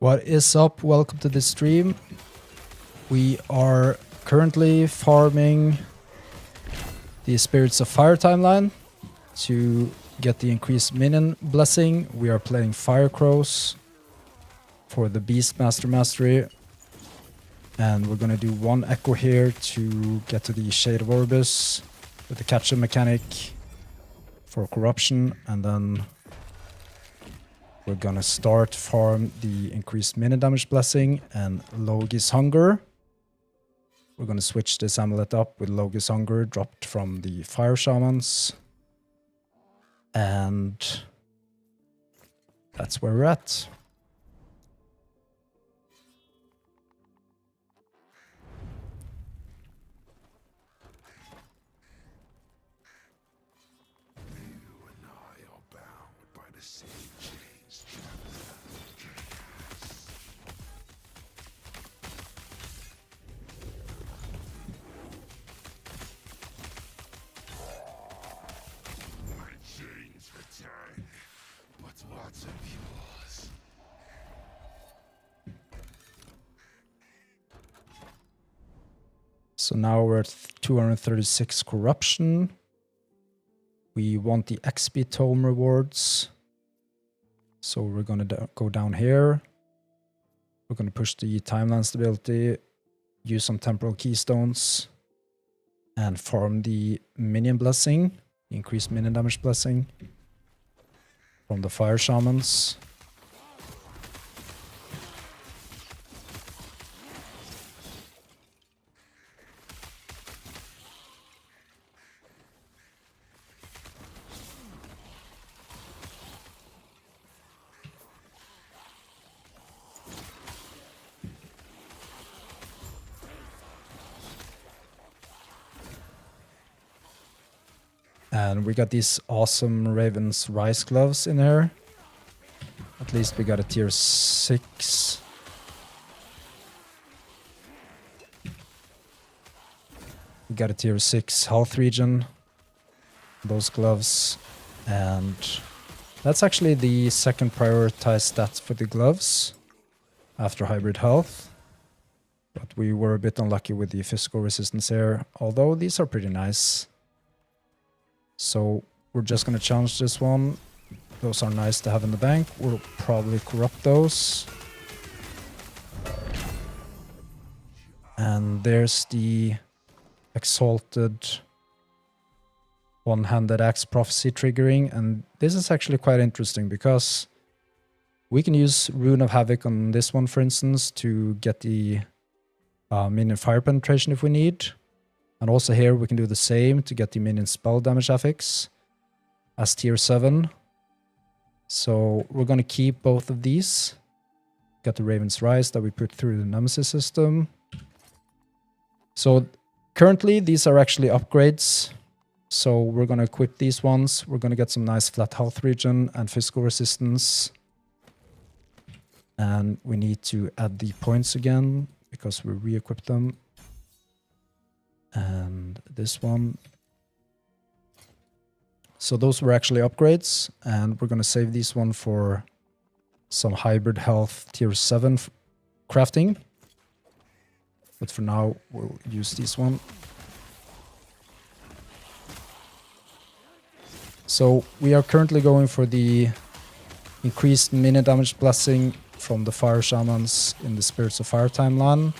What is up? Welcome to the stream. We are currently farming the Spirits of Fire timeline to get the increased minion blessing. We are playing Fire Crows for the Beastmaster Mastery. And we're going to do one Echo here to get to the Shade of Orbis with the catch-up mechanic for corruption. And then we're going to start farm the increased minion damage blessing and Logi's Hunger. We're going to switch this amulet up with Logi's Hunger dropped from the Fire Shamans. And that's where we're at. So now we're at 236 corruption. We want the XP tome rewards. So we're going to go down here. We're going to push the timeline stability, use some temporal keystones, and farm the minion blessing, increased minion damage blessing from the Fire Shamans. And we got these awesome Raven's Rise gloves in here. At least we got a tier 6. We got a tier 6 health regen. Those gloves. And that's actually the second prioritized stat for the gloves after hybrid health. But we were a bit unlucky with the physical resistance here, although these are pretty nice. So we're just going to challenge this one. Those are nice to have in the bank. We'll probably corrupt those. And there's the Exalted One-Handed Axe Prophecy triggering. And this is actually quite interesting because we can use Rune of Havoc on this one, for instance, to get the minion fire penetration if we need. And also here we can do the same to get the minion spell damage affix as tier 7. So we're going to keep both of these. Got the Raven's Rise that we put through the Nemesis system. So currently these are actually upgrades. So we're going to equip these ones. We're going to get some nice flat health regen and physical resistance. And we need to add the points again because we re-equipped them. And this one. So those were actually upgrades, and we're going to save these one for some hybrid health tier 7 crafting. But for now, we'll use this one. So we are currently going for the increased minion damage blessing from the Fire Shamans in the Spirits of Fire timeline.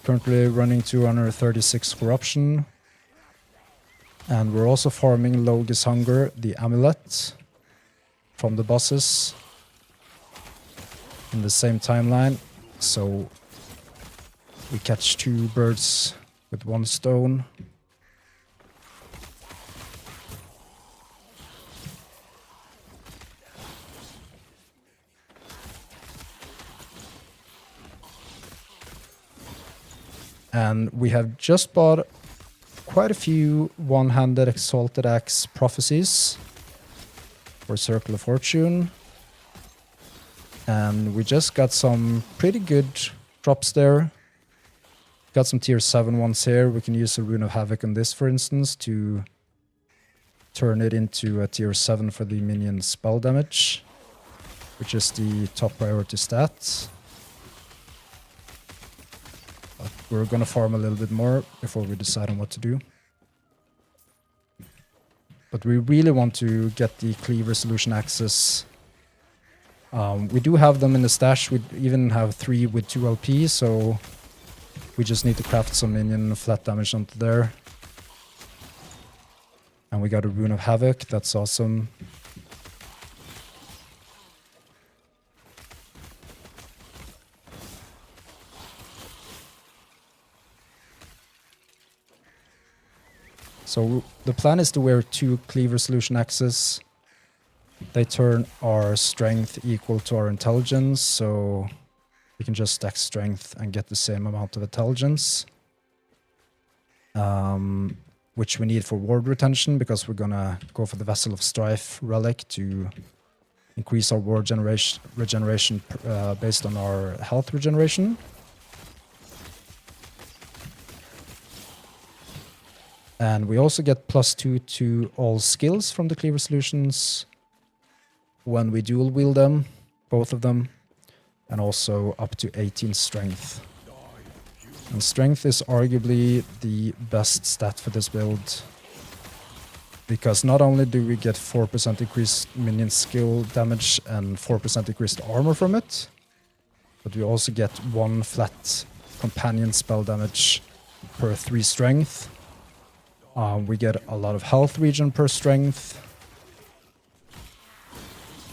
Currently running 236 corruption. And we're also farming Logi's Hunger, the amulet, from the bosses in the same timeline. So we catch 2 birds with 1 stone. And we have just bought quite a few one-handed Exalted Axe prophecies for Circle of Fortune. And we just got some pretty good drops there. Got some tier 7 ones here. We can use a Rune of Havoc on this, for instance, to turn it into a tier 7 for the minion spell damage. which is the top priority stat. But we're gonna farm a little bit more before we decide on what to do. But we really want to get the cleave resolution axes. We do have them in the stash. We even have 3 with 2 LP, so we just need to craft some minion flat damage onto there. And we got a Rune of Havoc, that's awesome. So the plan is to wear 2 cleave resolution axes. They turn our strength equal to our intelligence, so we can just stack strength and get the same amount of intelligence. Which we need for ward retention, because we're gonna go for the Vessel of Strife relic to increase our ward regeneration based on our health regeneration. And we also get +2 to all skills from the cleave resolutions when we dual wield them, both of them, and also up to 18 strength. And strength is arguably the best stat for this build, because not only do we get 4% increased minion skill damage and 4% increased armor from it, but we also get 1 flat companion spell damage per 3 strength. We get a lot of health regen per strength.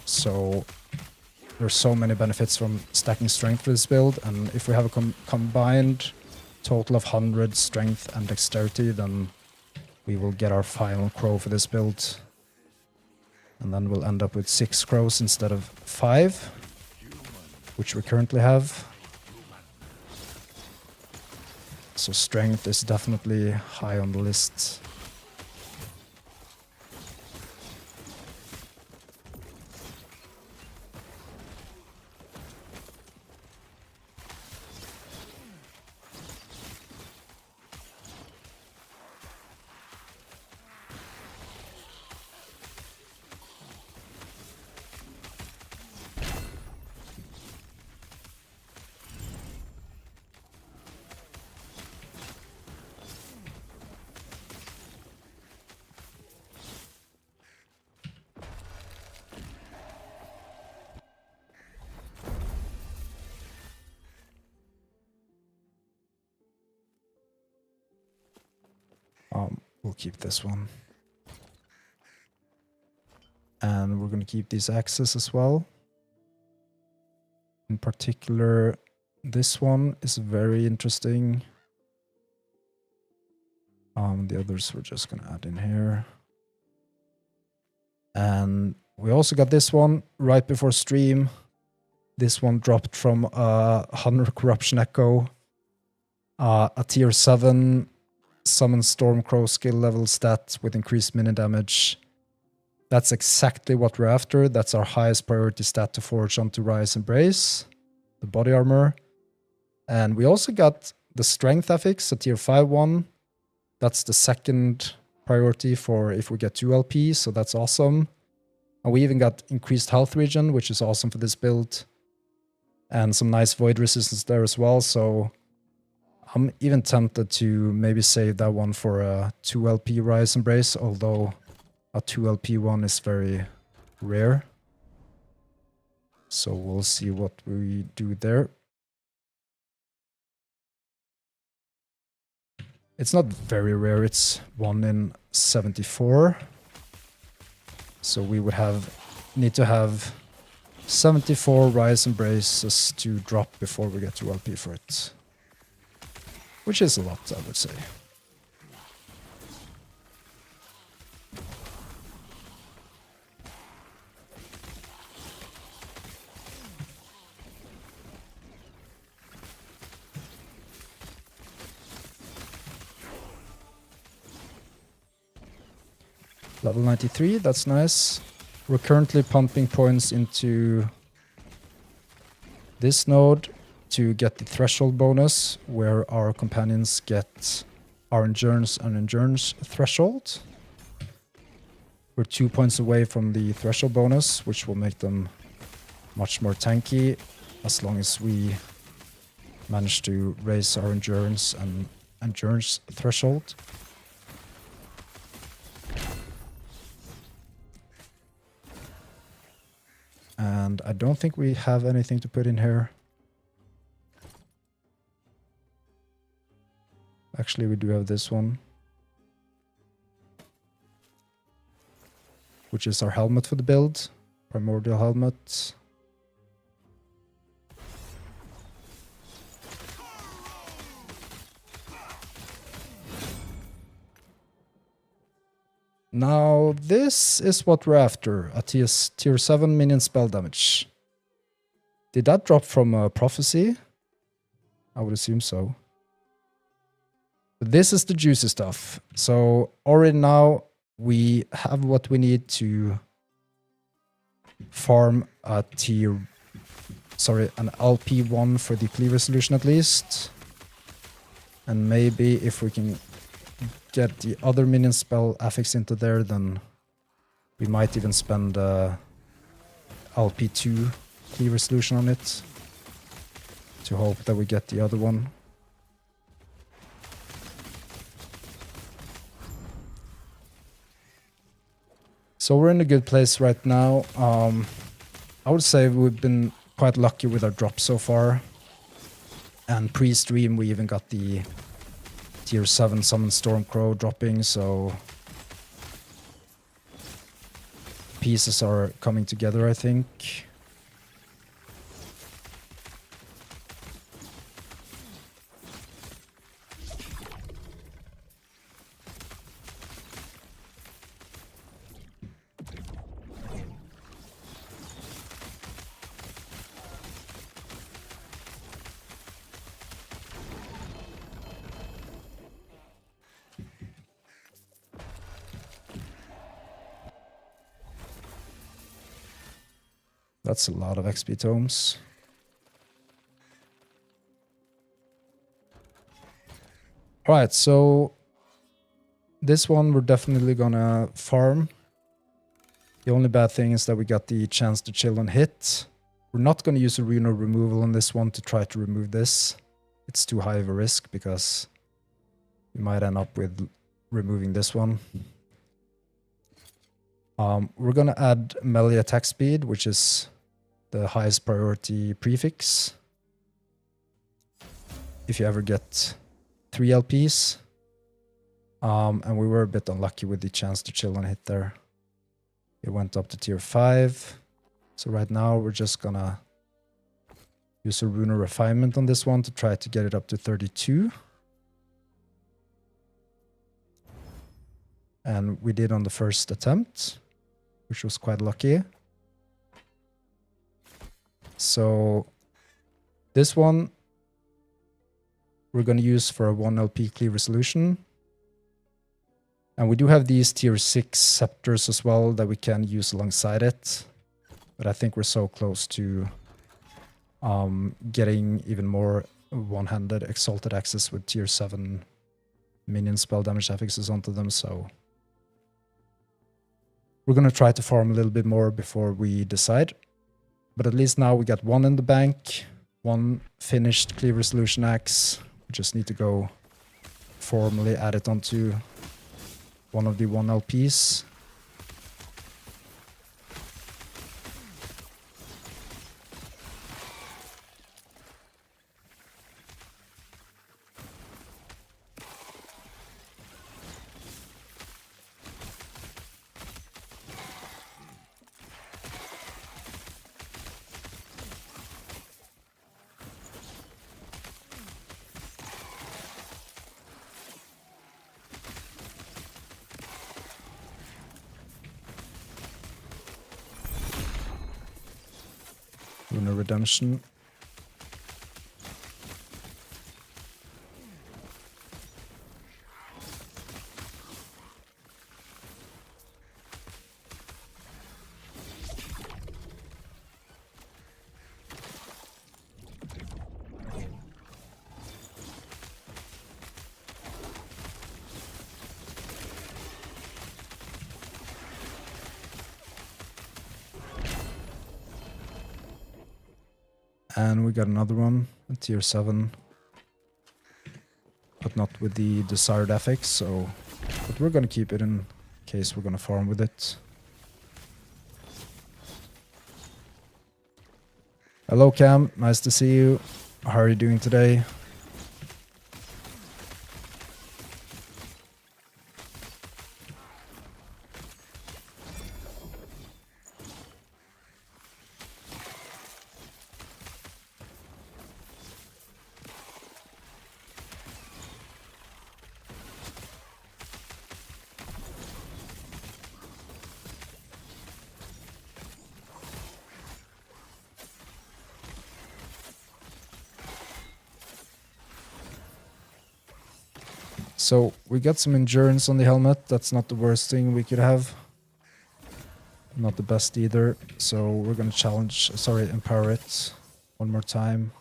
So there's so many benefits from stacking strength for this build, and if we have a combined total of 100 strength and dexterity, then we will get our final crow for this build. And then we'll end up with 6 crows instead of 5, which we currently have. So strength is definitely high on the list. We'll keep this one. And we're going to keep these axes as well. In particular, this one is very interesting. The others we're just going to add in here. And we also got this one right before stream. This one dropped from Hunter Corruption Echo. A tier 7 summon Stormcrow skill level stat with increased minion damage. That's exactly what we're after. That's our highest priority stat to forge onto Rise and Brace, the body armor. And we also got the strength affix, a tier 5 one. That's the second priority for if we get 2 LP, so that's awesome. And we even got increased health regen, which is awesome for this build. And some nice void resistance there as well, so I'm even tempted to maybe save that one for a 2 LP Rise and Brace, although a 2 LP one is very rare. So we'll see what we do there. It's not very rare, it's 1 in 74. So we would need to have 74 Rise and Braces to drop before we get 2 LP for it. Which is a lot, I would say. Level 93, that's nice. We're currently pumping points into this node to get the threshold bonus, where our companions get our endurance and endurance threshold. We're 2 points away from the threshold bonus, which will make them much more tanky as long as we manage to raise our endurance and endurance threshold. And I don't think we have anything to put in here. Actually, we do have this one, which is our helmet for the build, primordial helmet. Now, this is what we're after, a tier 7 minion spell damage. Did that drop from a prophecy? I would assume so. But this is the juicy stuff. So already now we have what we need to farm a an LP1 for the cleaver solution at least. And maybe if we can get the other minion spell affix into there, then we might even spend LP2 cleaver solution on it to hope that we get the other one. So we're in a good place right now. I would say we've been quite lucky with our drops so far. And pre-stream we even got the tier 7 Summon Stormcrow dropping, so pieces are coming together, I think. That's a lot of XP tomes. Alright, so this one we're definitely gonna farm. The only bad thing is that we got the chance to chill and hit. We're not gonna use a rune of removal on this one to try to remove this. It's too high of a risk because we might end up with removing this one. We're gonna add melee attack speed, which is the highest priority prefix. If you ever get 3 LPs. And we were a bit unlucky with the chance to chill and hit there. It went up to tier 5. So right now we're just gonna use a rune of refinement on this one to try to get it up to 32. And we did on the first attempt, which was quite lucky. So this one we're going to use for a 1 LP cleaver solution. And we do have these tier 6 scepters as well that we can use alongside it. But I think we're so close to getting even more one-handed exalted access with tier 7 minion spell damage affixes onto them, so we're going to try to farm a little bit more before we decide. But at least now we got 1 in the bank, 1 finished cleaver solution axe. We just need to go formally add it onto one of the 1 LPs. Lunar Redemption. And we got another one, a tier 7. But not with the desired effects, so... But we're gonna keep it in case we're gonna farm with it. Hello Cam, nice to see you. How are you doing today? So we got some endurance on the helmet. That's not the worst thing we could have. Not the best either. So we're gonna empower it one more time.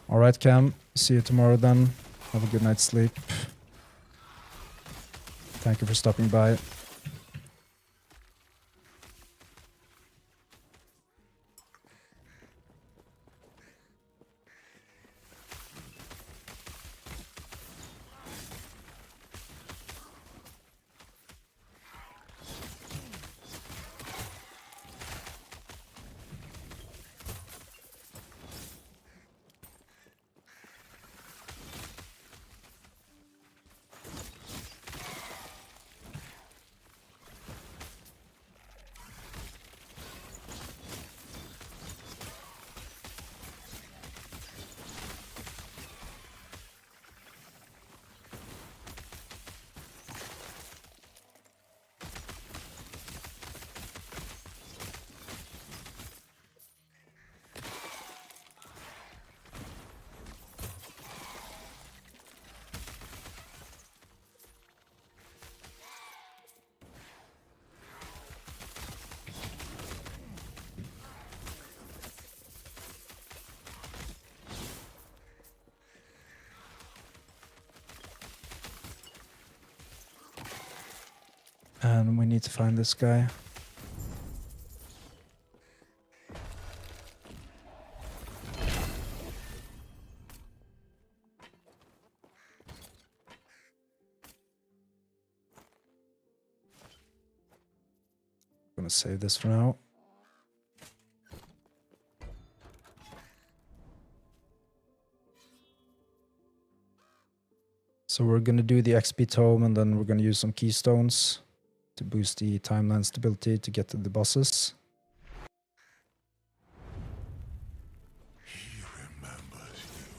Alright Cam, see you tomorrow then. Have a good night's sleep. Thank you for stopping by. And we need to find this guy. I'm gonna save this for now. So we're gonna do the XP tome and then we're gonna use some keystones to boost the timeline stability to get to the bosses. He remembers you.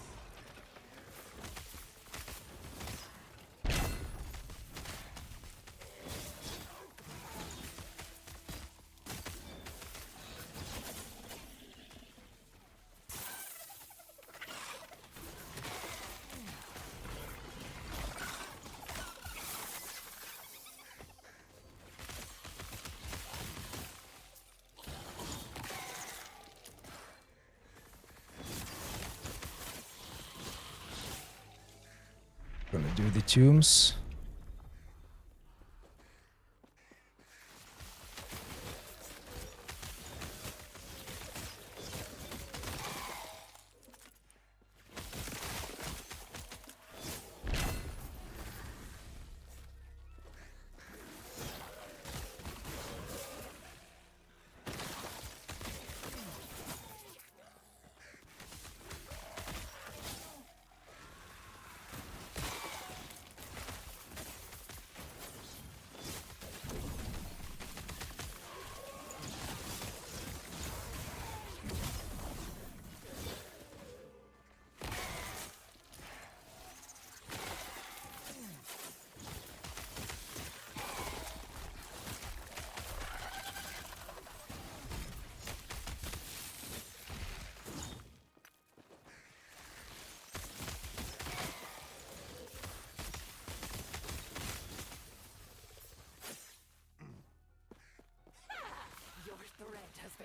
Gonna do the tombs.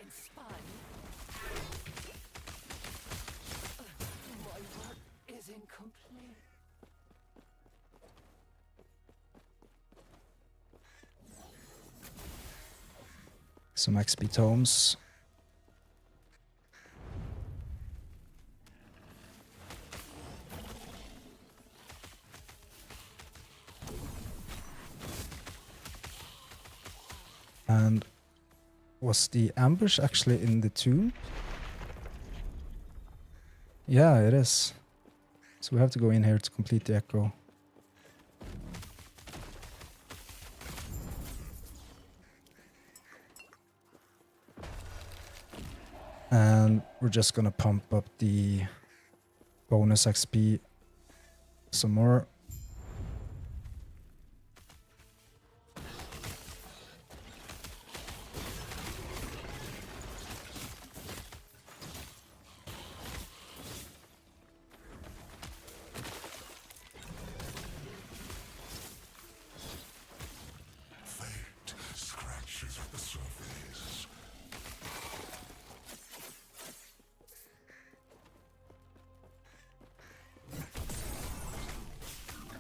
been spun. My work is incomplete. Some XP tomes. And was the ambush actually in the tomb? Yeah, it is. So we have to go in here to complete the echo. And we're just gonna pump up the bonus XP some more. Fate scratches at the surface.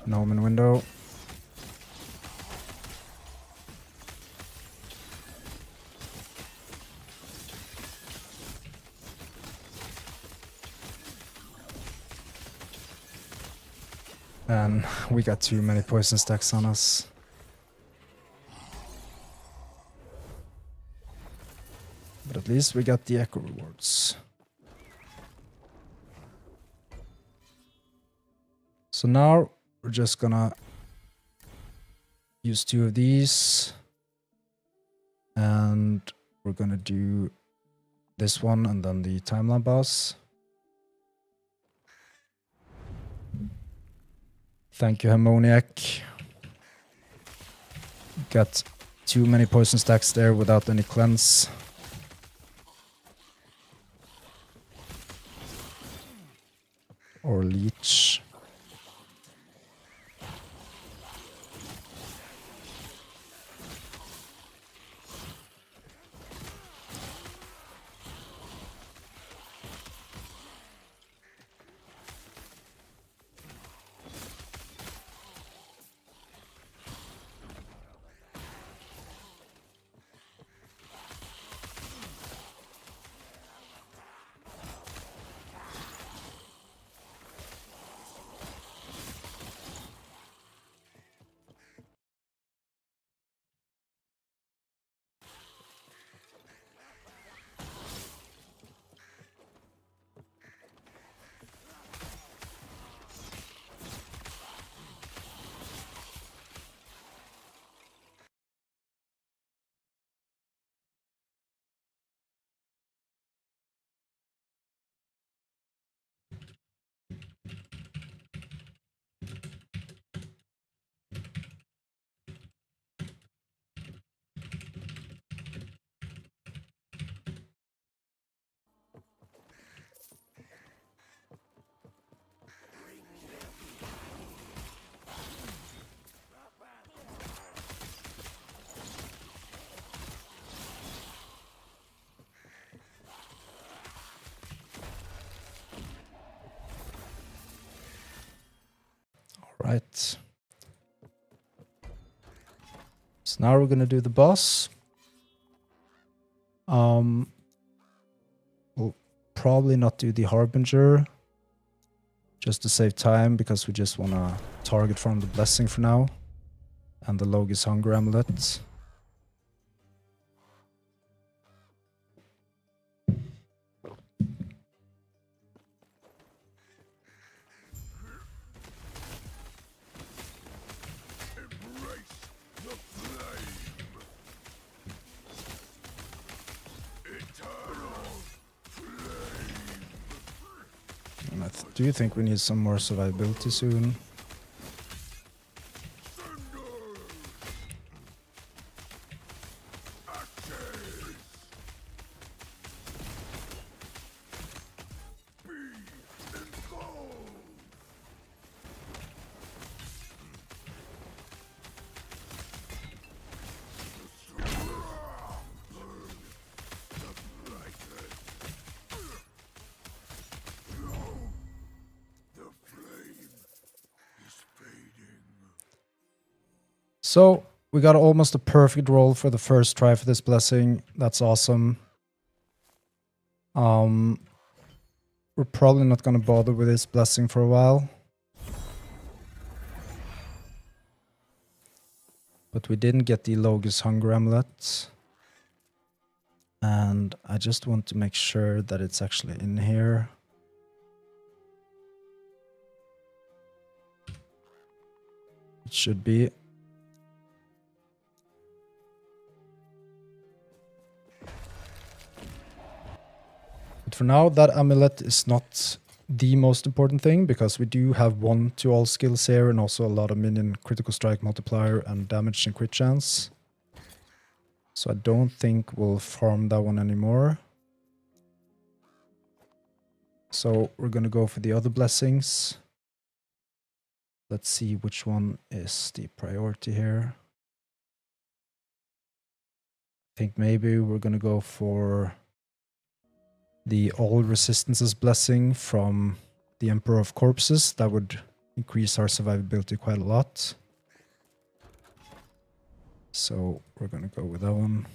Nomen window. And we got too many poison stacks on us. But at least we got the echo rewards. So now we're just gonna use 2 of these. And we're gonna do this one and then the timeline boss. Thank you, Harmoniac. Got too many poison stacks there without any cleanse. Or leech. Right. So now we're gonna do the boss. We'll probably not do the Harbinger just to save time because we just wanna target from the blessing for now. And the Logis Hunger Amulet. Embrace the flame. Eternal flame. And do you think we need some more survivability soon? So we got almost a perfect roll for the first try for this blessing. That's awesome. We're probably not going to bother with this blessing for a while. But we didn't get the Logus Hunger Amulet. And I just want to make sure that it's actually in here. It should be. But for now, that amulet is not the most important thing, because we do have 1 to all skills here and also a lot of minion critical strike multiplier and damage and crit chance. So I don't think we'll farm that one anymore. So we're going to go for the other blessings. Let's see which one is the priority here. I think maybe we're going to go for the All Resistances blessing from the Emperor of Corpses. That would increase our survivability quite a lot. So we're going to go with that one.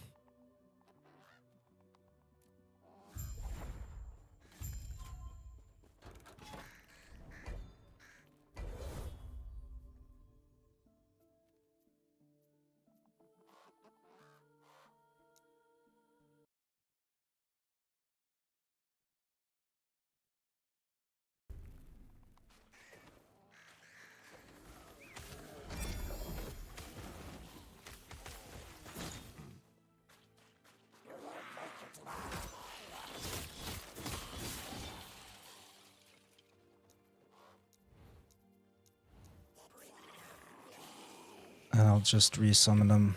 And I'll just resummon them.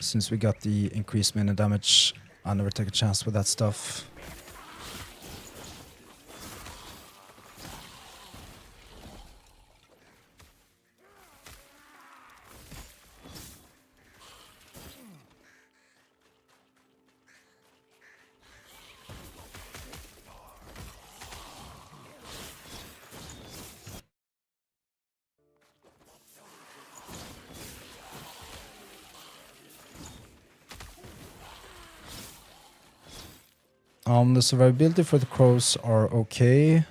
Since we got the increased minion damage, I'll never take a chance with that stuff. The survivability for the crows are okay.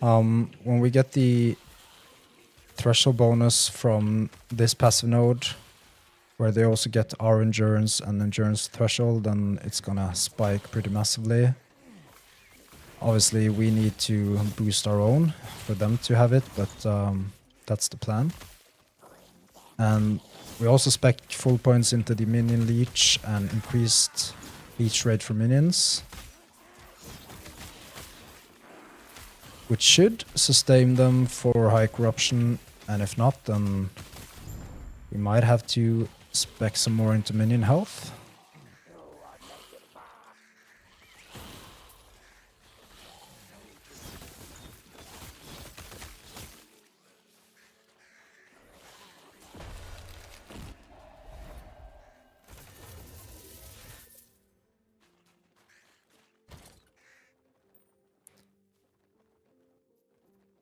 When we get the threshold bonus from this passive node, where they also get our endurance and endurance threshold, then it's gonna spike pretty massively. Obviously, we need to boost our own for them to have it, but that's the plan. And we also spec full points into the minion leech and increased leech rate for minions, which should sustain them for high corruption, and if not, then we might have to spec some more into minion health.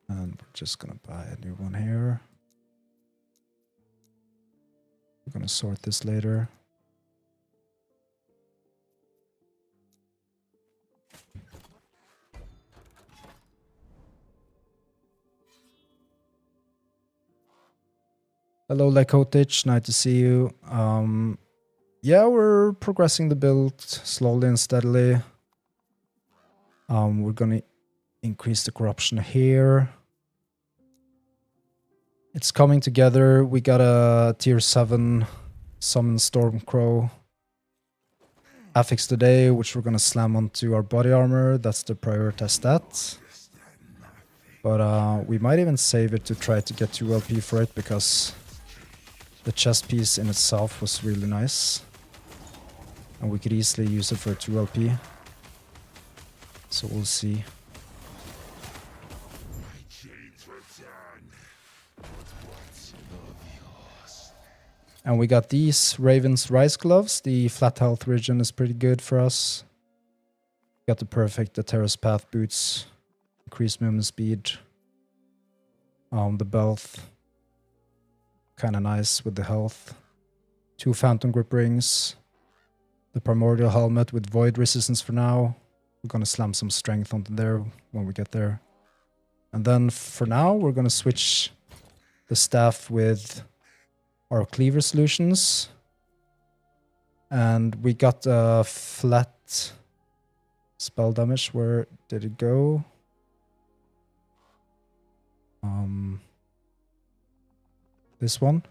And we're just gonna buy a new one here. We're gonna sort this later. Hello, Lekotich, nice to see you. Yeah, we're progressing the build slowly and steadily. We're gonna increase the corruption here. It's coming together. We got a tier 7 summon Stormcrow affix today, which we're gonna slam onto our body armor. That's the prioritized stat. But we might even save it to try to get 2 LP for it, because the chest piece in itself was really nice. And we could easily use it for 2 LP. So we'll see. And we got these Raven's Rise Gloves. The flat health region is pretty good for us. Got the perfect Terrace Path boots. Increased movement speed. The belt, kind of nice with the health. 2 phantom grip rings. The primordial helmet with void resistance for now. We're gonna slam some strength onto there when we get there. And then for now, we're gonna switch the staff with our cleaver solutions. And we got a flat spell damage. Where did it go? This one.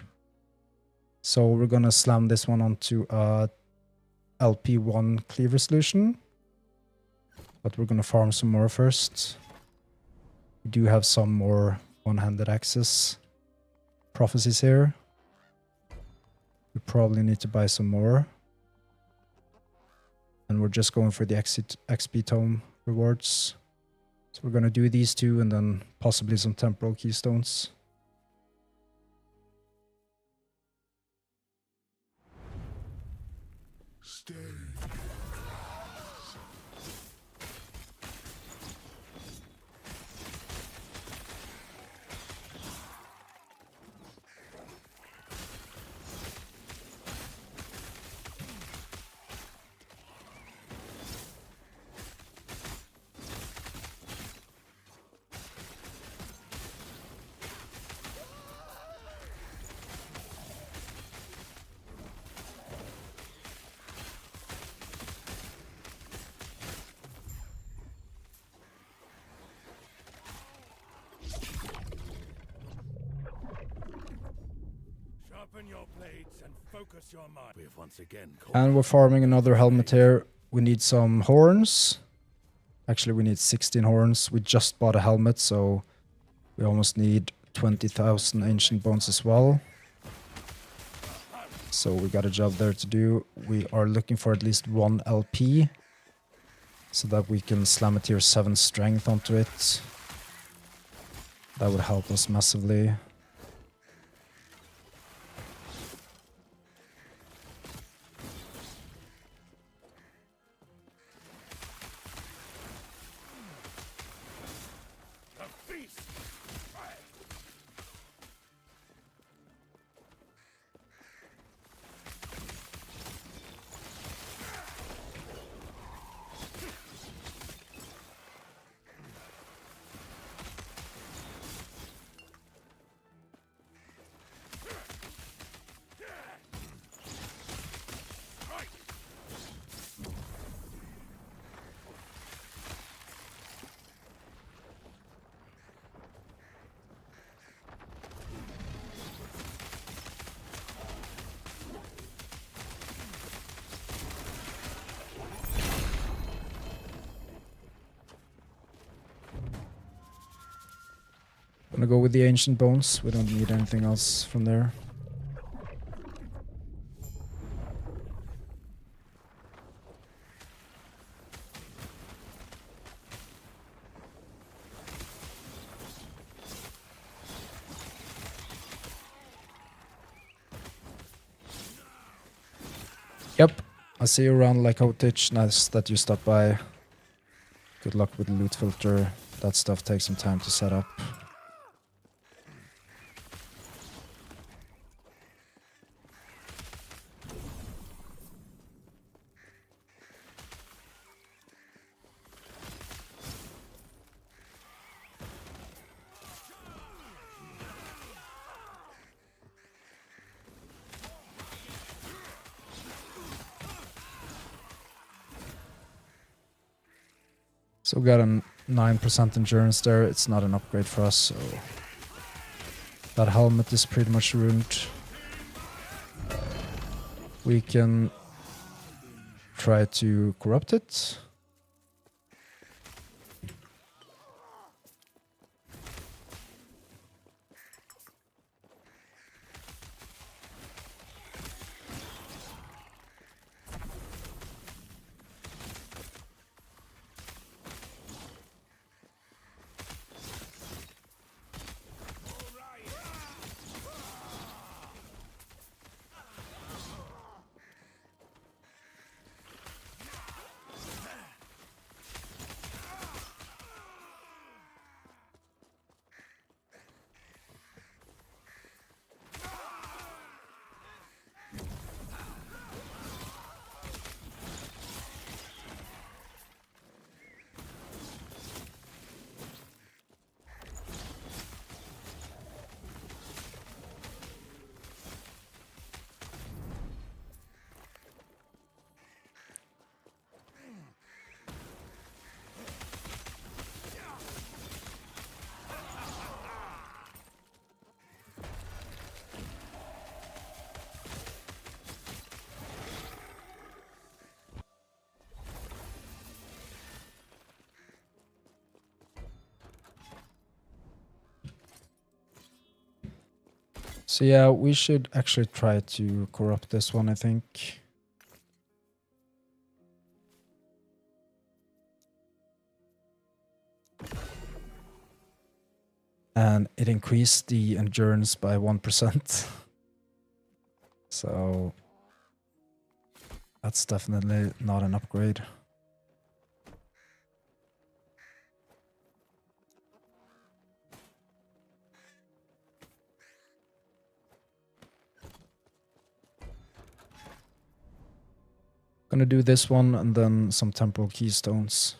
So we're gonna slam this one onto a LP1 cleaver solution. But we're gonna farm some more first. We do have some more one-handed access prophecies here. We probably need to buy some more. And we're just going for the XP tome rewards. So we're gonna do these 2 and then possibly some temporal keystones. Stay. Sharpen your blades and focus your mind. We have once again And we're farming another helmet here. We need some horns. Actually, we need 16 horns. We just bought a helmet, so we almost need 20,000 ancient bones as well. So we got a job there to do. We are looking for at least 1 LP so that we can slam a tier 7 strength onto it. That would help us massively. Gonna go with the ancient bones. We don't need anything else from there. Yep, I see you around like Hotich. Nice that you stopped by. Good luck with the loot filter. That stuff takes some time to set up. So we got a 9% endurance there. It's not an upgrade for us, so that helmet is pretty much ruined. We can try to corrupt it. So yeah, we should actually try to corrupt this one, I think. And it increased the endurance by 1%. So that's definitely not an upgrade. Gonna do this one and then some temporal keystones.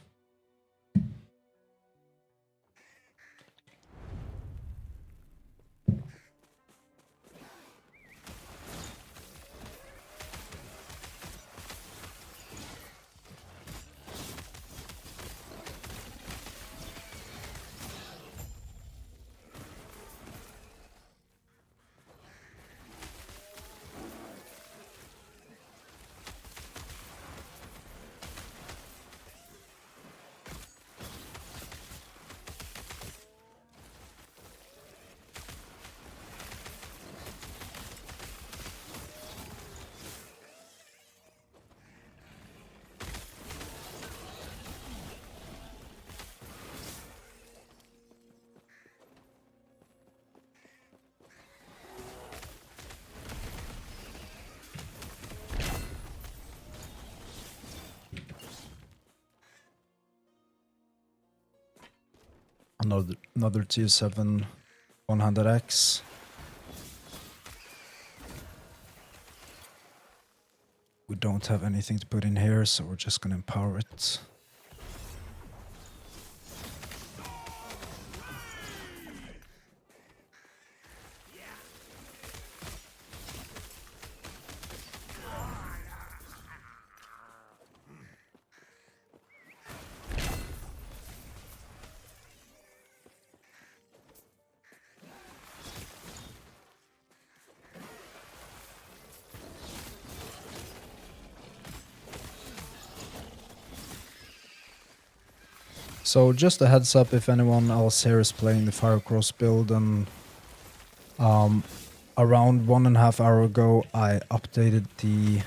Another tier 7 100x. We don't have anything to put in here, so we're just gonna empower it. So just a heads up if anyone else here is playing the Firecross build, and around 1.5 hours ago I updated the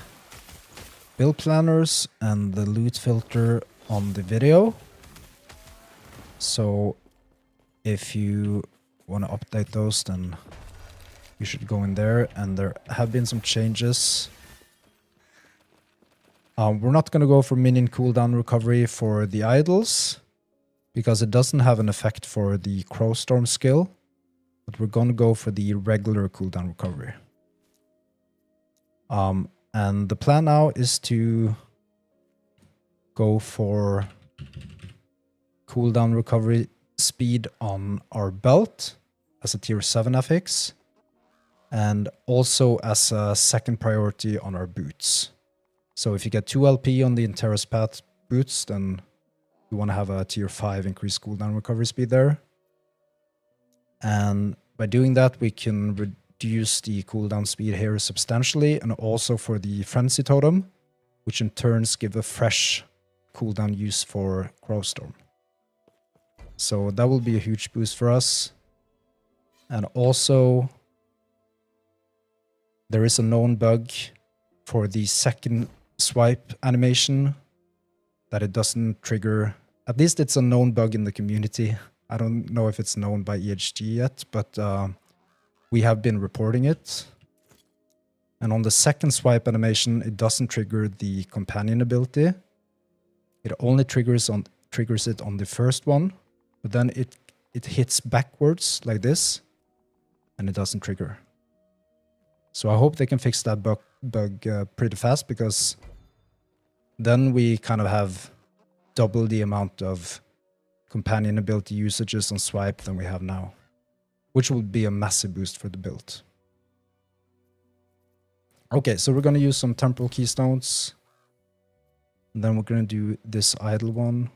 build planners and the loot filter on the video. So if you want to update those, then you should go in there, and there have been some changes. We're not going to go for minion cooldown recovery for the idols, because it doesn't have an effect for the Crowstorm skill, but we're going to go for the regular cooldown recovery. And the plan now is to go for cooldown recovery speed on our belt as a tier 7 FX, and also as a second priority on our boots. So if you get 2 LP on the Interra's Path boots, then you want to have a tier 5 increased cooldown recovery speed there. And by doing that, we can reduce the cooldown speed here substantially, and also for the Frenzy Totem, which in turns give a fresh cooldown use for Crowstorm. So that will be a huge boost for us. And also, there is a known bug for the second swipe animation that it doesn't trigger. At least it's a known bug in the community. I don't know if it's known by EHG yet, but we have been reporting it. And on the second swipe animation, it doesn't trigger the companion ability. It only triggers it on the first one, but then it hits backwards like this, and it doesn't trigger. So I hope they can fix that bug pretty fast, because then we kind of have double the amount of companion ability usages on swipe than we have now, which will be a massive boost for the build. Okay, so we're going to use some temporal keystones, and then we're going to do this idle one.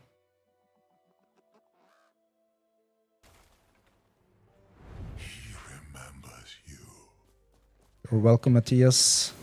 He remembers you. You're welcome, Matthias.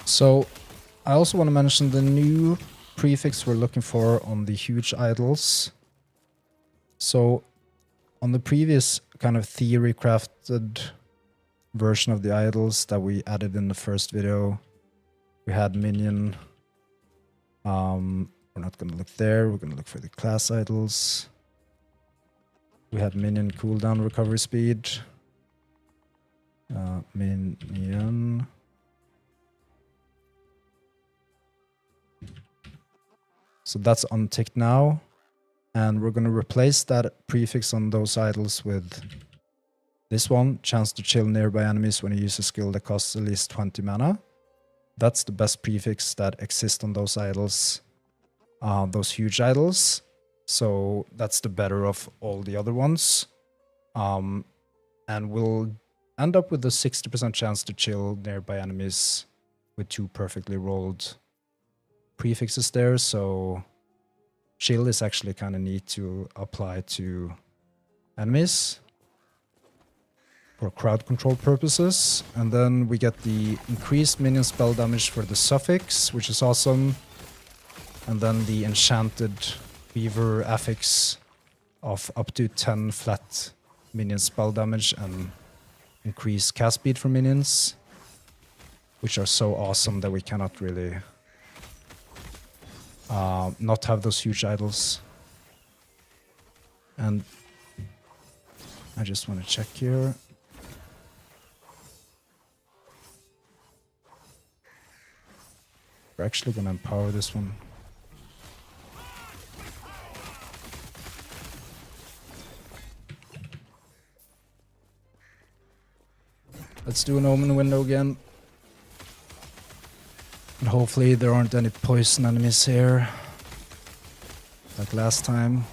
So I also want to mention the new prefix we're looking for on the huge idols. So on the previous kind of theory crafted version of the idols that we added in the first video, we had minion. We're not going to look there. We're going to look for the class idols. We had minion cooldown recovery speed. Minion. So that's unticked now. And we're going to replace that prefix on those idols with this one. Chance to chill nearby enemies when you use a skill that costs at least 20 mana. That's the best prefix that exists on those idols. Those huge idols. So that's the better of all the other ones. And we'll end up with a 60% chance to chill nearby enemies with 2 perfectly rolled prefixes there. So chill is actually kind of neat to apply to enemies for crowd control purposes. And then we get the increased minion spell damage for the suffix, which is awesome. And then the enchanted beaver affix of up to 10 flat minion spell damage and increased cast speed for minions, which are so awesome that we cannot really not have those huge idols. And I just want to check here. We're actually going to empower this one. Let's do an omen window again. And hopefully there aren't any poison enemies here, like last time.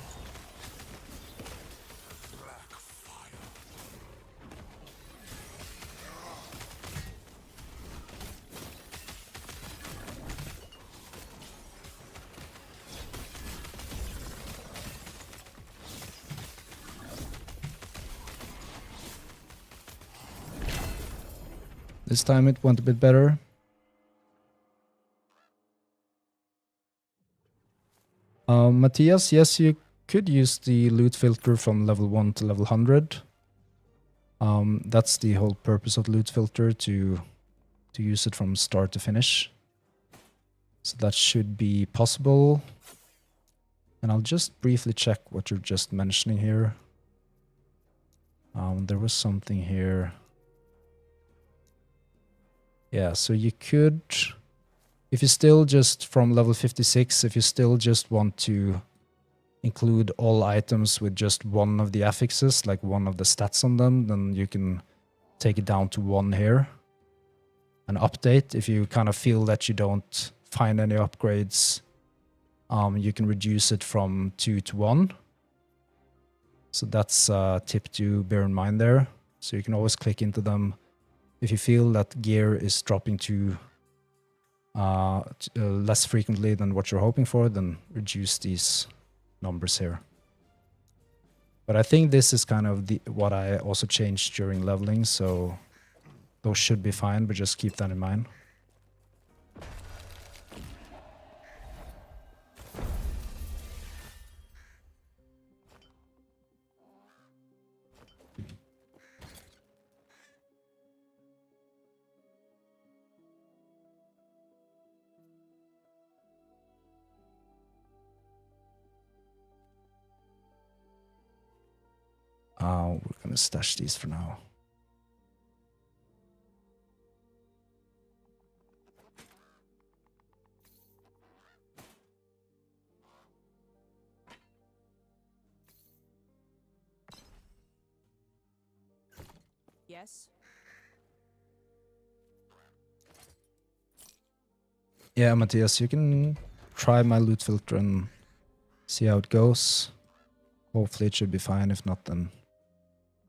This time it went a bit better. Matthias, yes, you could use the loot filter from level 1 to level 100. That's the whole purpose of the loot filter, to use it from start to finish. So that should be possible. And I'll just briefly check what you're just mentioning here. There was something here. Yeah, so you could, if you still just from level 56, if you still just want to include all items with just one of the affixes, like one of the stats on them, then you can take it down to 1 here and update. If you kind of feel that you don't find any upgrades, you can reduce it from 2 to 1. So that's a tip to bear in mind there. So you can always click into them. If you feel that gear is dropping to less frequently than what you're hoping for, then reduce these numbers here. But I think this is kind of what I also changed during leveling, so those should be fine, but just keep that in mind. We're going to stash these for now. Yes. Yeah, Matthias, you can try my loot filter and see how it goes. Hopefully it should be fine. If not, then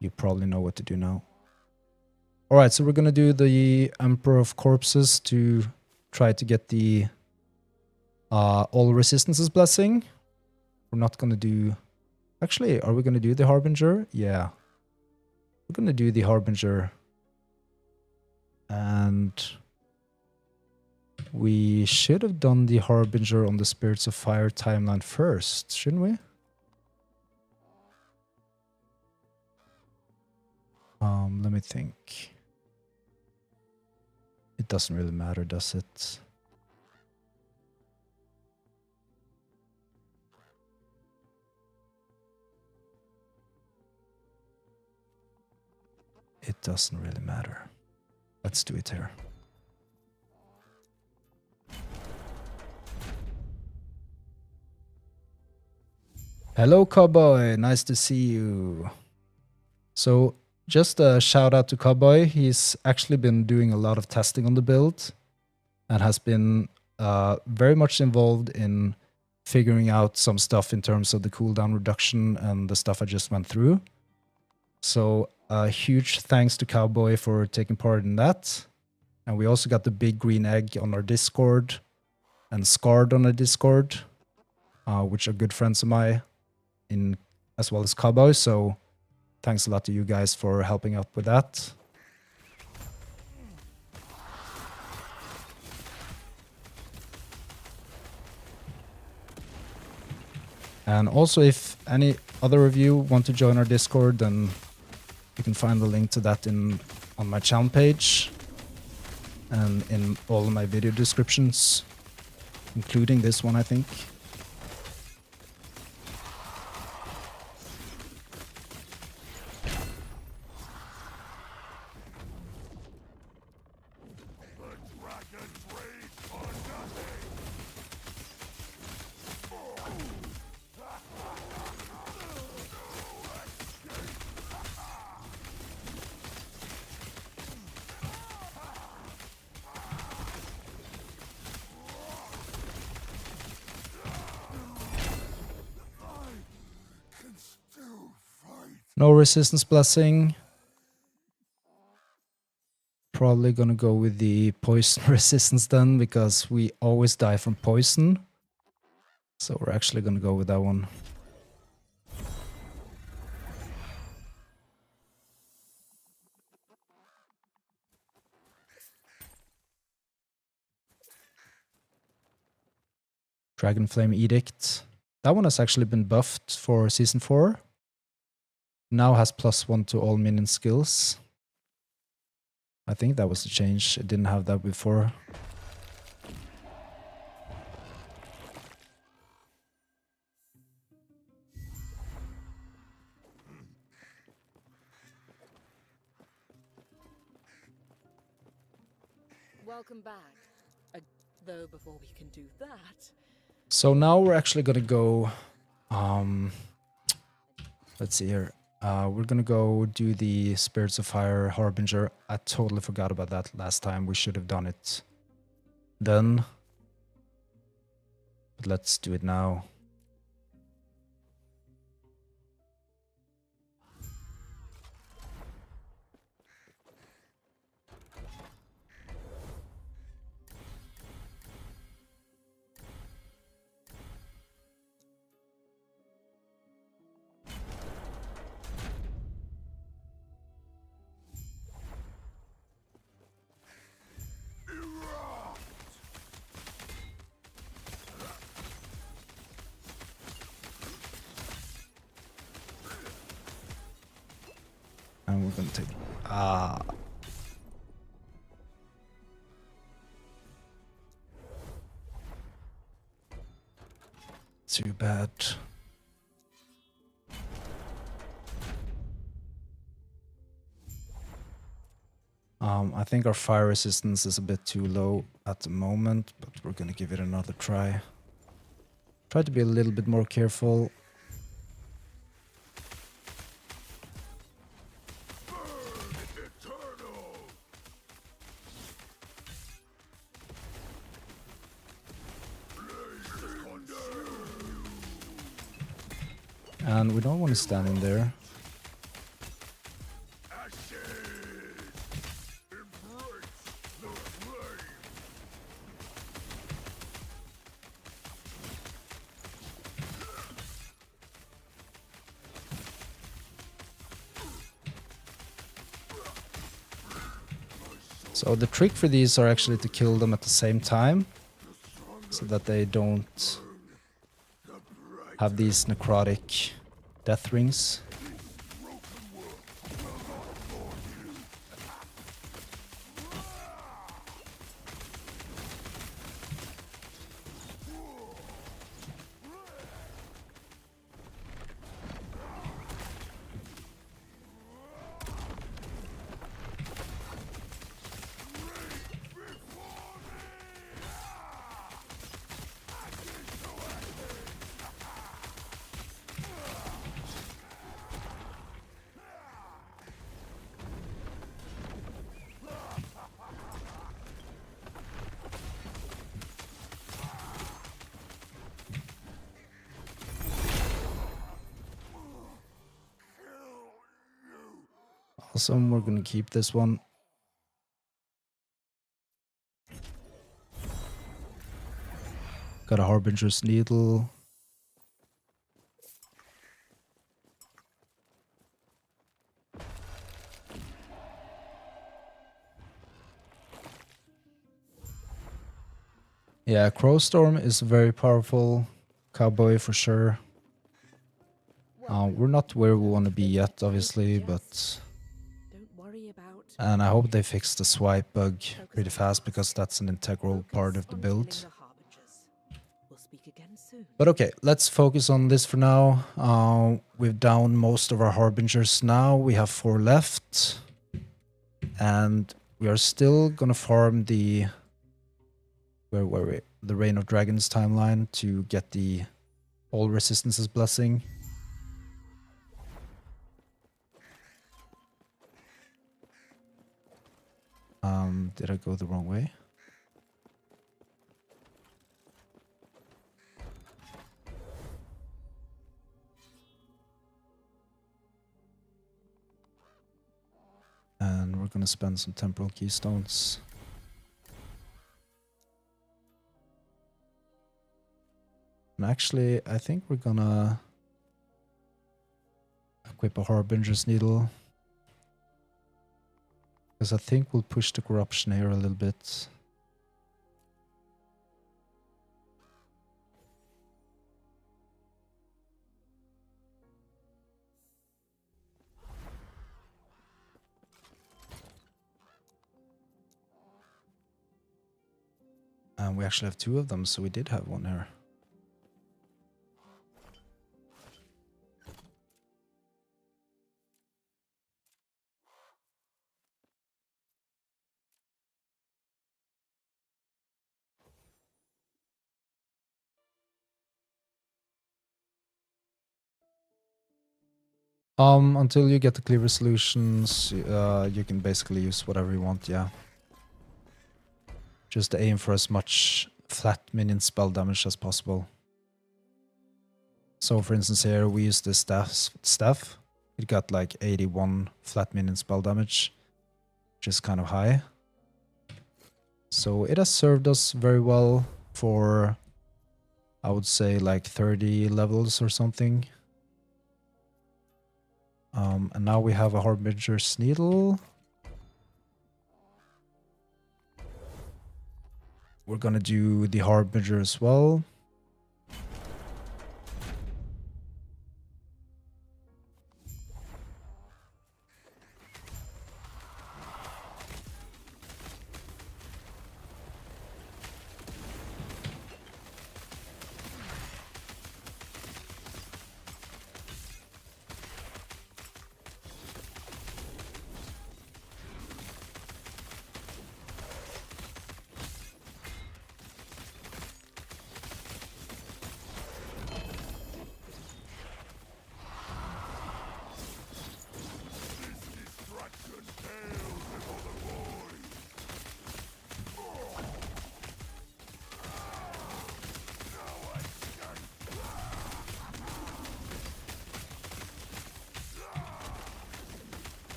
you probably know what to do now. Alright, so we're gonna do the Emperor of Corpses to try to get the All Resistances Blessing. We're not gonna do... Actually, are we gonna do the Harbinger? Yeah. We're gonna do the Harbinger. And We should have done the Harbinger on the Spirits of Fire timeline first, shouldn't we? Let me think. It doesn't really matter, does it? It doesn't really matter. Let's do it here. Hello, Cowboy. Nice to see you. So, just a shout out to Cowboy. He's actually been doing a lot of testing on the build and has been very much involved in figuring out some stuff in terms of the cooldown reduction and the stuff I just went through. So, a huge thanks to Cowboy for taking part in that. And we also got the big green egg on our Discord and Scarred on our Discord, which are good friends of mine, as well as Cowboy. So thanks a lot to you guys for helping out with that. And also, if any other of you want to join our Discord, then you can find the link to that on my channel page and in all of my video descriptions, including this one, I think. No resistance blessing. Probably gonna go with the poison resistance then, because we always die from poison. So we're actually gonna go with that one. Dragon Flame Edict. That one has actually been buffed for Season 4. Now has +1 to all minion skills. I think that was the change. It didn't have that before. Welcome back. Though before we can do that... So now we're actually gonna go... let's see here. We're gonna go do the Spirits of Fire Harbinger. I totally forgot about that last time. We should have done it then. But let's do it now. And we're gonna take... Too bad. I think our fire resistance is a bit too low at the moment, but we're gonna give it another try. Try to be a little bit more careful. And we don't want to stand in there. So the trick for these are actually to kill them at the same time, so that they don't have these necrotic death rings. Awesome, we're gonna keep this one. Got a Harbinger's Needle. Yeah, Crowstorm is very powerful. Cowboy for sure. We're not where we want to be yet, obviously, but... Don't worry about. And I hope they fix the swipe bug pretty fast, because that's an integral part of the build. We'll speak again soon. But okay, let's focus on this for now. We've downed most of our Harbingers now. We have 4 left. And we are still gonna farm the... Where were we? The Reign of Dragons timeline to get the All Resistances Blessing. Did I go the wrong way? And we're gonna spend some temporal keystones. And actually, I think we're gonna equip a Harbinger's Needle. Because I think we'll push the corruption here a little bit. And we actually have 2 of them, so we did have one here. Until you get the cleaver solutions, you can basically use whatever you want, yeah. Just aim for as much flat minion spell damage as possible. So for instance here, we used this staff. It got like 81 flat minion spell damage, which is kind of high. So it has served us very well for, I would say, like 30 levels or something. And now we have a Harbinger's Needle. We're gonna do the Harbinger as well.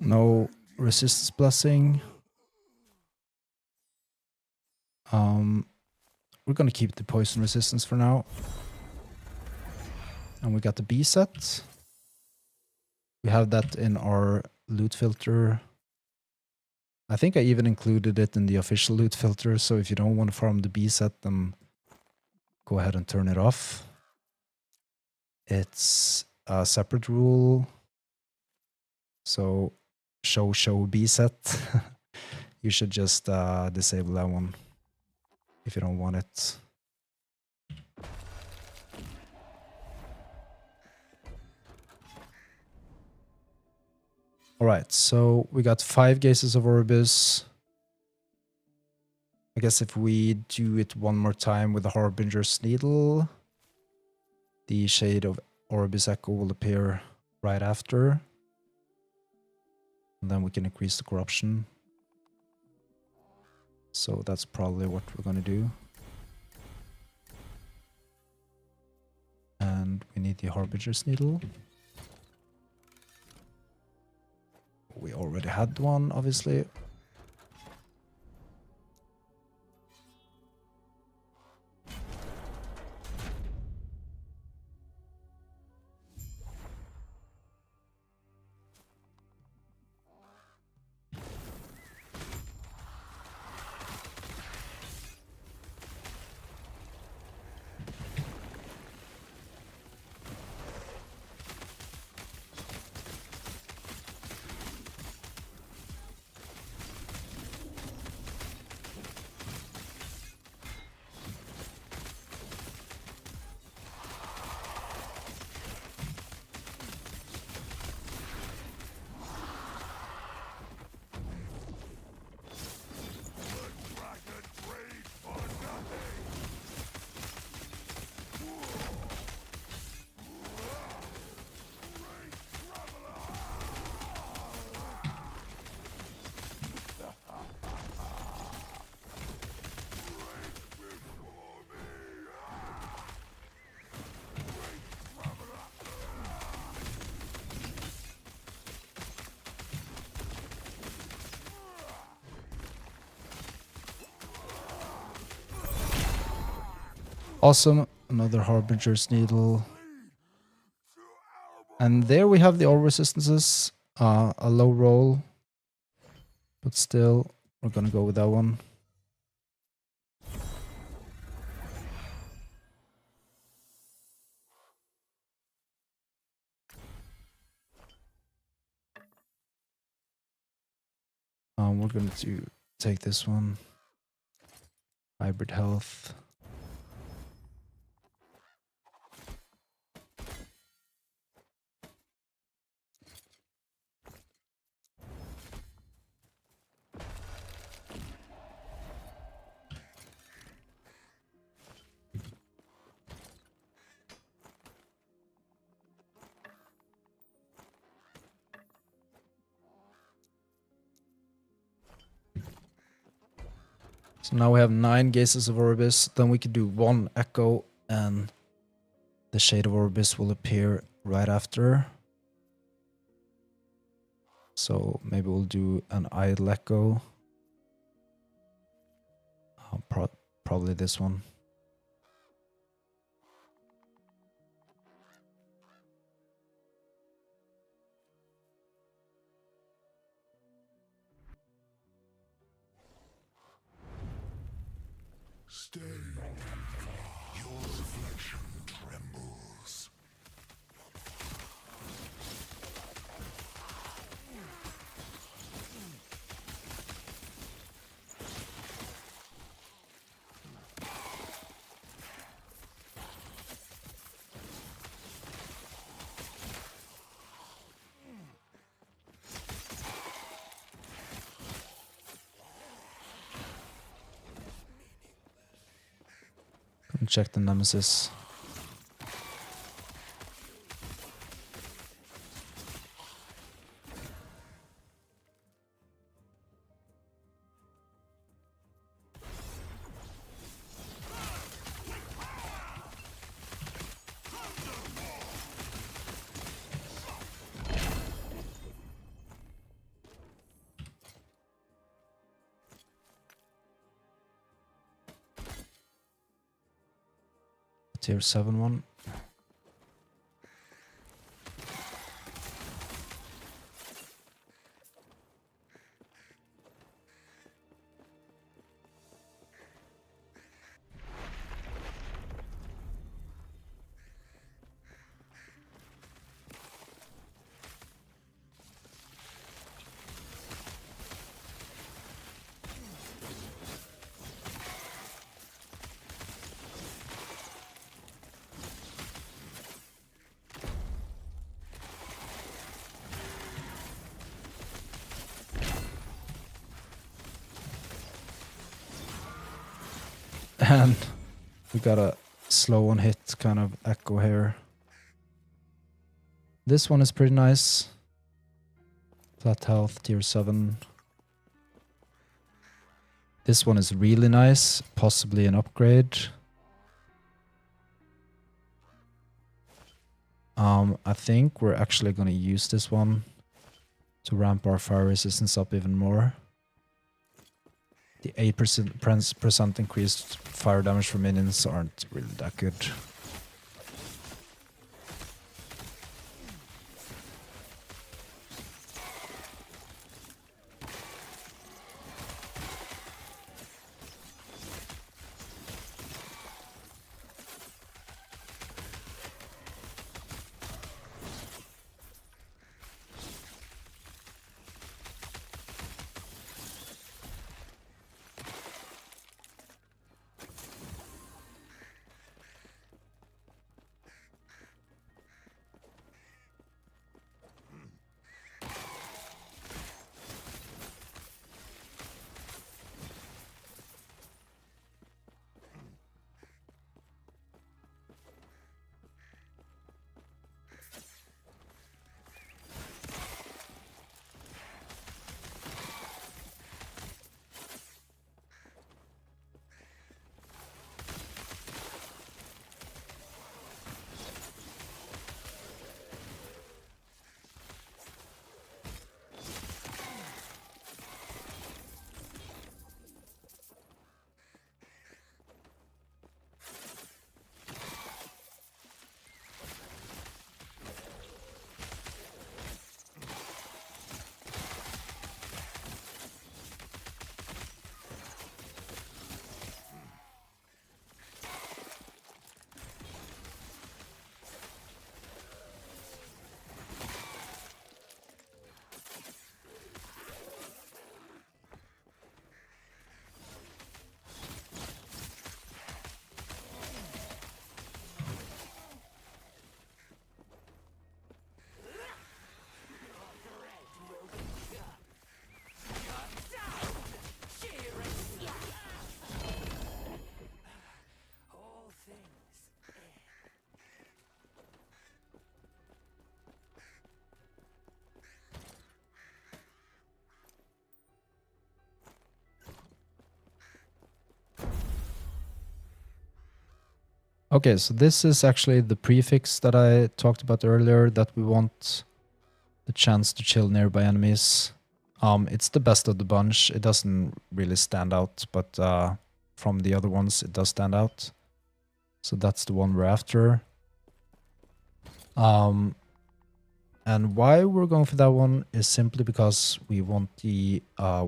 No, resistance blessing. We're gonna keep the poison resistance for now. And we got the B set. We have that in our loot filter. I think I even included it in the official loot filter, so if you don't want to farm the B set, then go ahead and turn it off. It's a separate rule. So show B set. You should just disable that one if you don't want it. Alright, so we got 5 Gazes of Orbis. I guess if we do it one more time with the Harbinger's Needle, the Shade of Orbis Echo will appear right after. And then we can increase the corruption. So that's probably what we're gonna do. And we need the Harbinger's Needle. We already had one, obviously. Awesome, another Harbinger's Needle. And there we have the all resistances, a low roll, but still, we're gonna go with that one. We're going to take this one. Hybrid health. So now we have 9 Gazes of Orbis. Then we could do 1 Echo and the Shade of Orbis will appear right after. So maybe we'll do an Idle Echo. Probably this one. Stay. Your reflection trembles. Check the Nemesis. tier 7 one. And we got a slow on hit kind of echo here. This one is pretty nice. Flat health, tier 7. This one is really nice, possibly an upgrade. I think we're actually going to use this one to ramp our fire resistance up even more. The 8% increased fire damage for minions aren't really that good. Okay, so this is actually the prefix that I talked about earlier, that we want the chance to chill nearby enemies. It's the best of the bunch. It doesn't really stand out, but from the other ones it does stand out. So that's the one we're after. And why we're going for that one is simply because we want the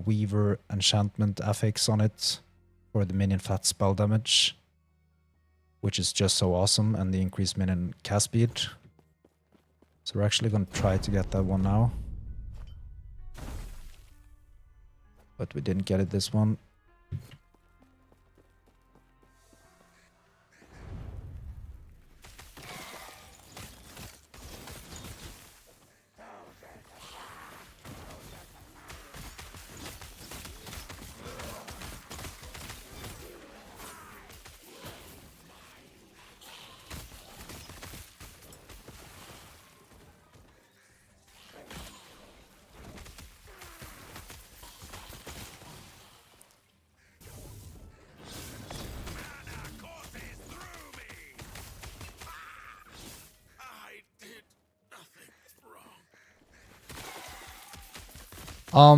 Weaver enchantment affix on it for the minion fat spell damage, which is just so awesome, and the increased minion cast speed. So we're actually going to try to get that one now. But we didn't get it this one.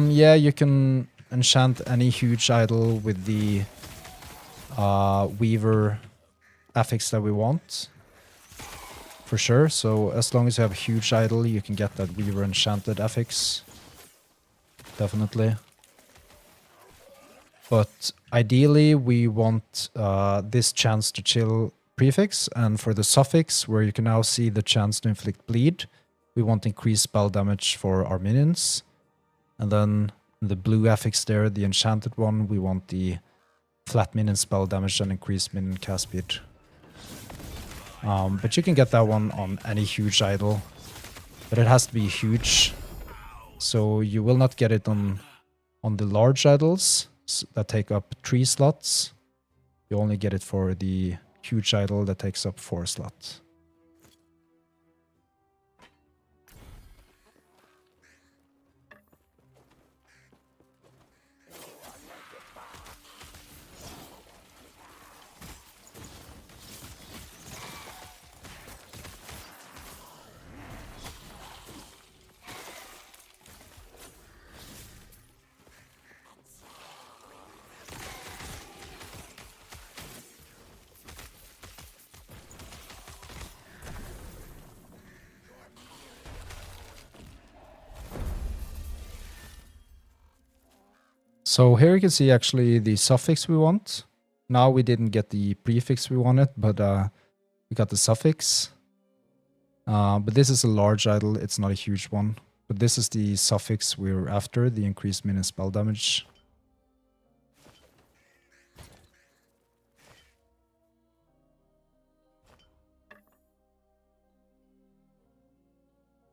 Yeah, you can enchant any huge idol with the Weaver affix that we want. For sure, so as long as you have a huge idol, you can get that Weaver Enchanted affix. Definitely. But ideally, we want this chance to chill prefix, and for the suffix, where you can now see the chance to inflict bleed, we want increased spell damage for our minions. And then the blue affix there, the enchanted one, we want the flat minion spell damage and increased minion cast speed. But you can get that one on any huge idol, but it has to be huge. So you will not get it on the large idols that take up 3 slots. You only get it for the huge idol that takes up 4 slots. So here you can see actually the suffix we want. Now we didn't get the prefix we wanted, but we got the suffix. But this is a large idol, it's not a huge one. But this is the suffix we're after, the increased minion spell damage.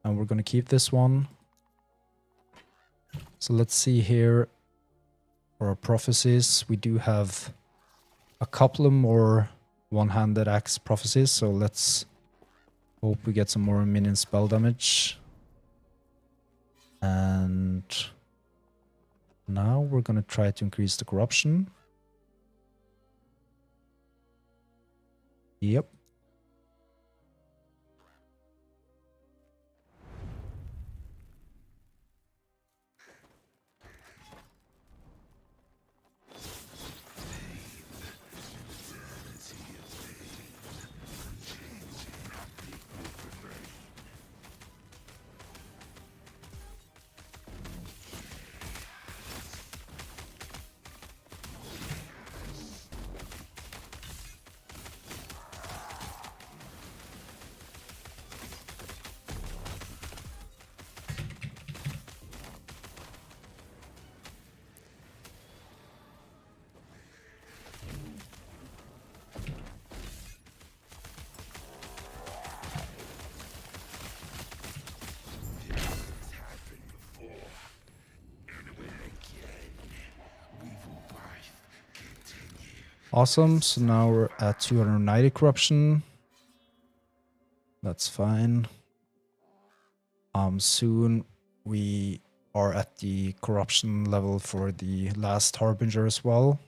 And we're going to keep this one. So let's see here. For our prophecies, we do have a couple of more one-handed axe prophecies, so let's hope we get some more minion spell damage. And now we're going to try to increase the corruption. Yep. Awesome, so now we're at 290 corruption. That's fine. Soon we are at the corruption level for the last Harbinger as well.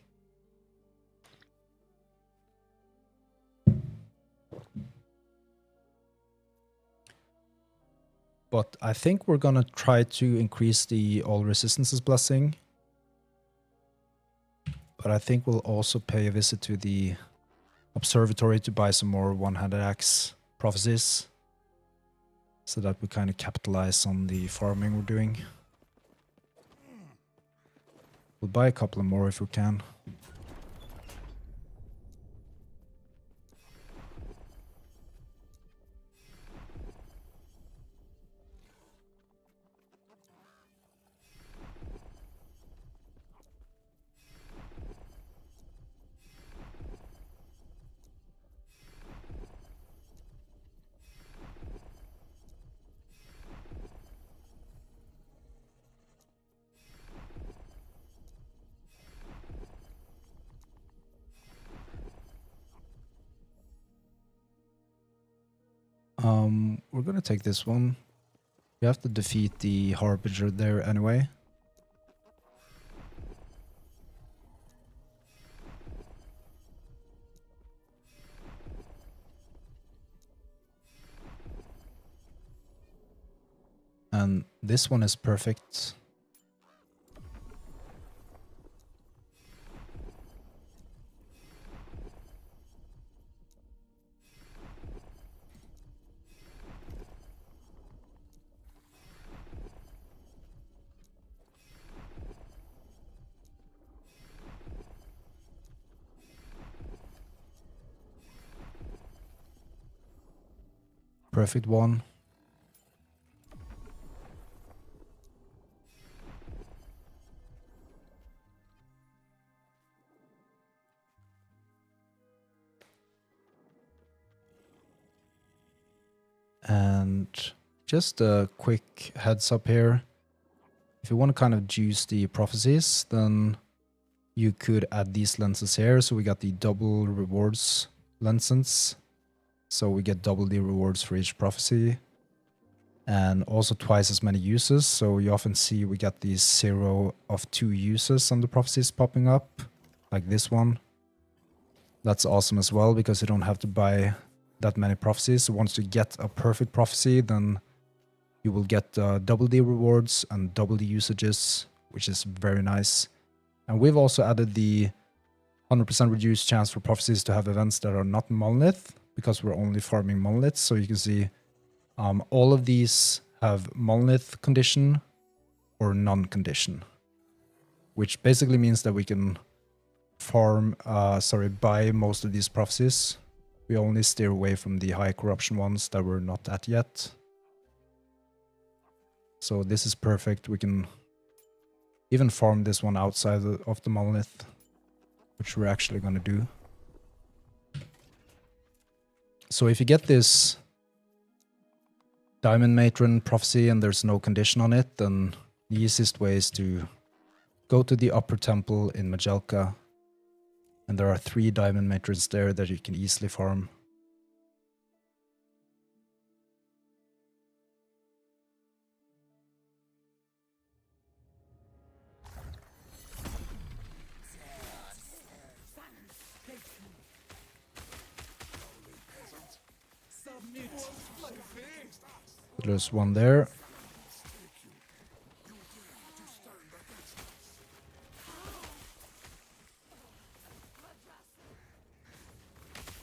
But I think we're gonna try to increase the All Resistances blessing. But I think we'll also pay a visit to the observatory to buy some more one-handed axe prophecies, so that we kind of capitalize on the farming we're doing. We'll buy a couple of more if we can. We're gonna take this one. We have to defeat the Harbinger there anyway. And this one is perfect. perfect one. And just a quick heads up here. If you want to kind of juice the prophecies, then you could add these lenses here. So we got the double rewards lenses. So we get double the rewards for each prophecy. And also twice as many uses. So you often see we got these 0 of 2 uses on the prophecies popping up. Like this one. That's awesome as well because you don't have to buy that many prophecies. So once you get a perfect prophecy, then you will get double the rewards and double the usages, which is very nice. And we've also added the 100% reduced chance for prophecies to have events that are not monolith, because we're only farming monoliths. So you can see all of these have monolith condition or non-condition, which basically means that we can buy most of these prophecies. We only steer away from the high corruption ones that we're not at yet. So this is perfect. We can even farm this one outside of the monolith, which we're actually going to do. So if you get this Diamond Matron prophecy and there's no condition on it, then the easiest way is to go to the upper temple in Majelka. And there are 3 Diamond Matrons there that you can easily farm. There's one there.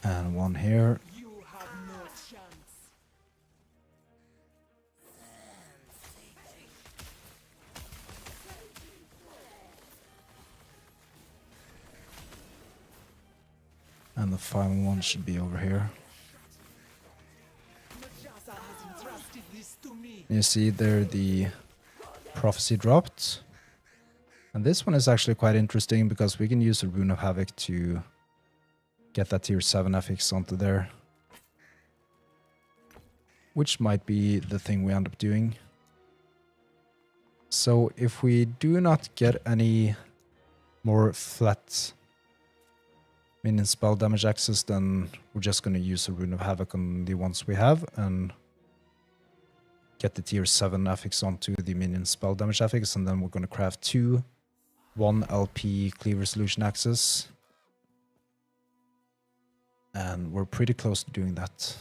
And one here. And the final one should be over here. You see there the prophecy dropped. And this one is actually quite interesting because we can use a Rune of Havoc to get that tier 7 affix onto there. Which might be the thing we end up doing. So if we do not get any more flat minion spell damage access, then we're just going to use a Rune of Havoc on the ones we have and get the tier 7 affix onto the minion spell damage affix, and then we're going to craft 2 1 LP cleaver solution axes. And we're pretty close to doing that.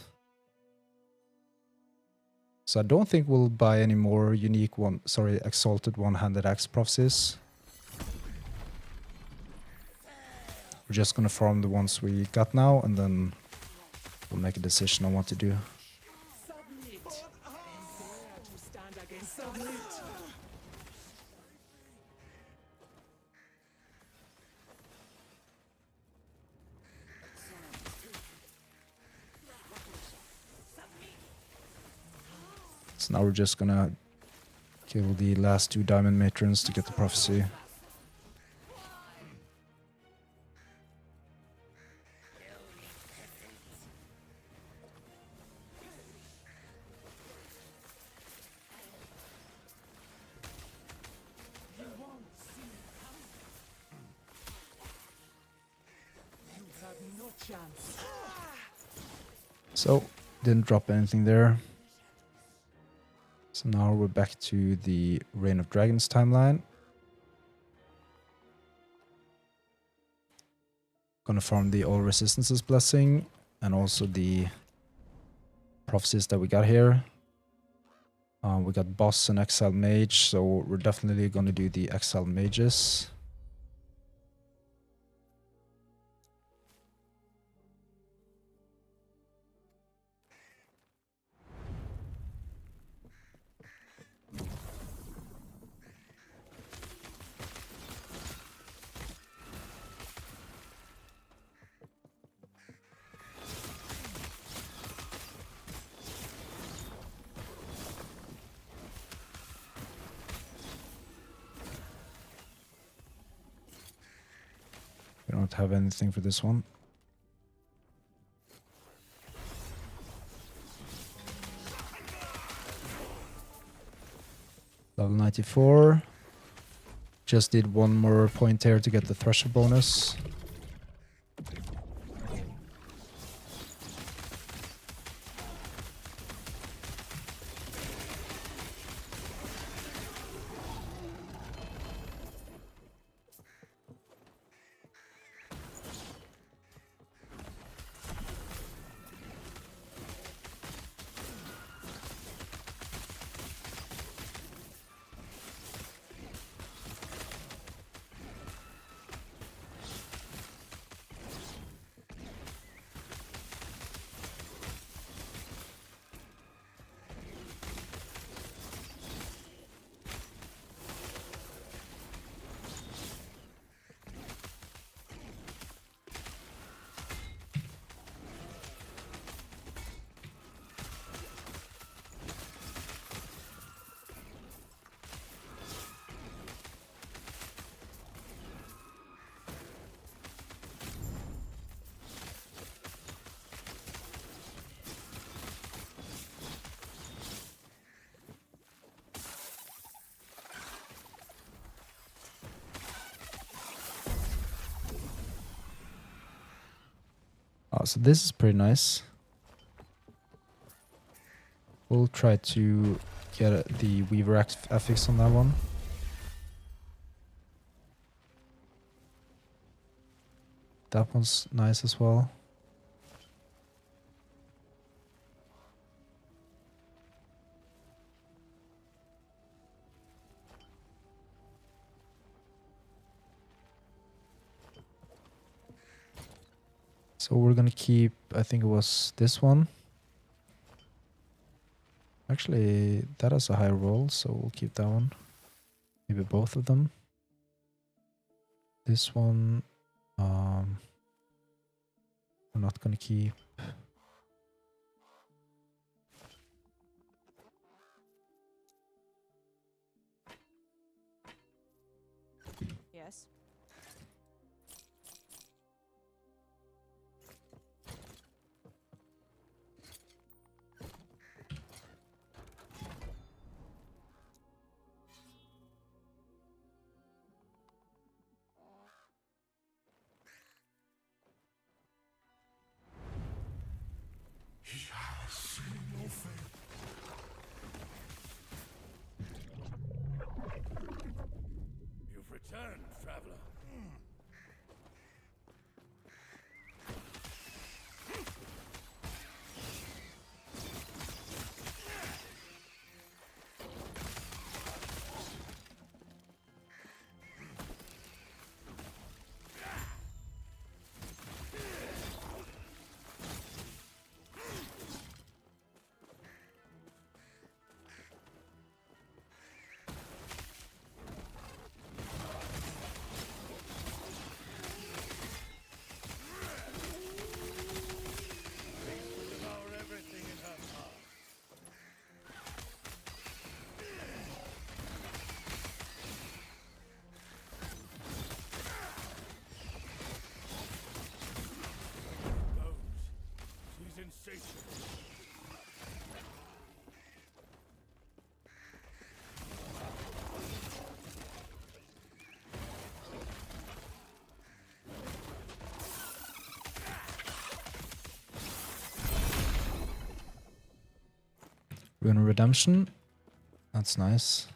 So I don't think we'll buy any more unique exalted one-handed axe prophecies. We're just gonna farm the ones we got now, and then we'll make a decision on what to do. So now we're just gonna kill the last 2 diamond matrons to get the prophecy. So, didn't drop anything there. So now we're back to the Reign of Dragons timeline. Gonna farm the All Resistances Blessing and also the prophecies that we got here. We got Boss and Exile Mage, so we're definitely gonna do the Exile Mages. We don't have anything for this one. Level 94. Just did one more point here to get the Thresher bonus. Oh, so this is pretty nice. We'll try to get the Weaver affix on that one. That one's nice as well. So we're gonna keep, I think it was this one. Actually, that has a high roll, so we'll keep that one. Maybe both of them. This one, we're not gonna keep. Yes. He has seen your fate. You've returned, traveler. Devour everything in her path. Goes. She's insatiable. Rune of Redemption. That's nice.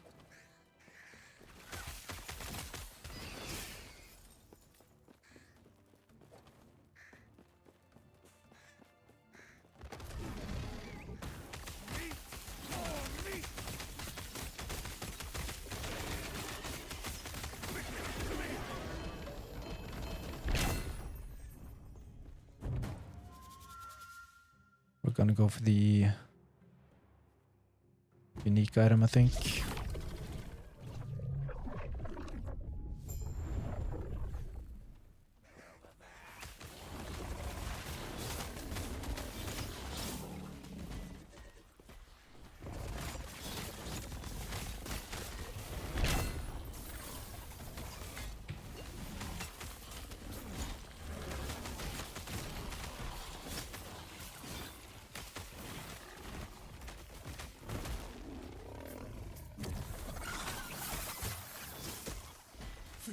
We're gonna go for the unique item, I think.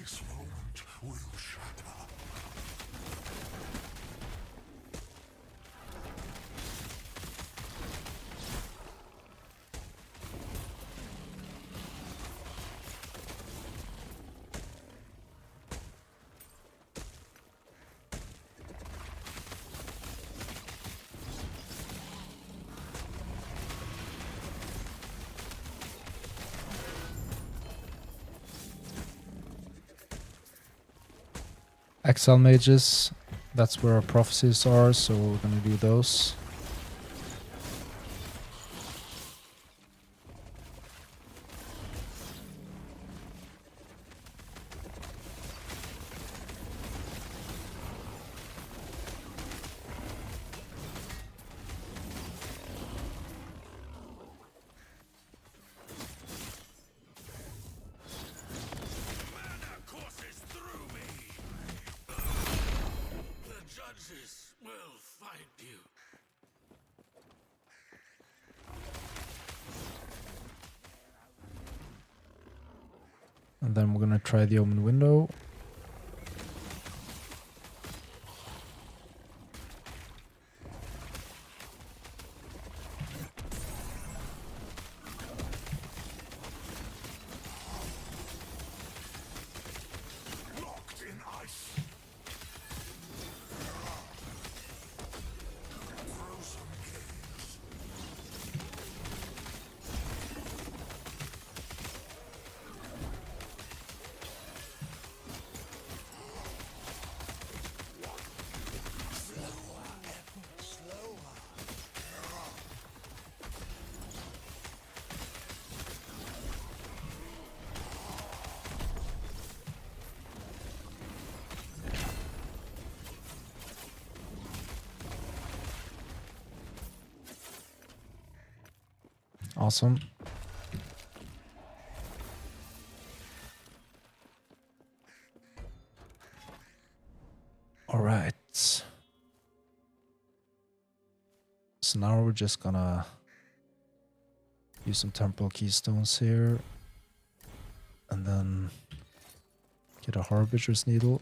This moment will shatter. Exile mages, that's where our prophecies are, so we're gonna do those. Mana courses through me. The judges will find you. And then we're gonna try the Omen Window. Locked in ice. Frozen caves. Slower, Epoch, slower. Awesome. All right. So now we're just gonna use some temporal keystones here. And then get a Harbinger's Needle.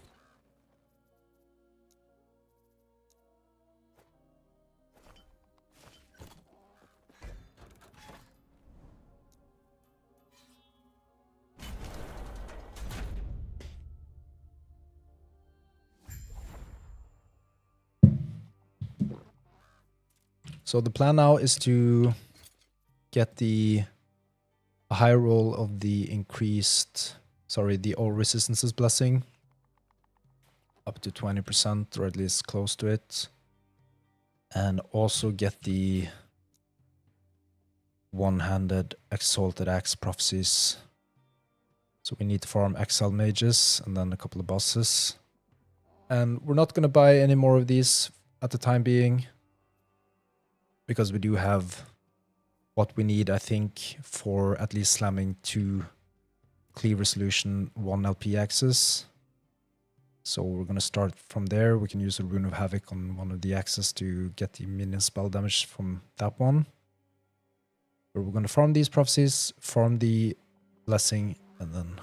So the plan now is to get the a high roll of the the all resistances blessing up to 20%, or at least close to it. And also get the one-handed exalted axe prophecies. So we need to farm exile mages and then a couple of bosses. And we're not going to buy any more of these at the time being, because we do have what we need, I think, for at least slamming 2 cleave resolution 1 LP axes. So we're going to start from there. We can use a Rune of Havoc on one of the axes to get the minion spell damage from that one. But we're going to farm these prophecies, farm the blessing, and then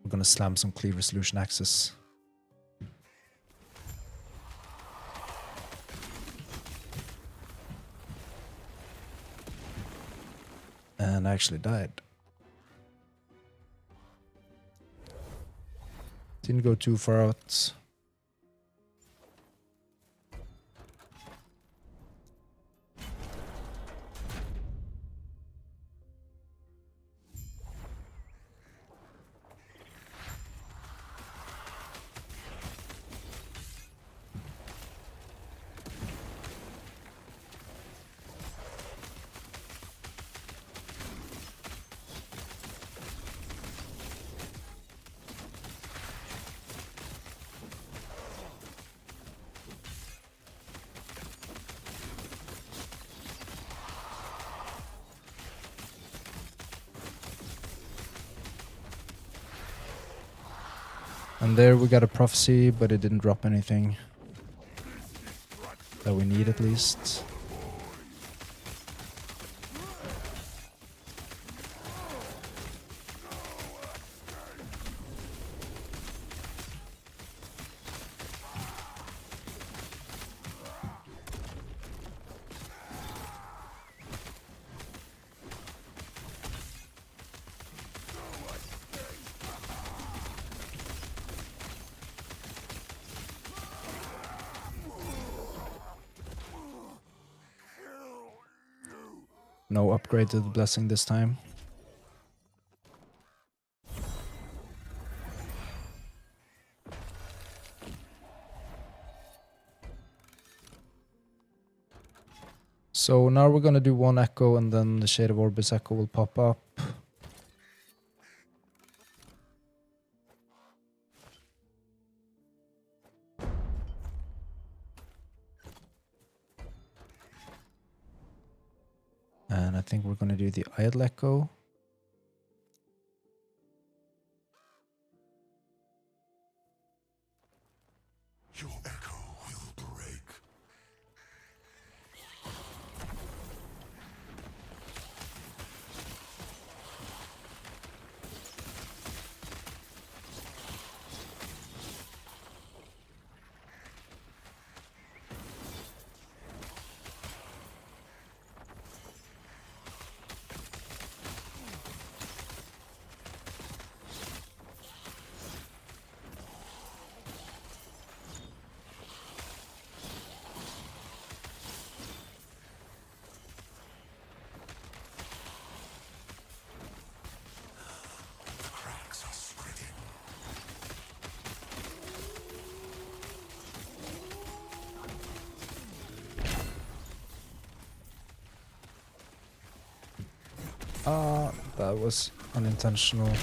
we're going to slam some cleave resolution axes. And I actually died. Didn't go too far out. And there we got a prophecy, but it didn't drop anything that we need at least. No upgrade to the blessing this time. So now we're gonna do one echo and then the Shade of Orbis echo will pop up. And I think we're gonna do the idle echo. Your echo will break. The cracks are spreading. That was unintentional. Light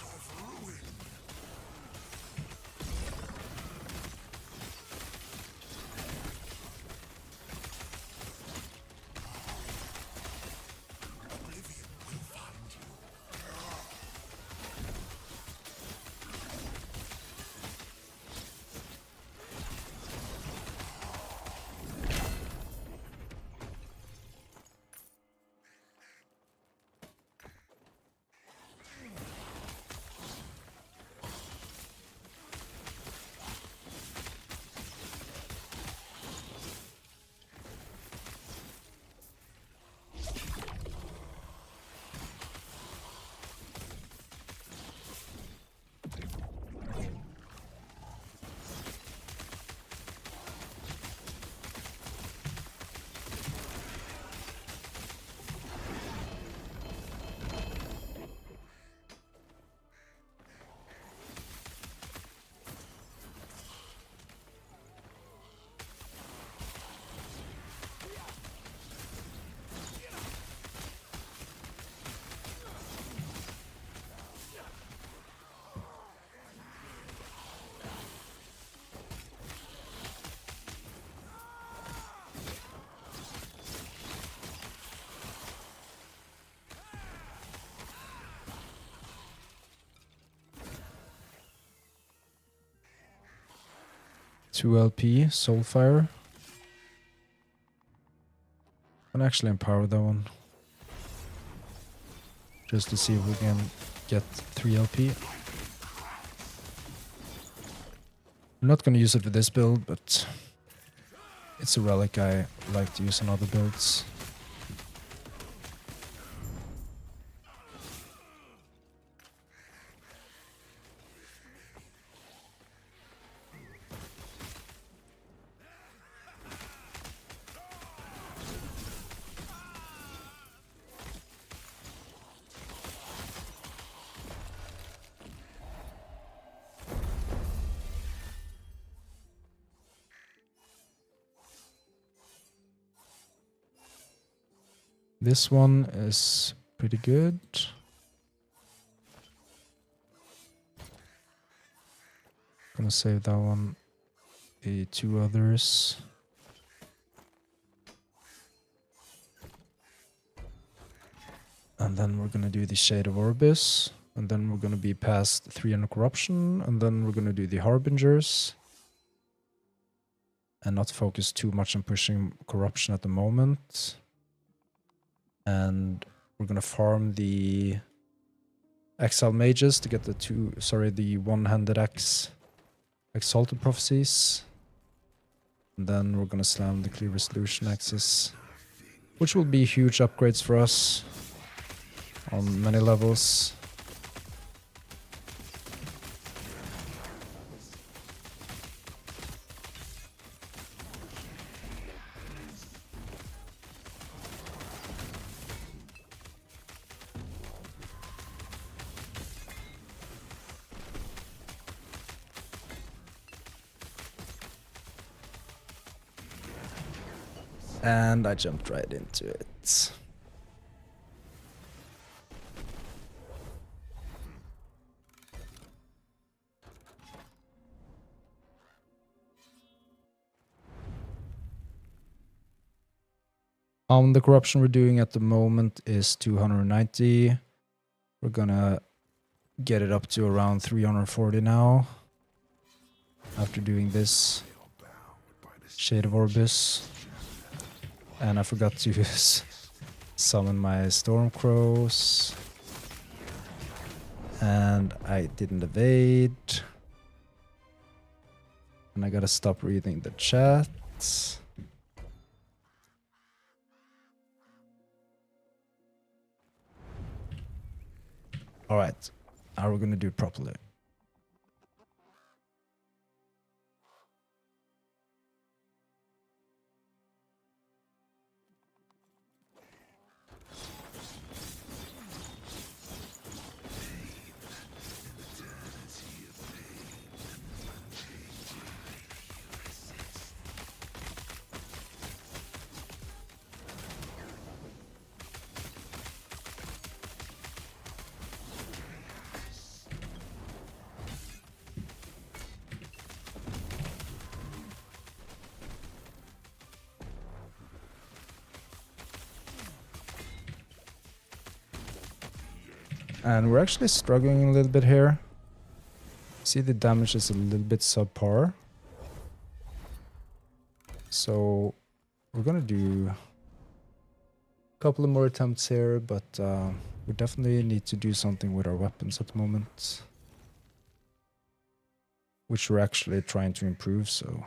of ruin. Oblivion will find you. Two LP, Soulfire. Can actually empower that one. Just to see if we can get 3 LP. I'm not gonna use it for this build, but it's a relic I like to use in other builds. This one is pretty good. Gonna save that one. The 2 others. And then we're gonna do the Shade of Orbis. And then we're gonna be past 300 Corruption. And then we're gonna do the Harbingers. And not focus too much on pushing Corruption at the moment. And we're gonna farm the Exile Mages to get the one-handed axe Exalted Prophecies. And then we're gonna slam the Clear Resolution axes, which will be huge upgrades for us on many levels. And I jumped right into it. The corruption we're doing at the moment is 290. We're gonna get it up to around 340 now. After doing this Shade of Orbis. And I forgot to summon my Storm Crows. And I didn't evade. And I gotta stop reading the chat. Alright, now we're gonna do it properly. And we're actually struggling a little bit here. See, the damage is a little bit subpar. So we're gonna do a couple of more attempts here, but we definitely need to do something with our weapons at the moment. Which we're actually trying to improve, so...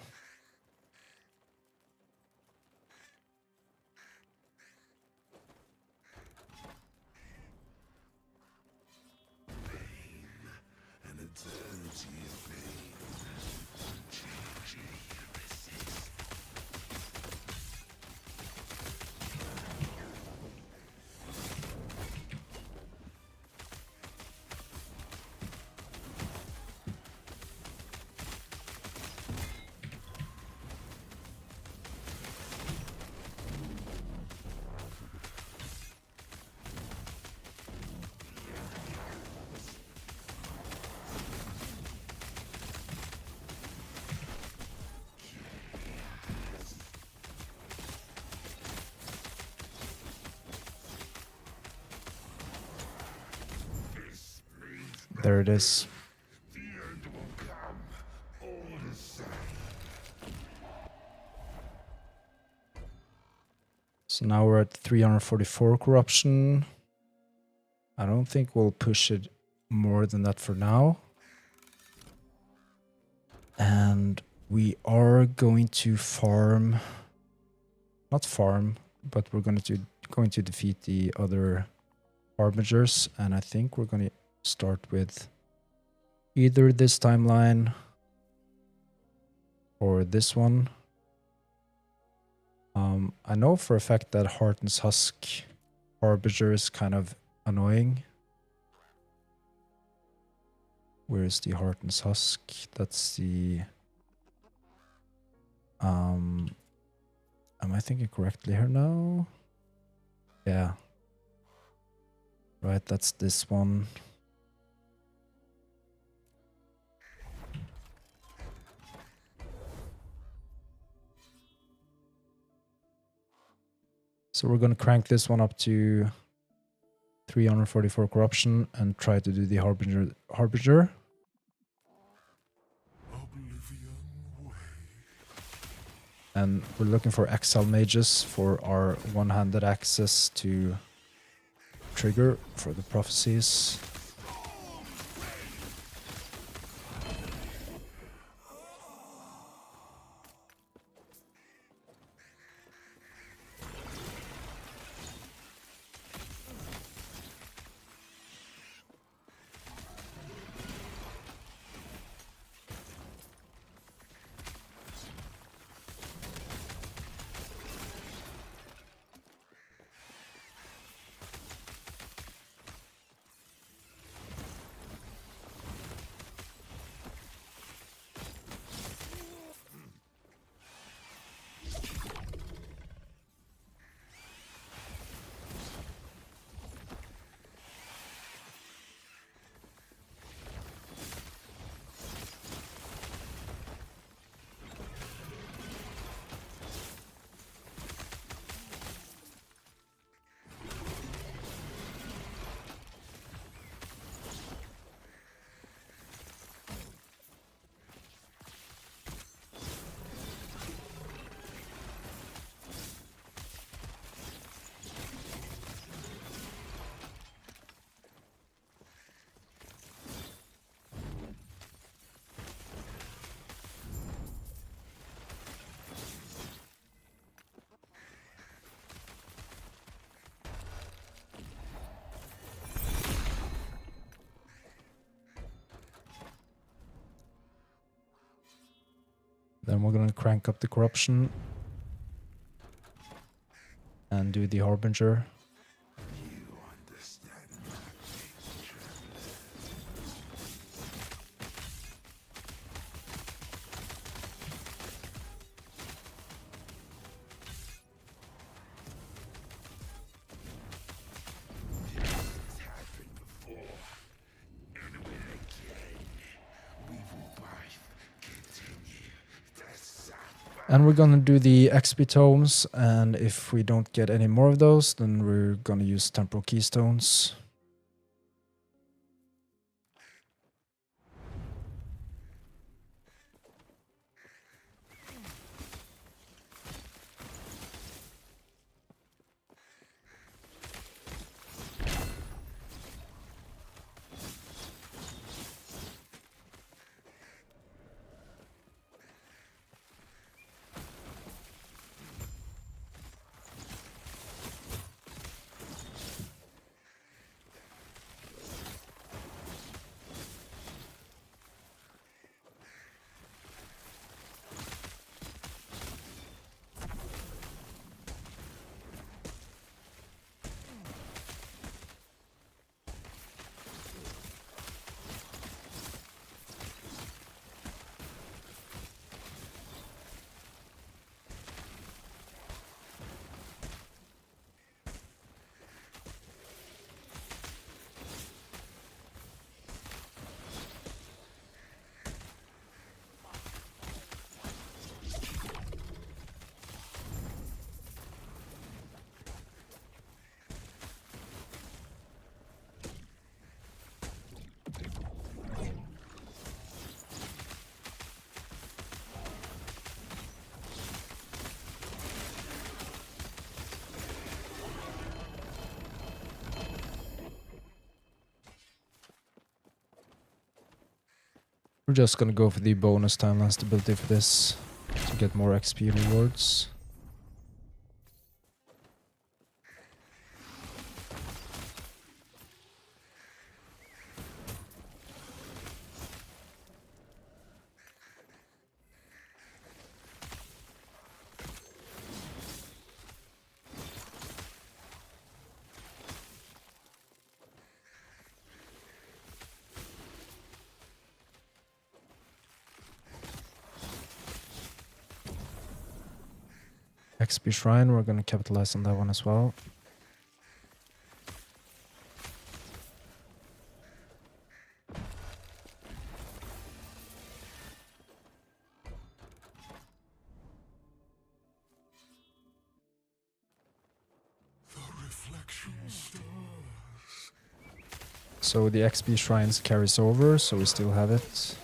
There it is. The end will come, all the same. So now we're at 344 corruption. I don't think we'll push it more than that for now. And we are going to farm... Not farm, but we're going to defeat the other harbingers. And I think we're going to start with either this timeline or this one. I know for a fact that Hearten's Husk Harbinger is kind of annoying. Where is the Hearten's Husk? That's the... am I thinking correctly here now? Yeah. Right, that's this one. So we're going to crank this one up to 344 corruption and try to do the Harbinger. Oblivion way. And we're looking for exile mages for our one-handed access to trigger for the prophecies. Then we're gonna crank up the corruption and do the Harbinger. And we're gonna do the XP tomes, and if we don't get any more of those, then we're gonna use temporal keystones. We're just gonna go for the bonus timeline stability for this to get more XP rewards. XP Shrine, we're gonna capitalize on that one as well. The reflection stars. So the XP Shrines carries over, so we still have it.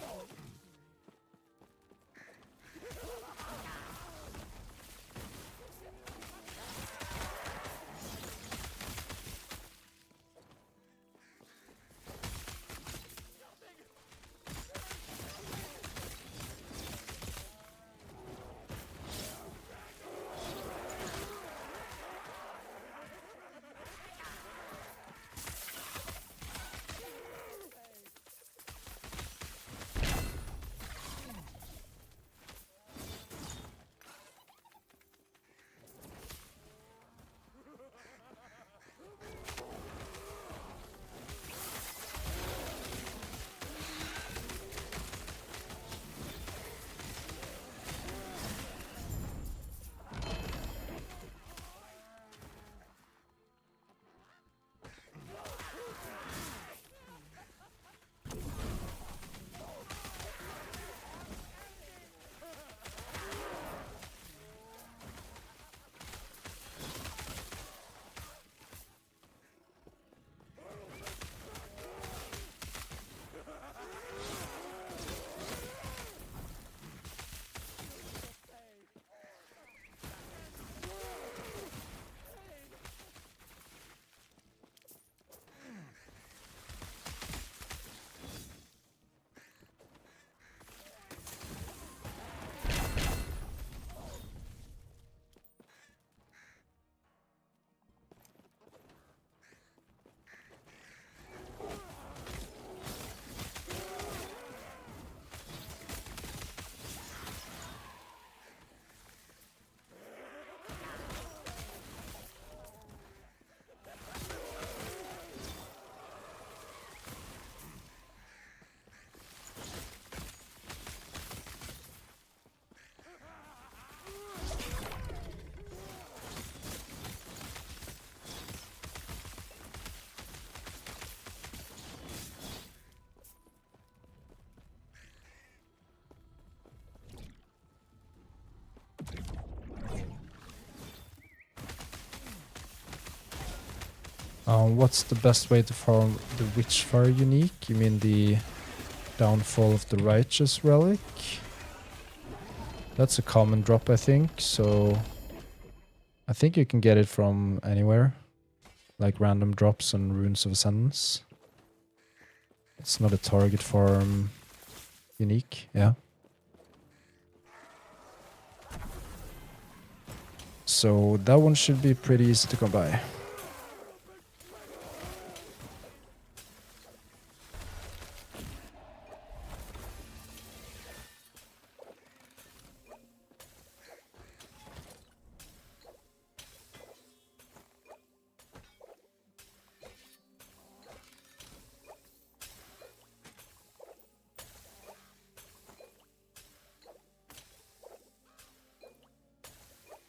What's the best way to farm the Witchfire unique? You mean the Downfall of the Righteous relic? That's a common drop, I think, so I think you can get it from anywhere, like random drops and Runes of Ascendance. It's not a target farm unique, yeah. So that one should be pretty easy to come by.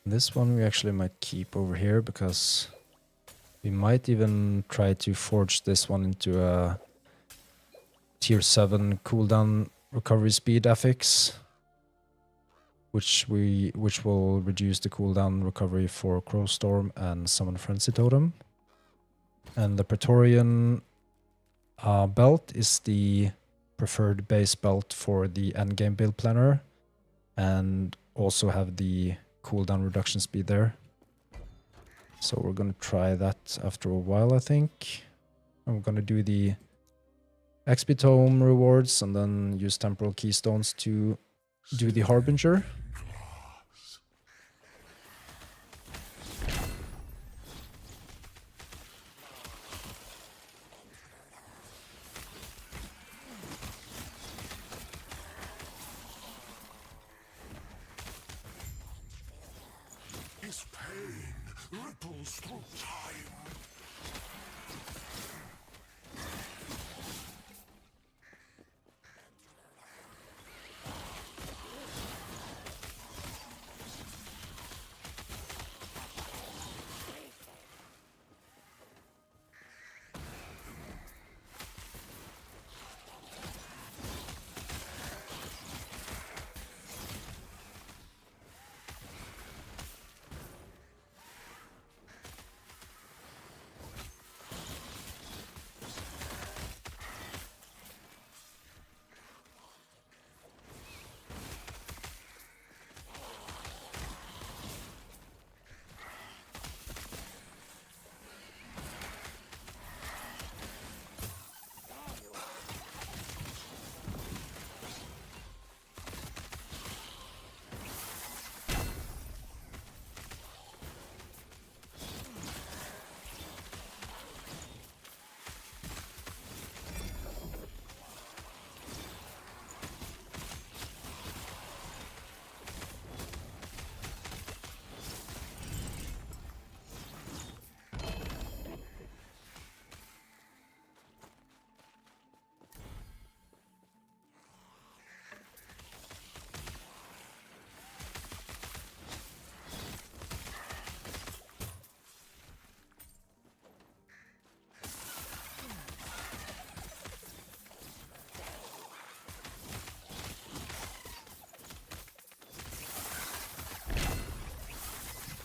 This one we actually might keep over here because we might even try to forge this one into a tier 7 cooldown recovery speed affix, which will reduce the cooldown recovery for Crowstorm and Summon Frenzy Totem. And the Praetorian belt is the preferred base belt for the endgame build planner, and also have the cooldown reduction speed there. So we're gonna try that after a while, I think. I'm gonna do the XP Tome rewards and then use Temporal Keystones to do the Harbinger. His pain ripples through time.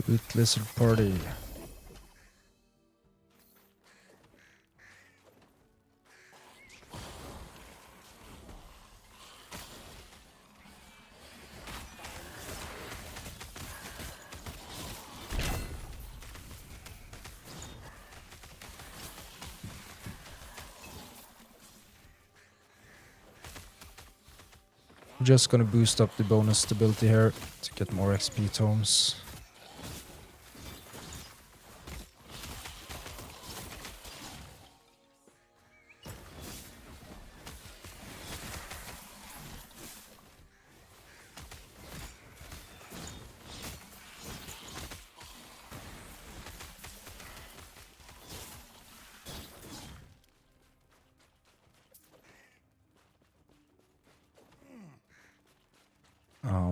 With Lizard Party. I'm just gonna boost up the bonus stability here to get more XP tomes.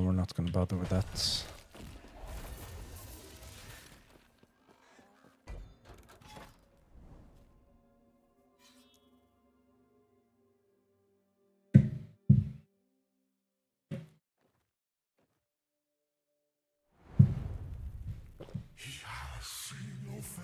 We're not gonna bother with that. He has seen your fate.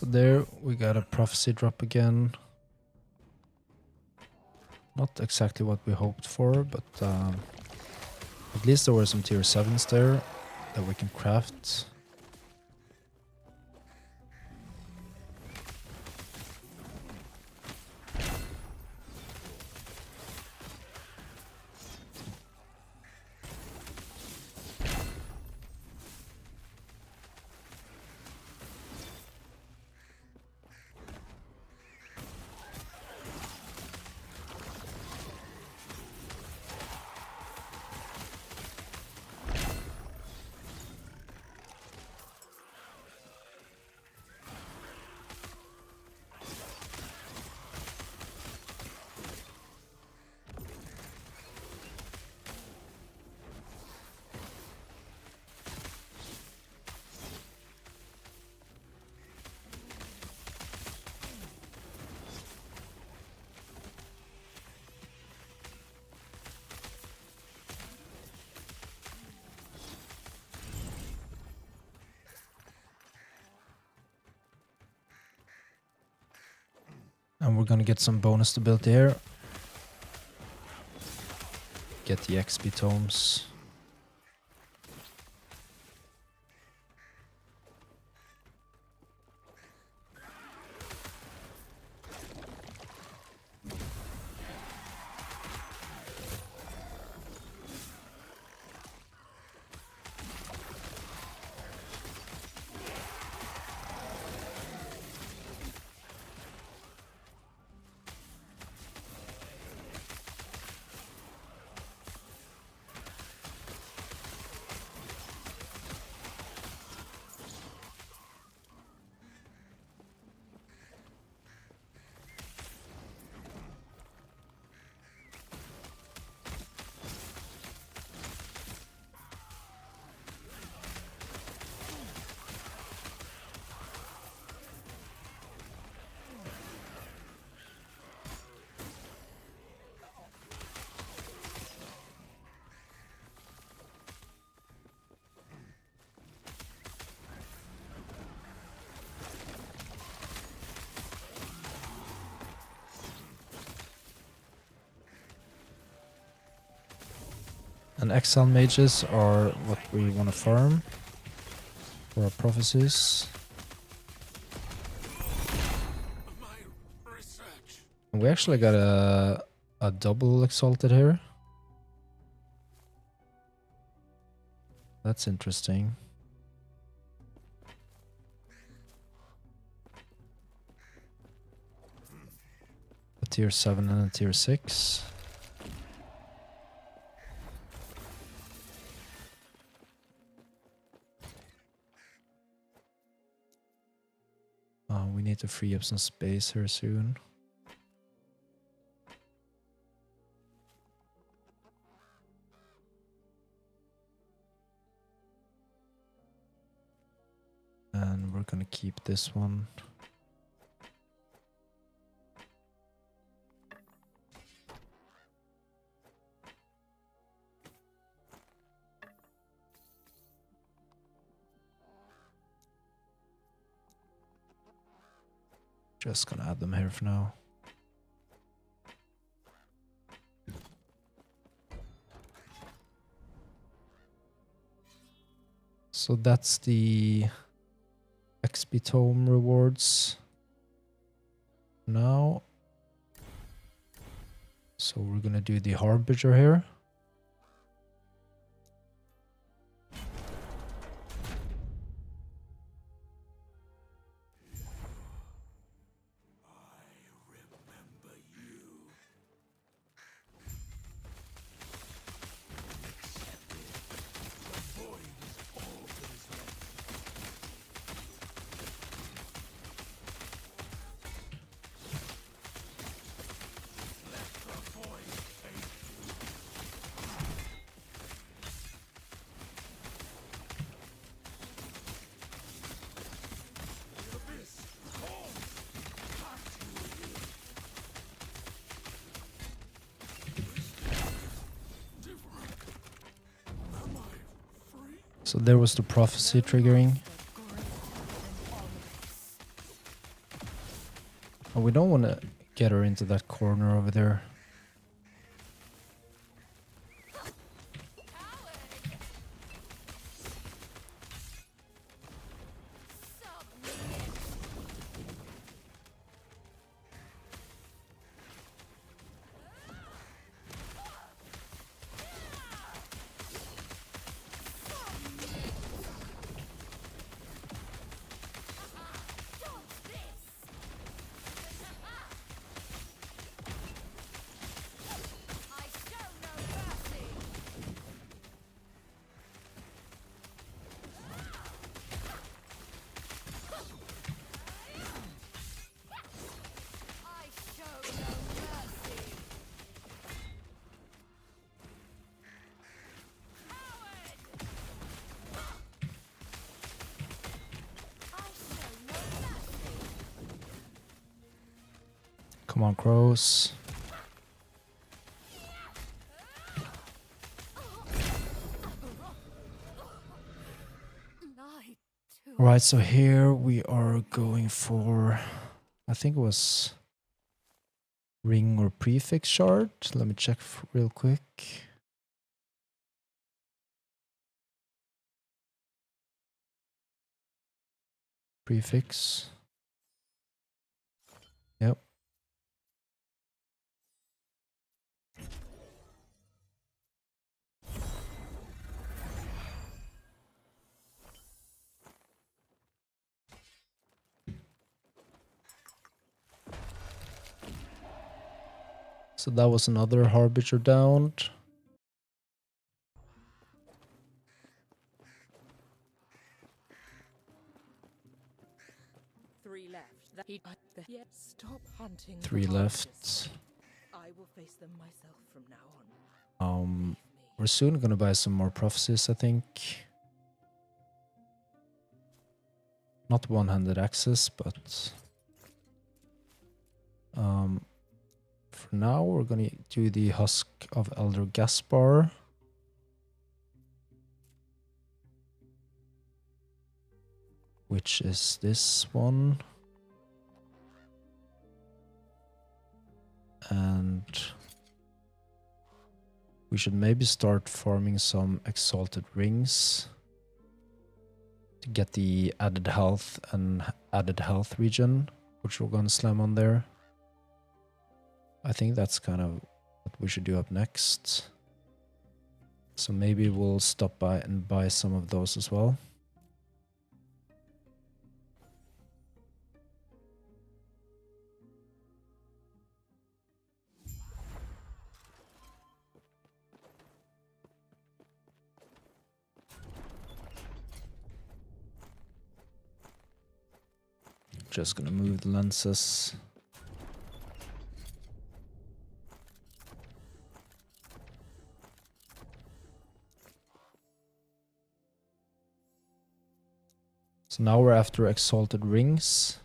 So there we got a prophecy drop again. Not exactly what we hoped for, but at least there were some tier 7s there that we can craft. And we're gonna get some bonus stability here. Get the XP tomes. And exile mages are what we want to farm for our prophecies. My research. And we actually got a double exalted here. That's interesting. A tier 7 and a tier 6. We need to free up some space here soon. And we're gonna keep this one. Just gonna add them here for now. So that's the XP tome rewards now. So we're gonna do the Harbinger here. So there was the prophecy triggering. But we don't want to get her into that corner over there. Come on, crows. Right, so here we are going for, I think it was ring or prefix shard. Let me check real quick. Prefix. Yep. So that was another Harbinger downed. Three left. Yeah, stop hunting. 3 left. I will face them myself from now on. Leave me. We're soon gonna buy some more prophecies, I think. Not one-handed access, but for now we're gonna do the Husk of Elder Gaspar. Which is this one. And we should maybe start farming some exalted rings to get the added health and added health regen, which we're gonna slam on there. I think that's kind of what we should do up next. So maybe we'll stop by and buy some of those as well. Just gonna move the lenses. So now we're after exalted rings.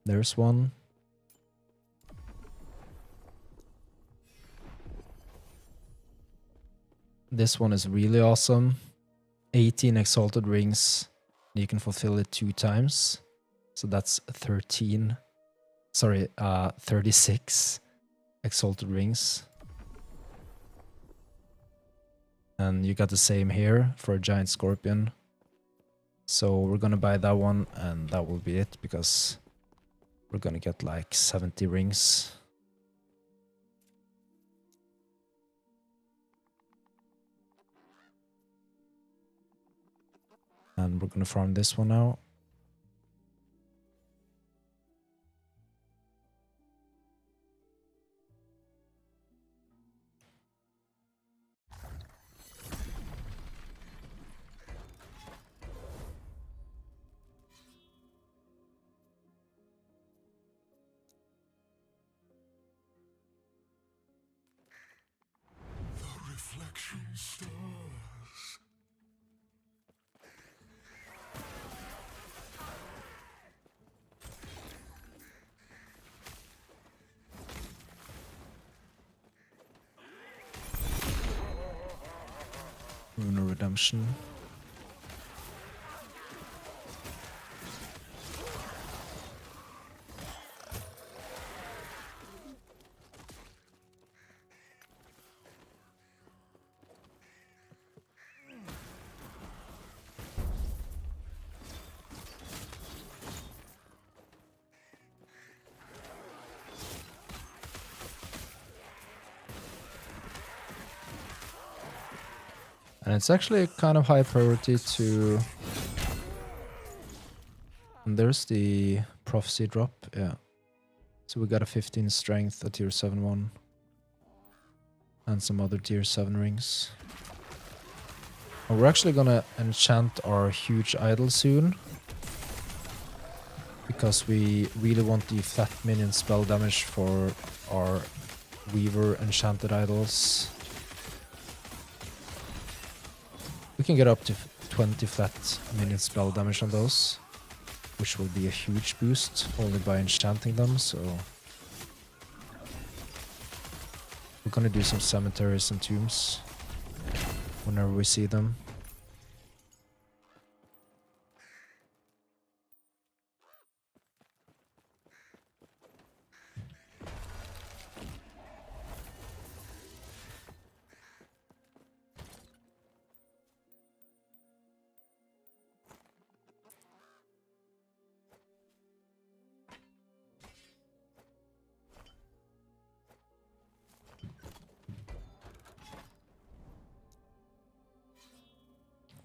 There's one. This one is really awesome. 18 exalted rings. You can fulfill it 2 times. So that's 36 exalted rings. And you got the same here for a giant scorpion. So we're gonna buy that one and that will be it, because we're gonna get like 70 rings. And we're gonna farm this one now. The reflection stirs. Rune of Redemption. And it's actually a kind of high priority to... And there's the prophecy drop, yeah. So we got a 15 strength, a tier 7 one. And some other tier 7 rings. And we're actually gonna enchant our huge idol soon. Because we really want the flat minion spell damage for our Weaver enchanted idols. We can get up to 20 flat minion spell damage on those, which will be a huge boost only by enchanting them, so... We're gonna do some cemeteries and tombs whenever we see them.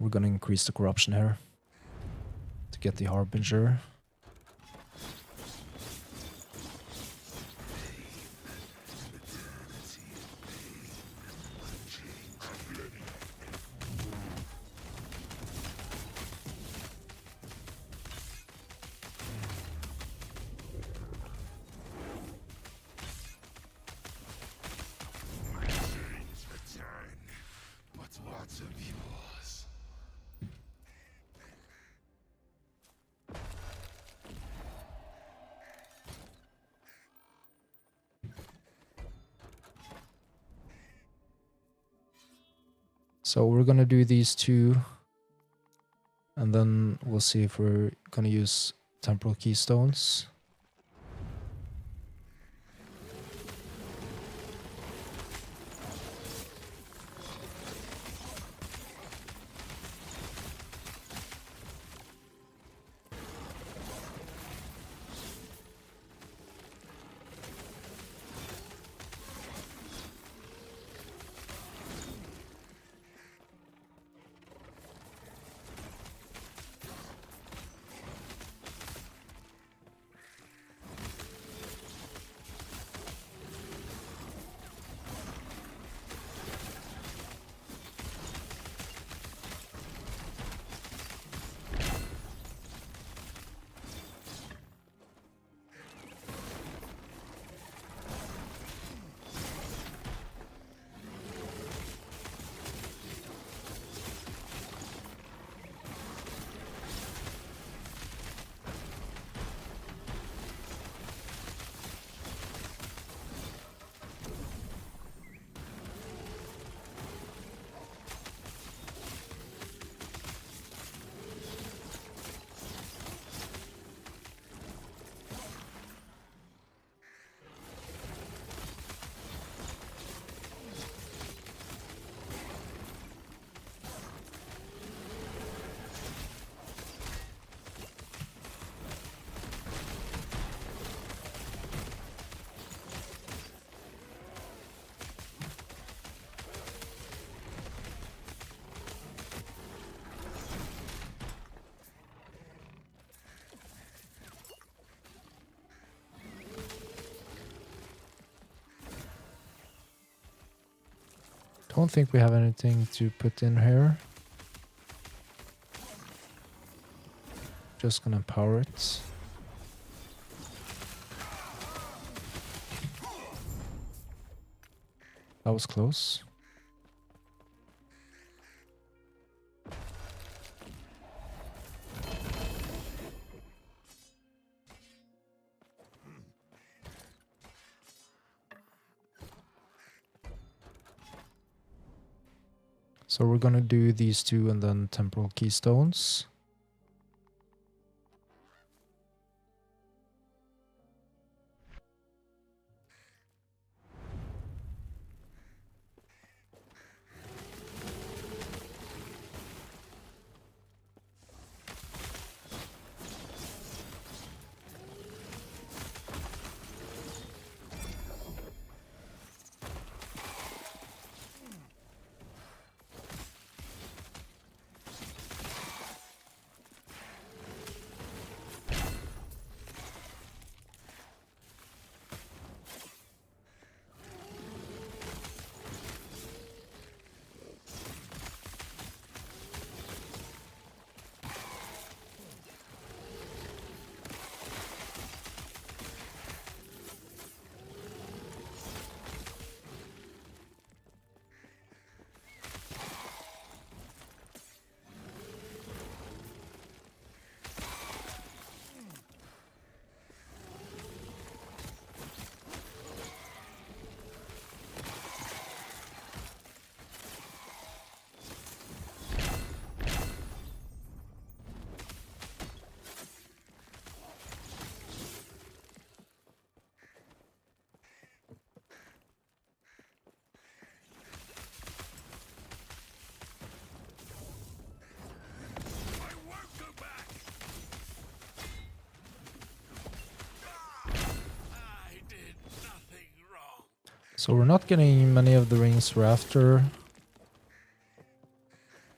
We're gonna increase the corruption here to get the Harbinger. But what's of yours? So we're gonna do these two, and then we'll see if we're gonna use temporal keystones. Don't think we have anything to put in here. Just gonna power it. That was close. So we're gonna do these two and then temporal keystones. So we're not getting many of the rings we're after.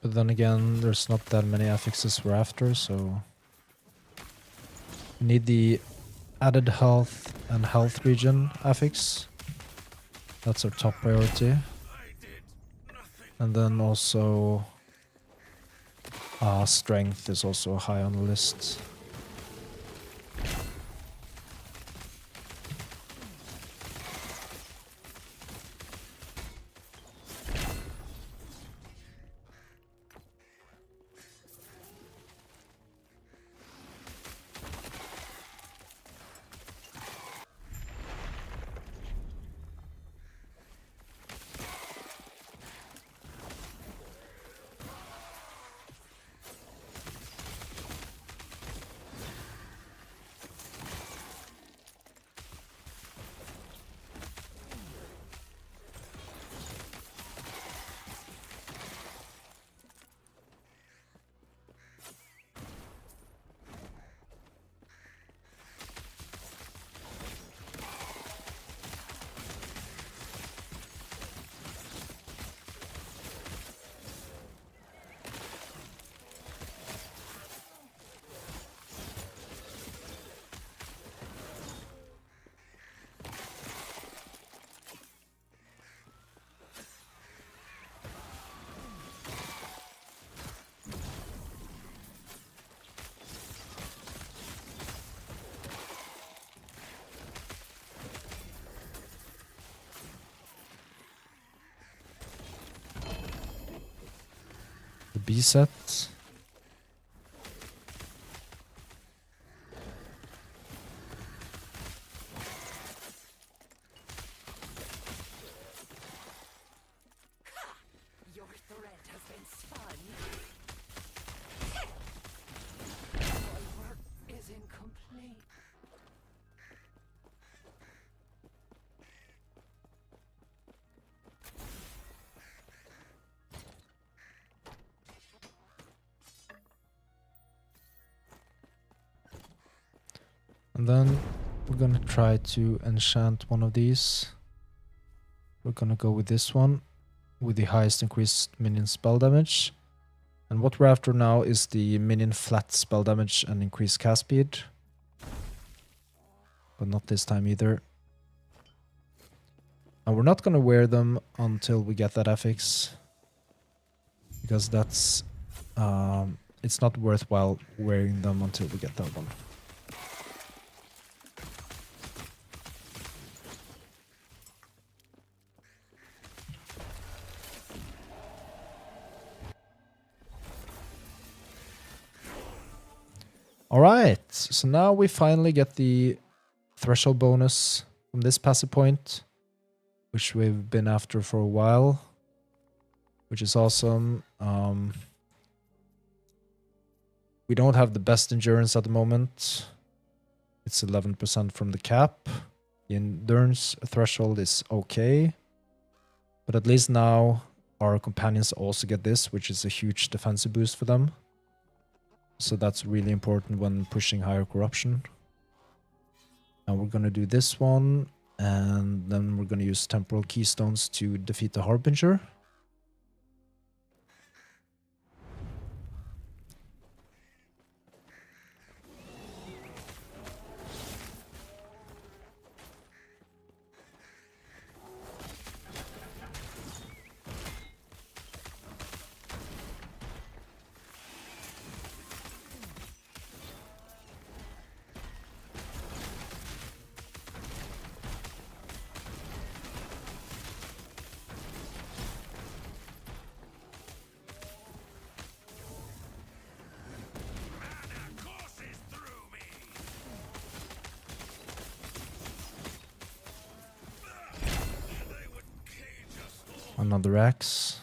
But then again, there's not that many affixes we're after, so... We need the added health and health regen affix. That's our top priority. And then also... strength is also high on the list. The B set. Your threat has been spun. My work is incomplete. And then we're gonna try to enchant one of these. We're gonna go with this one, with the highest increased minion spell damage. And what we're after now is the minion flat spell damage and increased cast speed. But not this time either. And we're not gonna wear them until we get that affix. Because that's... it's not worthwhile wearing them until we get that one. Alright, so now we finally get the threshold bonus from this passive point, which we've been after for a while, which is awesome. We don't have the best endurance at the moment. It's 11% from the cap. The endurance threshold is okay, but at least now our companions also get this, which is a huge defensive boost for them. So that's really important when pushing higher corruption. And we're gonna do this one, and then we're gonna use temporal keystones to defeat the Harbinger. Another axe.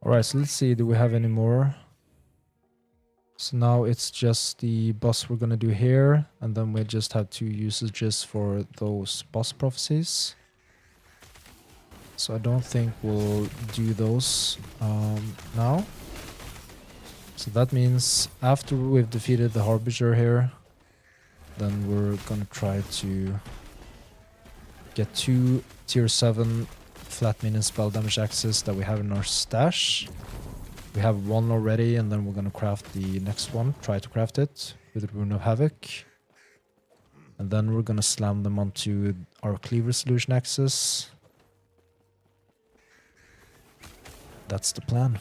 Alright, so let's see, do we have any more? So now it's just the boss we're gonna do here, and then we just have 2 usages for those boss prophecies. So I don't think we'll do those now. So that means after we've defeated the Harbinger here, then we're gonna try to get 2 tier 7 flat minion spell damage axes that we have in our stash. We have 1 already, and then we're gonna craft the next one, try to craft it with the Rune of Havoc. And then we're gonna slam them onto our Cleaver Solution axes. That's the plan.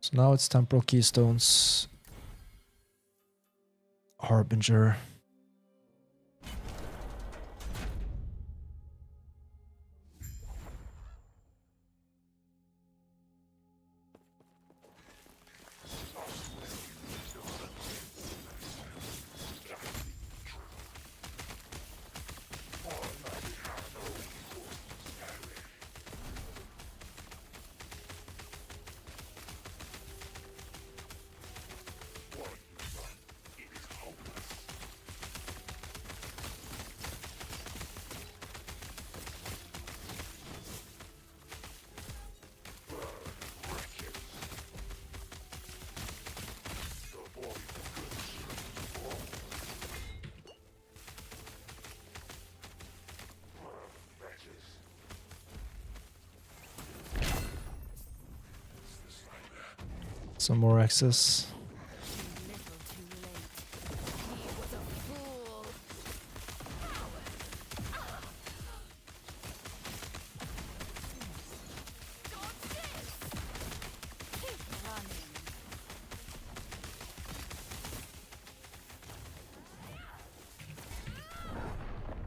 So now it's Temporal Keystones, Harbinger. Some more access.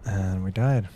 And we died.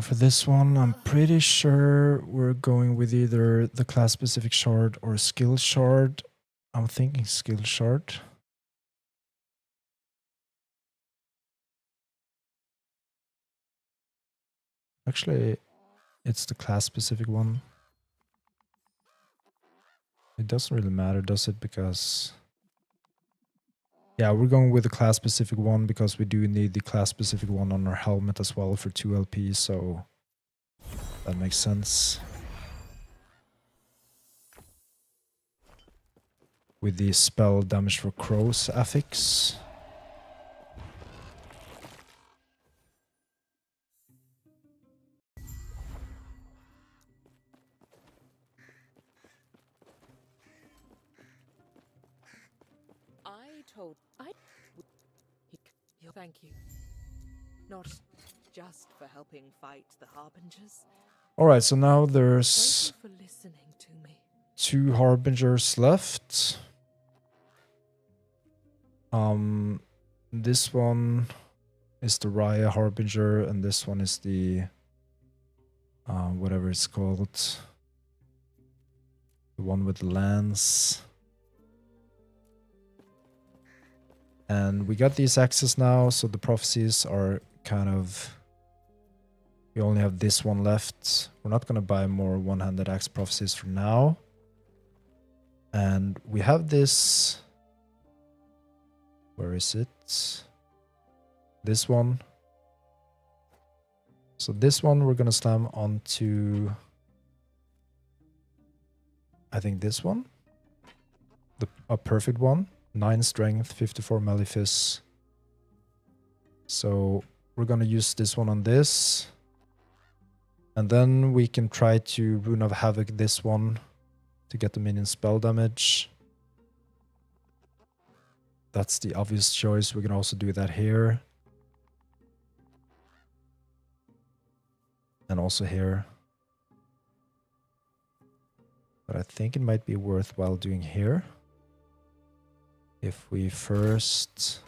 For this one, I'm pretty sure we're going with either the class-specific shard or skill shard. I'm thinking skill shard. Actually, it's the class-specific one. It doesn't really matter, does it? Because Yeah, we're going with the class-specific one because we do need the class-specific one on our helmet as well for 2 LP, so that makes sense. With the spell damage for crows affix. Thank you. Not just for helping fight the Harbingers. Alright, so now Thank there's you for listening to me. 2 Harbingers left. This one is the Raya Harbinger, and this one is the whatever it's called. The one with the lance. And we got these axes now, so the prophecies are kind of... We only have this one left. We're not going to buy more one-handed axe prophecies for now. And we have this... Where is it? This one. So this one we're going to slam onto... I think this one. A perfect one. 9 strength, 54 malefice. So we're going to use this one on this. And then we can try to Rune of Havoc this one to get the minion spell damage. That's the obvious choice. We can also do that here. And also here. But I think it might be worthwhile doing here. If we first...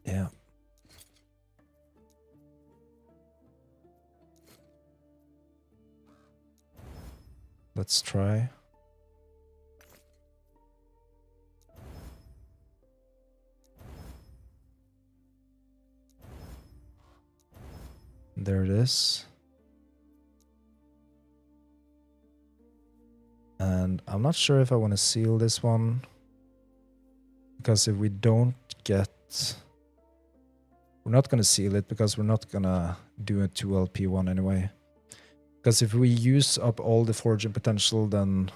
Yeah. Let's try. There it is. And I'm not sure if I want to seal this one. Because if we don't get... We're not going to seal it because we're not going to do a 2 LP one anyway. Because if we use up all the foraging potential then...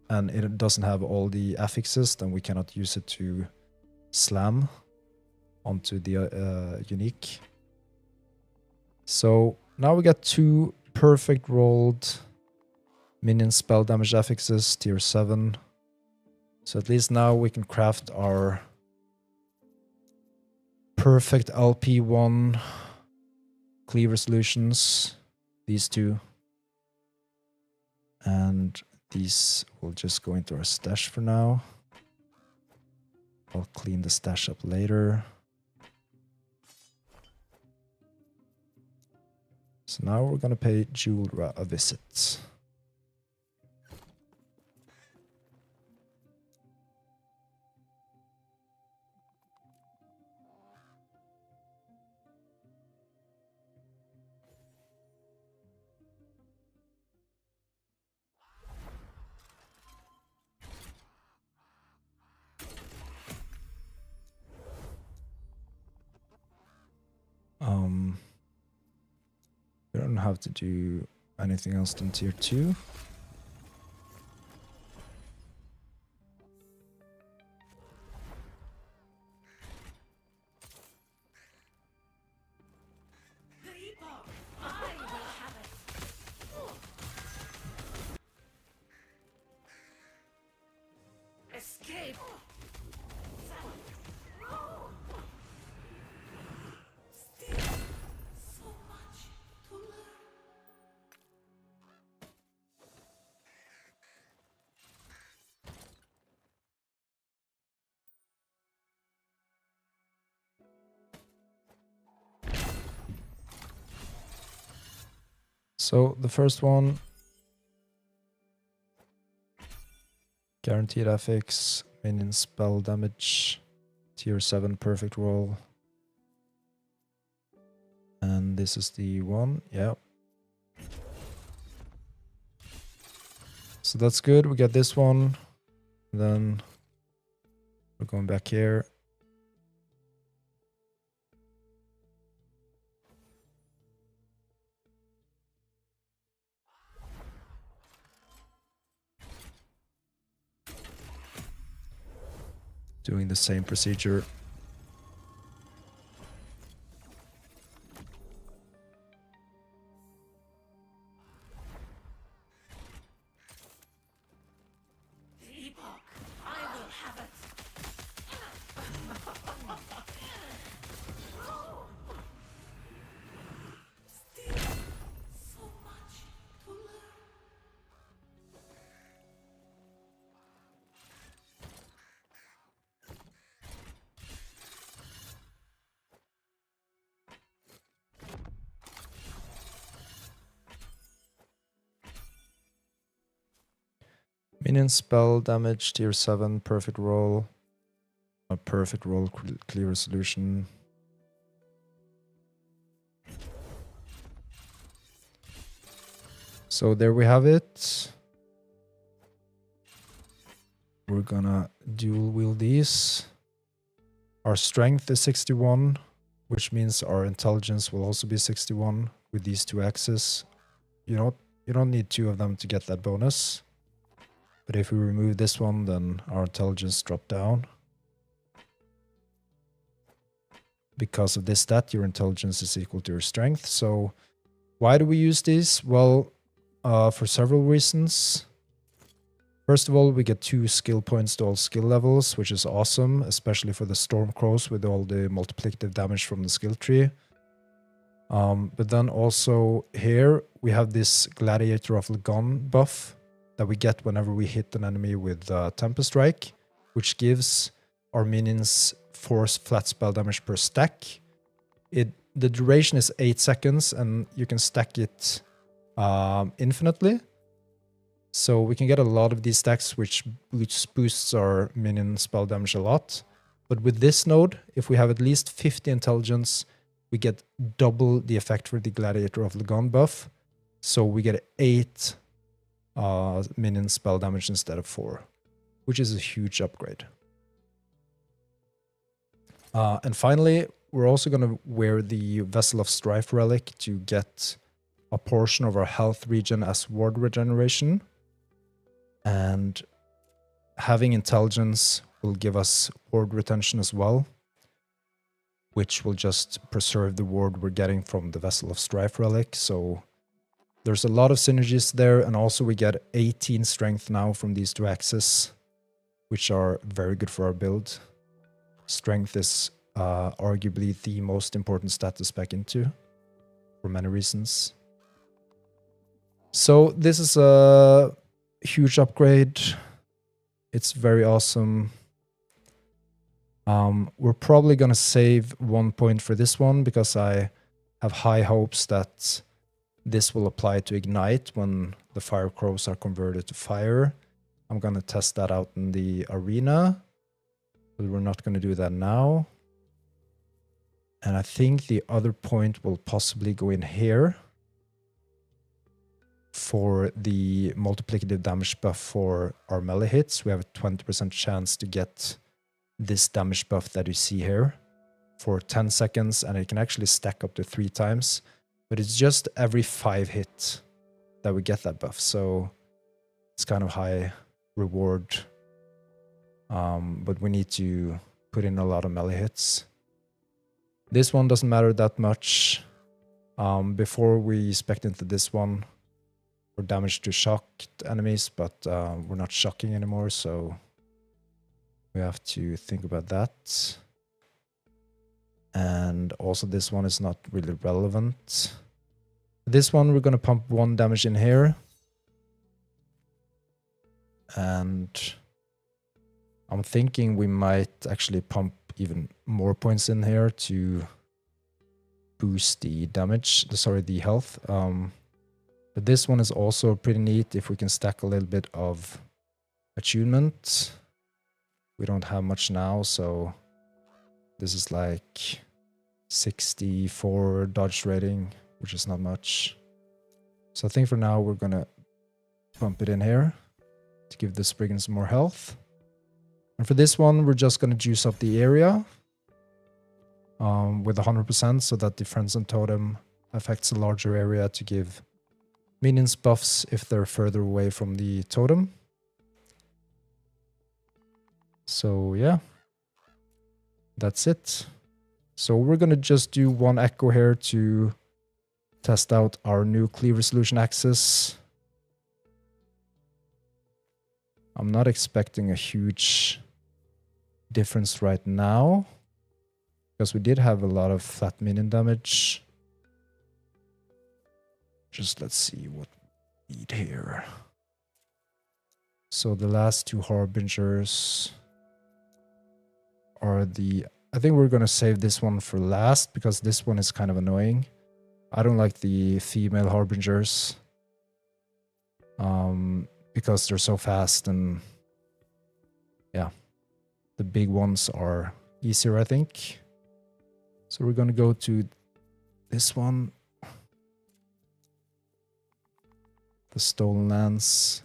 And it doesn't have all the affixes, then we cannot use it to slam onto the unique. So now we got 2 perfect rolled minion spell damage affixes, tier 7. So at least now we can craft our perfect LP1 cleaver solutions. These 2. And these will just go into our stash for now. I'll clean the stash up later. So now we're gonna pay Julra a visit. We don't have to do anything else than tier 2. The Epoch! I will have it! Escape! Still so much to learn. So the first one, guaranteed affix, minion spell damage, tier 7 perfect roll. And this is the one, yeah. So that's good. We get this one. Then we're going back here. Doing the same procedure. The Epoch, I will have it. Still so much to learn. Minion spell damage, tier 7, perfect roll. A perfect roll, clear resolution. So there we have it. We're gonna dual wield these. Our strength is 61, which means our intelligence will also be 61 with these two axes. You don't need two of them to get that bonus. But if we remove this one, then our intelligence dropped down. Because of this stat, your intelligence is equal to your strength. So why do we use these? Well, for several reasons. First of all, we get 2 skill points to all skill levels, which is awesome, especially for the Storm Crows with all the multiplicative damage from the skill tree. But then also here, we have this Gladiator of Lagon buff that we get whenever we hit an enemy with Tempest Strike, which gives our minions 4 flat spell damage per stack. The duration is 8 seconds, and you can stack it infinitely. So we can get a lot of these stacks, which boosts our minion spell damage a lot. But with this node, if we have at least 50 intelligence, we get double the effect for the Gladiator of Lagon buff. So we get 8 minion spell damage instead of 4, which is a huge upgrade. And finally, we're also going to wear the Vessel of Strife relic to get a portion of our health regen as ward regeneration. And having intelligence will give us ward retention as well, which will just preserve the ward we're getting from the Vessel of Strife relic. So there's a lot of synergies there, and also we get 18 strength now from these 2 axes, which are very good for our build. Strength is arguably the most important stat to spec into, for many reasons. So this is a huge upgrade. It's very awesome. We're probably going to save 1 point for this one, because I have high hopes that this will apply to Ignite when the Fire Crows are converted to fire. I'm going to test that out in the arena, but we're not going to do that now. And I think the other point will possibly go in here for the multiplicative damage buff for our melee hits. We have a 20% chance to get this damage buff that you see here for 10 seconds, and it can actually stack up to 3 times. But it's just every 5 hits that we get that buff, so it's kind of high reward. But we need to put in a lot of melee hits. This one doesn't matter that much. Before we spec'd into this one for damage to shocked enemies, but we're not shocking anymore, so we have to think about that. And also this one is not really relevant. This one we're going to pump 1 damage in here. And I'm thinking we might actually pump even more points in here to boost the damage, the health. But this one is also pretty neat if we can stack a little bit of attunement. We don't have much now, so this is like 64 dodge rating, which is not much. So I think for now we're gonna bump it in here. to give the Spriggan some more health. And for this one, we're just going to juice up the area with 100% so that the Friends and Totem affects a larger area to give minions buffs if they're further away from the totem. So yeah, that's it. So we're going to just do one echo here to test out our new clear resolution axis. I'm not expecting a huge difference right now, because we did have a lot of flat minion damage. Just let's see what we need here. So the last two Harbingers are the... I think we're going to save this one for last, because this one is kind of annoying. I don't like the female Harbingers. Because they're so fast, and yeah, the big ones are easier, I think. So we're going to go to this one. The Stolen Lands.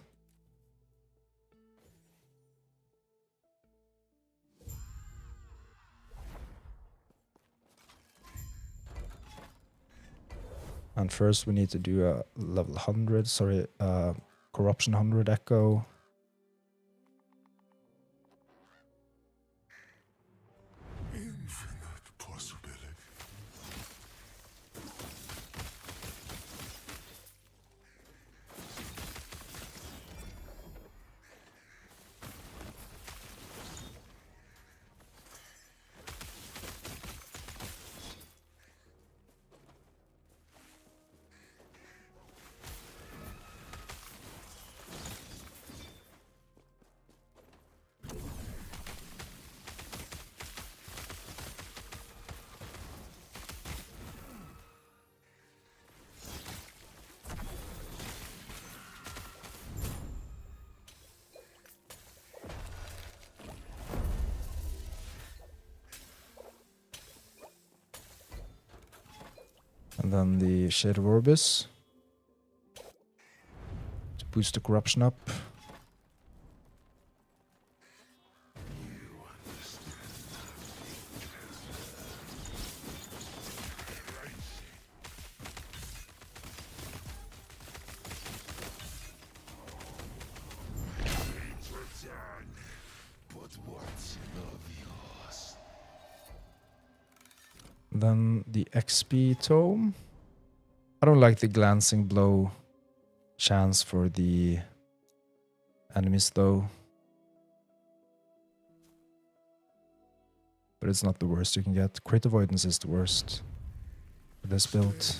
And first we need to do a level 100, corruption 100 echo. Infinite possibility. And then the Shade of Orbis to boost the corruption up. Then the XP Tome. I don't like the glancing blow chance for the enemies though. But it's not the worst you can get. Crit avoidance is the worst for this build.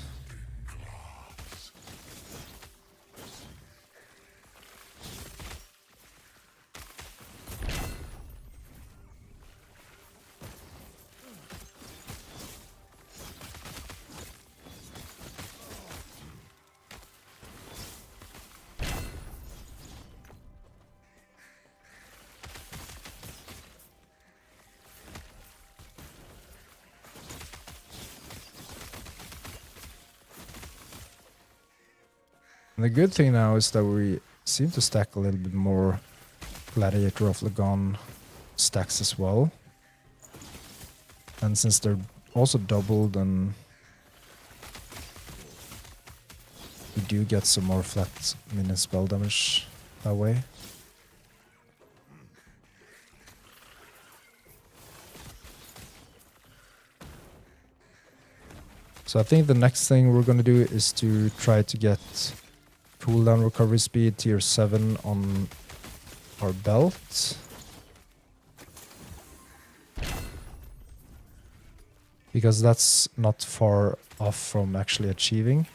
And the good thing now is that we seem to stack a little bit more Gladiator of Lagon stacks as well. And since they're also doubled, and we do get some more flat minion spell damage that way. So I think the next thing we're going to do is to try to get cooldown recovery speed tier 7 on our belt. Because that's not far off from actually achieving.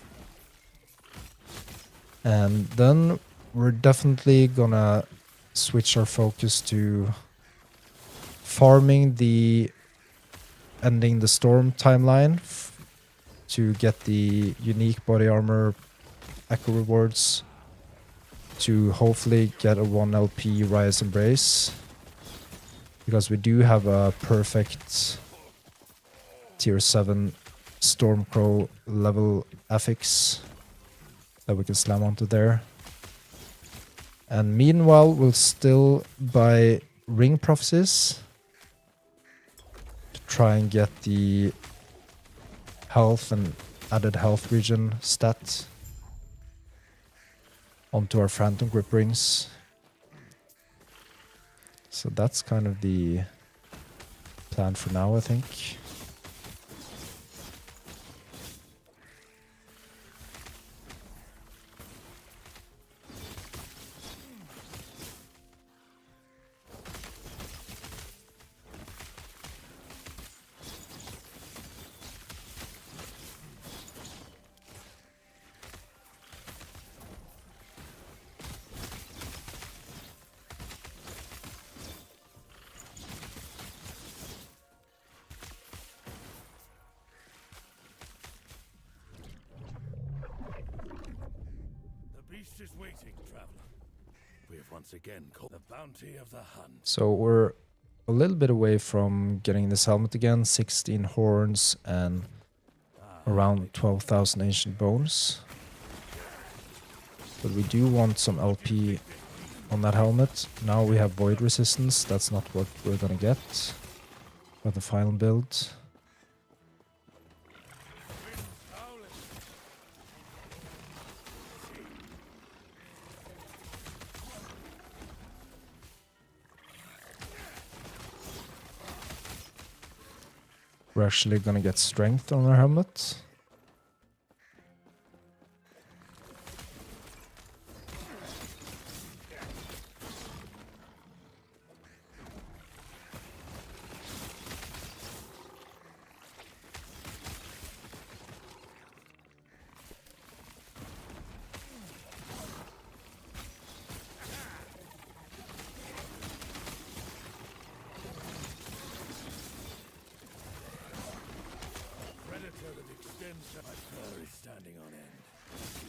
And then we're definitely gonna switch our focus to farming the ending the storm timeline to get the unique body armor echo rewards to hopefully get a 1 LP Riot's Embrace, because we do have a perfect tier 7 Stormcrow level affix that we can slam onto there. And meanwhile, we'll still buy ring prophecies to try and get the health and added health regen stat onto our phantom grip rings. So that's kind of the plan for now, I think. The beast is waiting, traveler. We have once again caught the bounty of the hunt. So we're a little bit away from getting this helmet again. 16 horns and around 12,000 ancient bones. But we do want some LP on that helmet. Now we have void resistance. That's not what we're gonna get for the final build. We're actually gonna get strength on our helmet. Predator that extends to my fur is standing on end.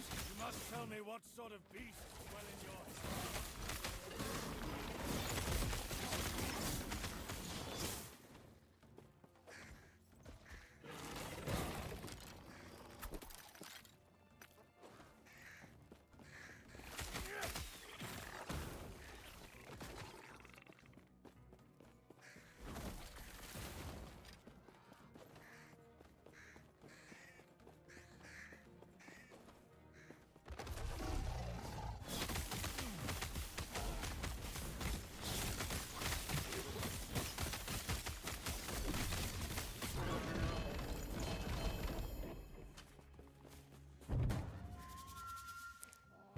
You must tell me what sort of beast dwell in your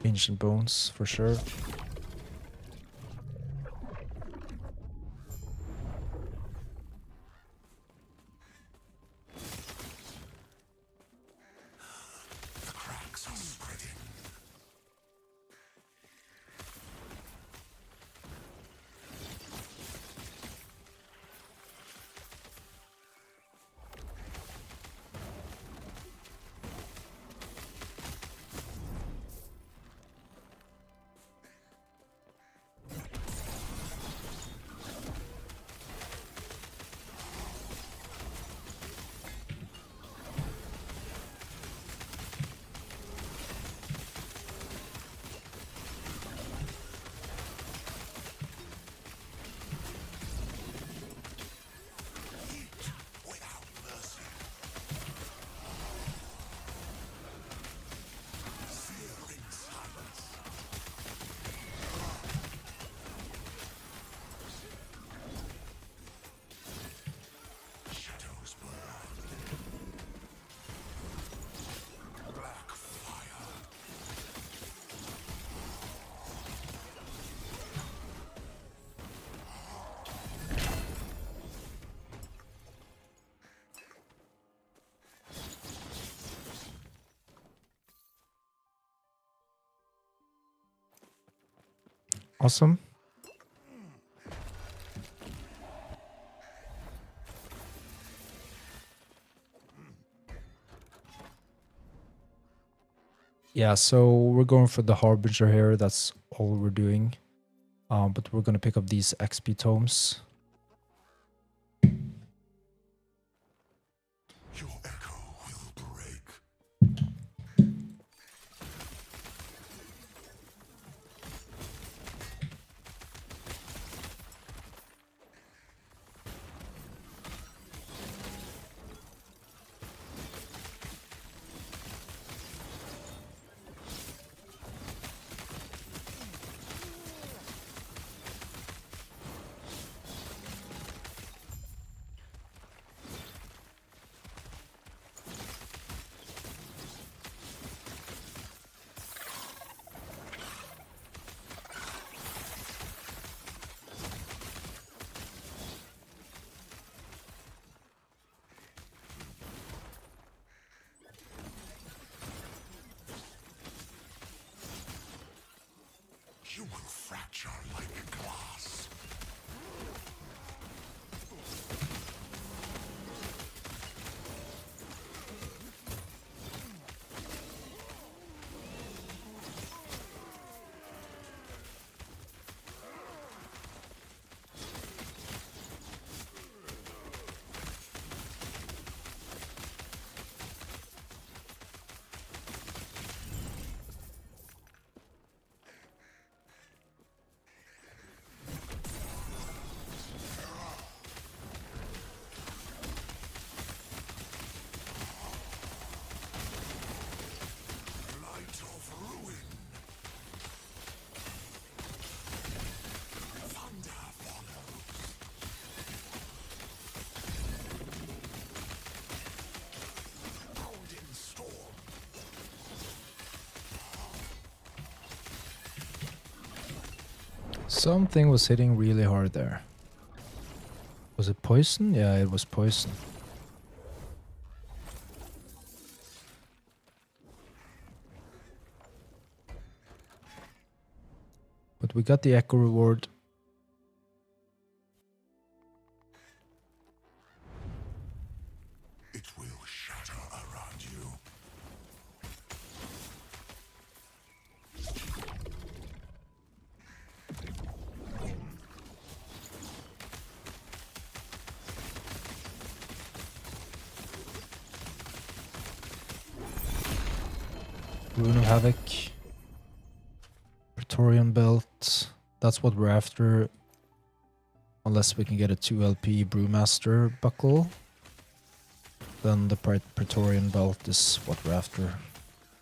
Ancient bones, for sure. The cracks are spreading. Without mercy. Searing silence. Shadows burn. Black fire. Awesome. Yeah, so we're going for the Harbinger here. That's all we're doing. But we're gonna pick up these XP tomes. Your echo will break. Something was hitting really hard there. Was it poison? Yeah, it was poison. But we got the echo reward. It will shatter around you. Rune of Havoc. Praetorian Belt. That's what we're after. Unless we can get a 2 LP Brewmaster buckle. Then the Praetorian Belt is what we're after.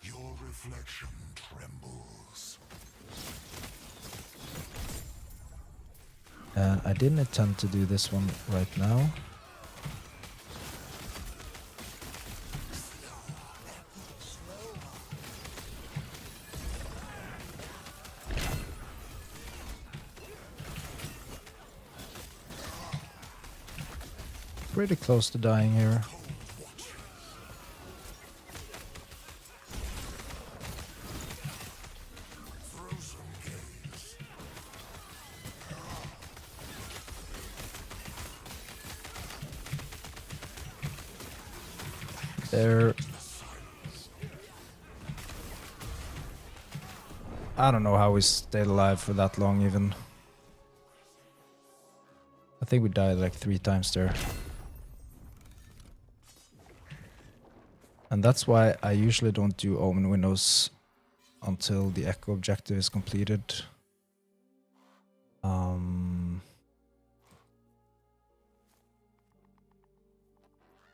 Your reflection trembles. And I didn't intend to do this one right now. Pretty close to dying here. There. I don't know how we stayed alive for that long even. I think we died like 3 times there. And that's why I usually don't do Omen windows until the Echo objective is completed.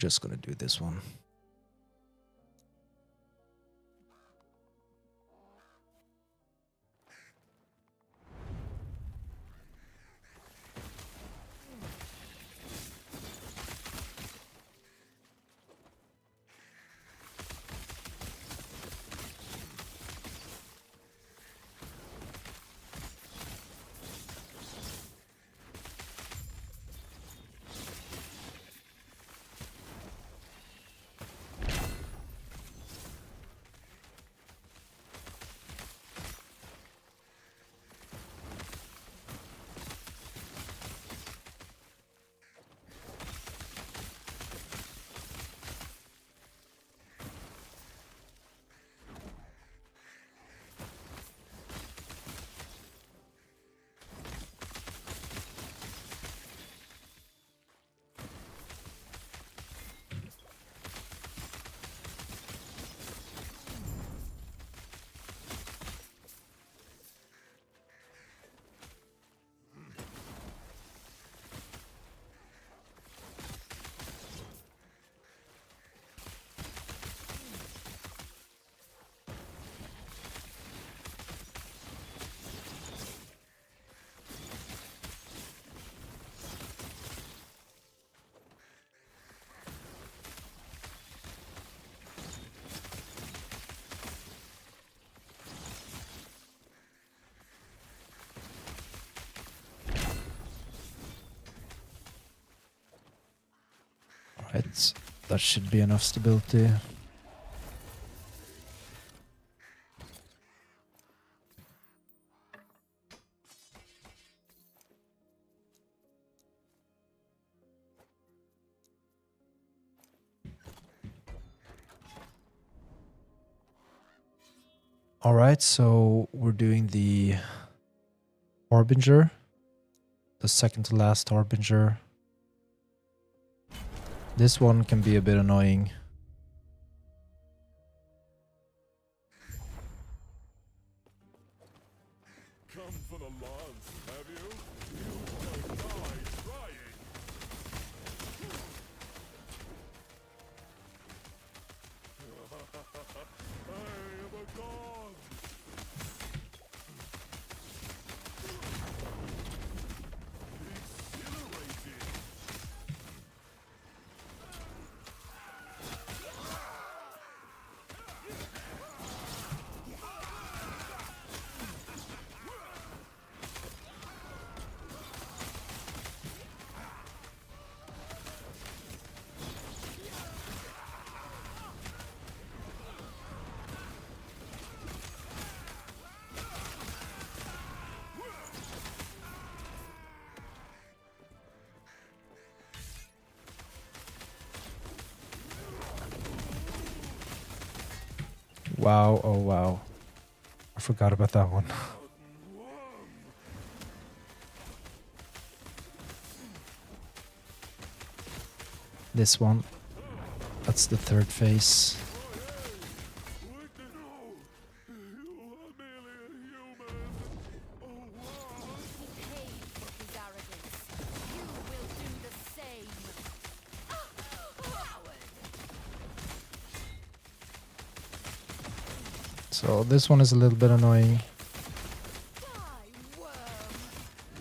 Just gonna do this one. Right, that should be enough stability. Alright, so we're doing the Harbinger, the second to last Harbinger. This one can be a bit annoying. Come for the lance, have you? You won't die trying. I am a god. Exhilarating. Wow, oh wow. I forgot about that one. This one. That's the third phase. So this one is a little bit annoying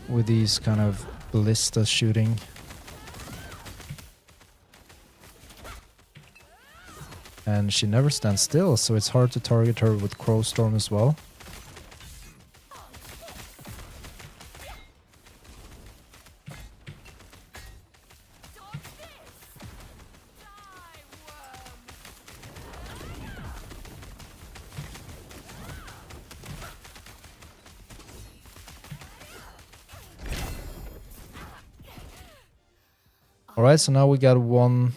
with these kind of ballista shooting. And she never stands still, so it's hard to target her with Crowstorm as well. Alright, so now we got one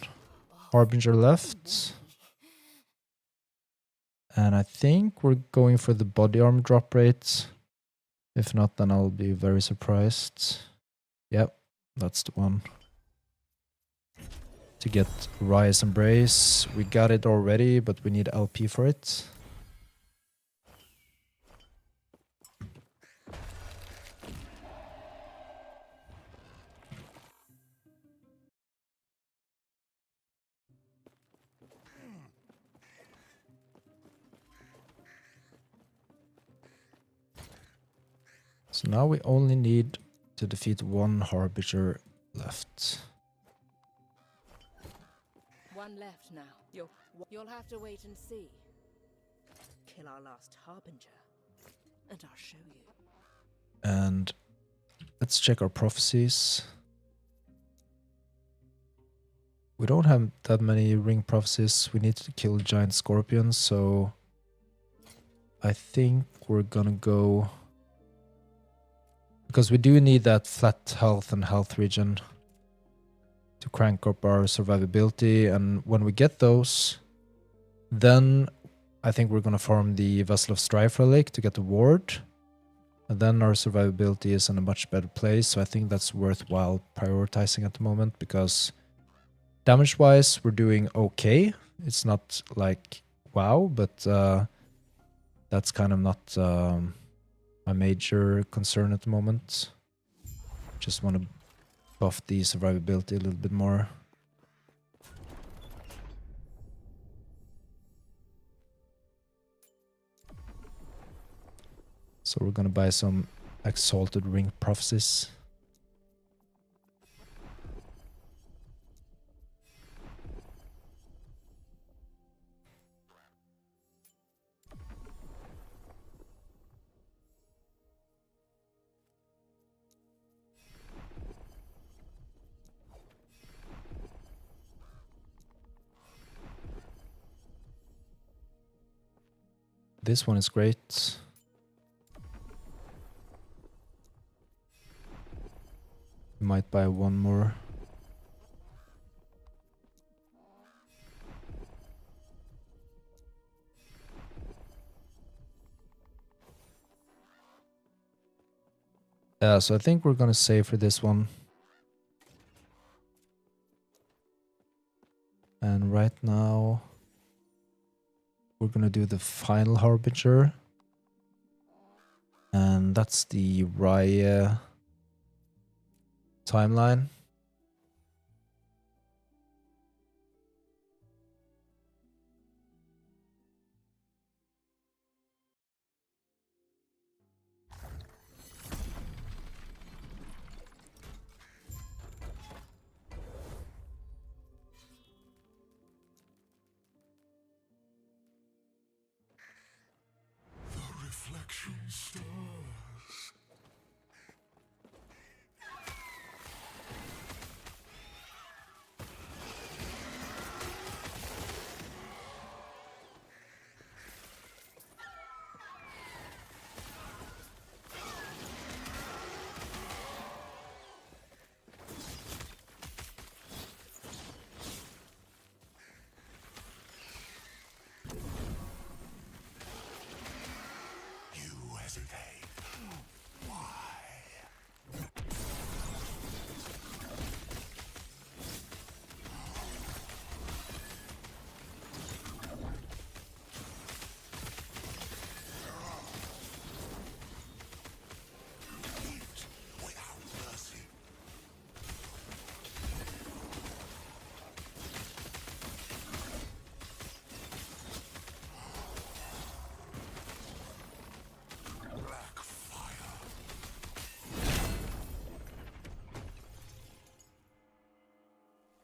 Harbinger left. And I think we're going for the body armor drop rate. If not, then I'll be very surprised. Yep, that's the one. To get Rise Embrace. We got it already, but we need LP for it. So now we only need to defeat one Harbinger left. One left now. You'll have to wait and see. Kill our last Harbinger, and I'll show you. And let's check our prophecies. We don't have that many ring prophecies. We need to kill giant scorpions, so I think we're gonna go... Because we do need that flat health and health regen to crank up our survivability, and when we get those, then I think we're gonna farm the Vessel of Strife relic to get the ward, and then our survivability is in a much better place, so I think that's worthwhile prioritizing at the moment, because damage-wise we're doing okay. It's not like wow, but that's kind of not a major concern at the moment. Just want to buff the survivability a little bit more. So we're gonna buy some Exalted Ring Prophecies. This one is great. We might buy one more. Yeah, so I think we're gonna save for this one. And right now we're gonna do the final Harbinger. And that's the Raya timeline. The reflection stirs.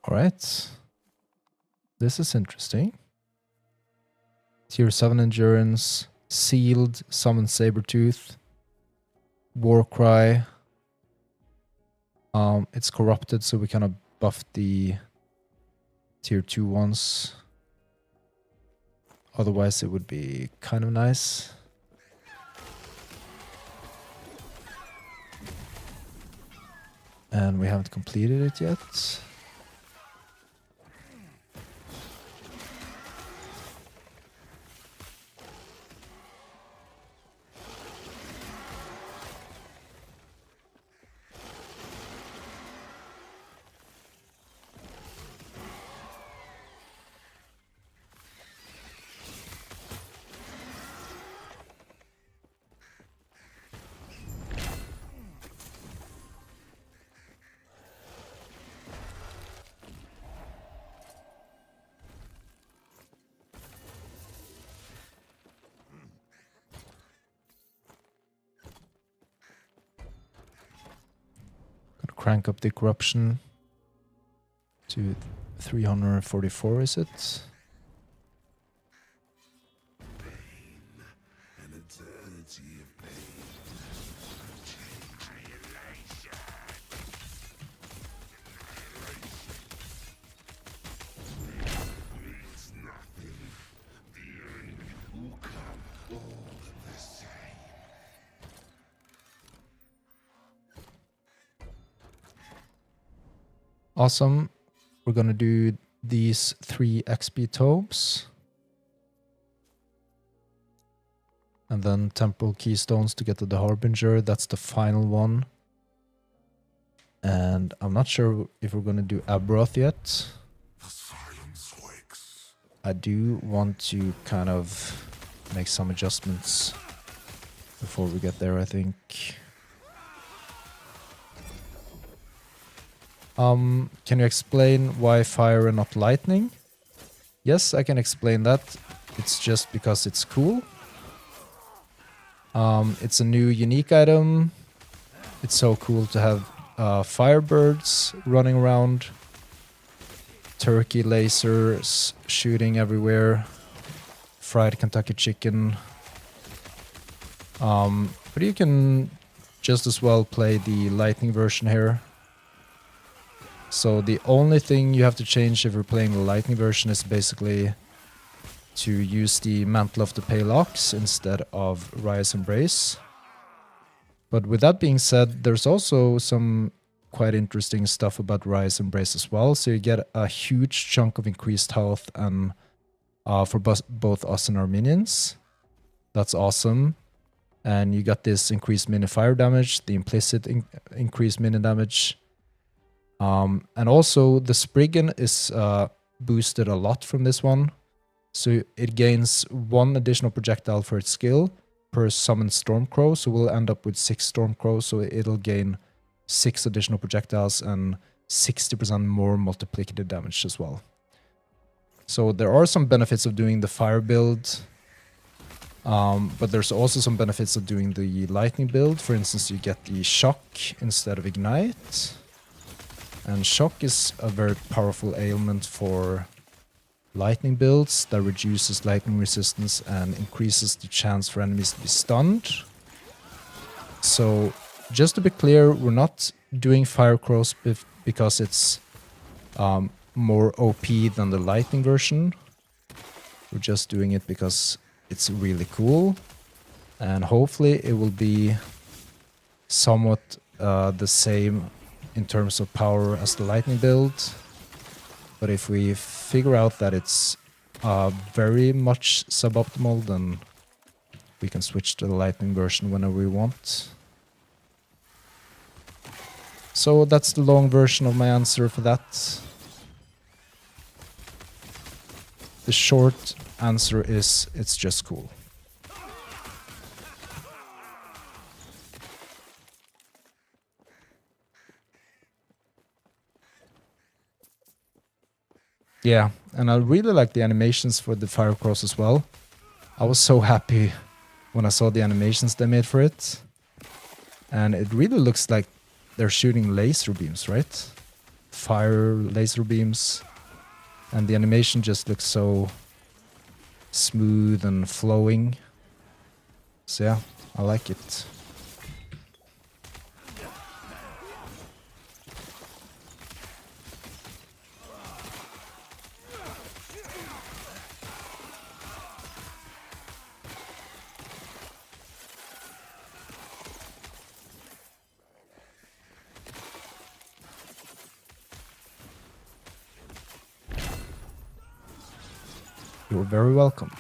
Alright. This is interesting. Tier 7 endurance, sealed, summon Sabertooth, Warcry. It's corrupted, so we kind of buff the tier 2 ones. Otherwise, it would be kind of nice. And we haven't completed it yet. Crank up the corruption to 344, is it? An eternity of pain. It's nothing. The end will come all the same. Awesome. We're gonna do these 3 XP tomes. And then temporal keystones to get to the Harbinger. That's the final one. And I'm not sure if we're gonna do Abroth yet. The silence wakes. I do want to kind of make some adjustments before we get there, I think. Can you explain why fire and not lightning? Yes, I can explain that. It's just because it's cool. It's a new unique item. It's so cool to have firebirds running around. Turkey lasers shooting everywhere. Fried Kentucky chicken. But you can just as well play the lightning version here. So the only thing you have to change if you're playing the lightning version is basically to use the Mantle of the Pale Ox instead of Rise Embrace. But with that being said, there's also some quite interesting stuff about Rise Embrace as well. So you get a huge chunk of increased health and for both us and our minions. That's awesome. And you got this increased mini fire damage, the implicit increased mini damage. And also the Spriggan is boosted a lot from this one. So it gains 1 additional projectile for its skill per summoned Stormcrow. So we'll end up with 6 Stormcrows. So it'll gain 6 additional projectiles and 60% more multiplicative damage as well. So there are some benefits of doing the fire build. But there's also some benefits of doing the lightning build. For instance, you get the shock instead of ignite. And shock is a very powerful ailment for lightning builds that reduces lightning resistance and increases the chance for enemies to be stunned. So just to be clear, we're not doing Fire Crows because it's more OP than the lightning version. We're just doing it because it's really cool. And hopefully it will be somewhat the same in terms of power as the lightning build. But if we figure out that it's very much suboptimal, then we can switch to the lightning version whenever we want. So that's the long version of my answer for that. The short answer is it's just cool. Yeah, and I really like the animations for the Fire Cross as well. I was so happy when I saw the animations they made for it. And it really looks like they're shooting laser beams, right? fire laser beams, and the animation just looks so smooth and flowing. So yeah, I like it. You're very welcome.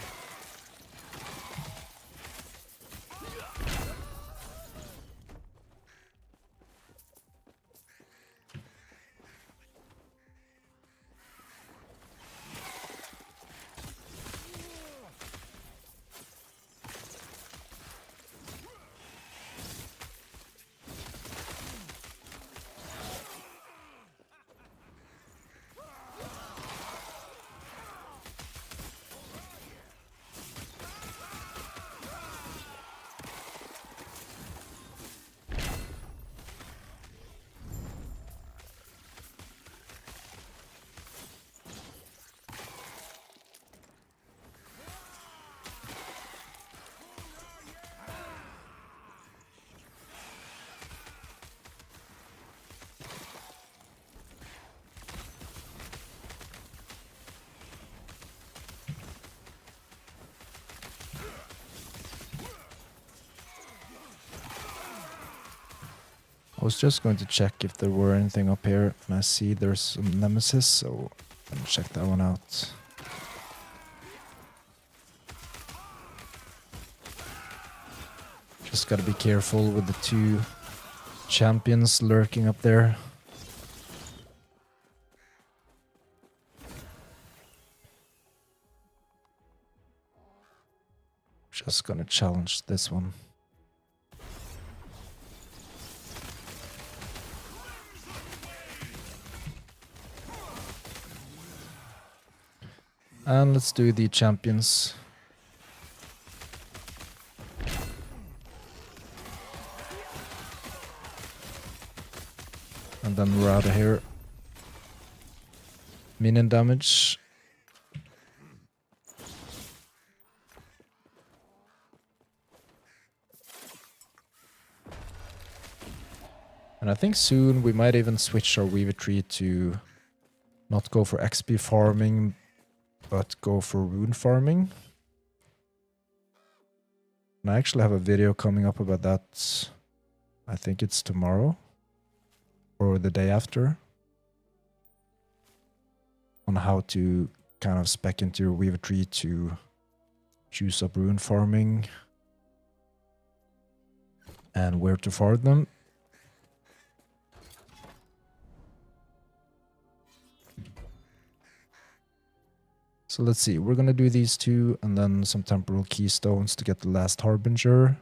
I was just going to check if there were anything up here, and I see there's some Nemesis, so I'm gonna check that one out. Just gotta be careful with the two champions lurking up there. Just gonna challenge this one. And let's do the champions. And then we're out of here. Minion damage. And I think soon we might even switch our Weaver tree to not go for XP farming, but go for rune farming. And I actually have a video coming up about that. I think it's tomorrow or the day after, on how to kind of spec into your Weaver tree to choose up rune farming and where to farm them. So let's see, we're gonna do these two and then some temporal keystones to get the last Harbinger.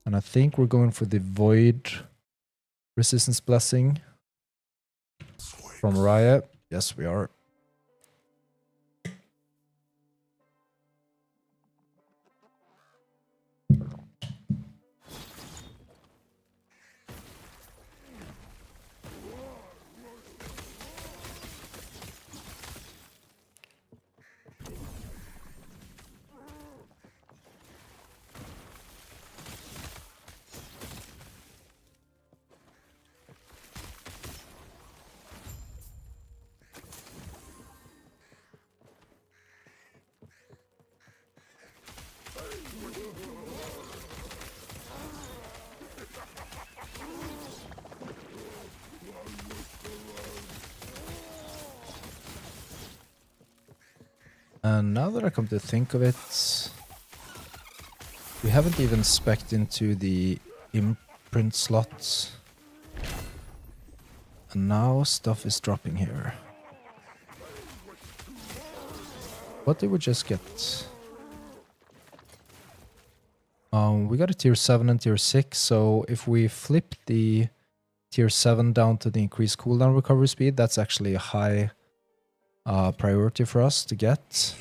And I think we're going for the Void Resistance Blessing from Riot. Yes, we are. And now that I come to think of it, we haven't even specced into the imprint slots. And now stuff is dropping here. What did we just get? We got a tier 7 and tier 6, so if we flip the tier 7 down to the increased cooldown recovery speed, that's actually a high priority for us to get.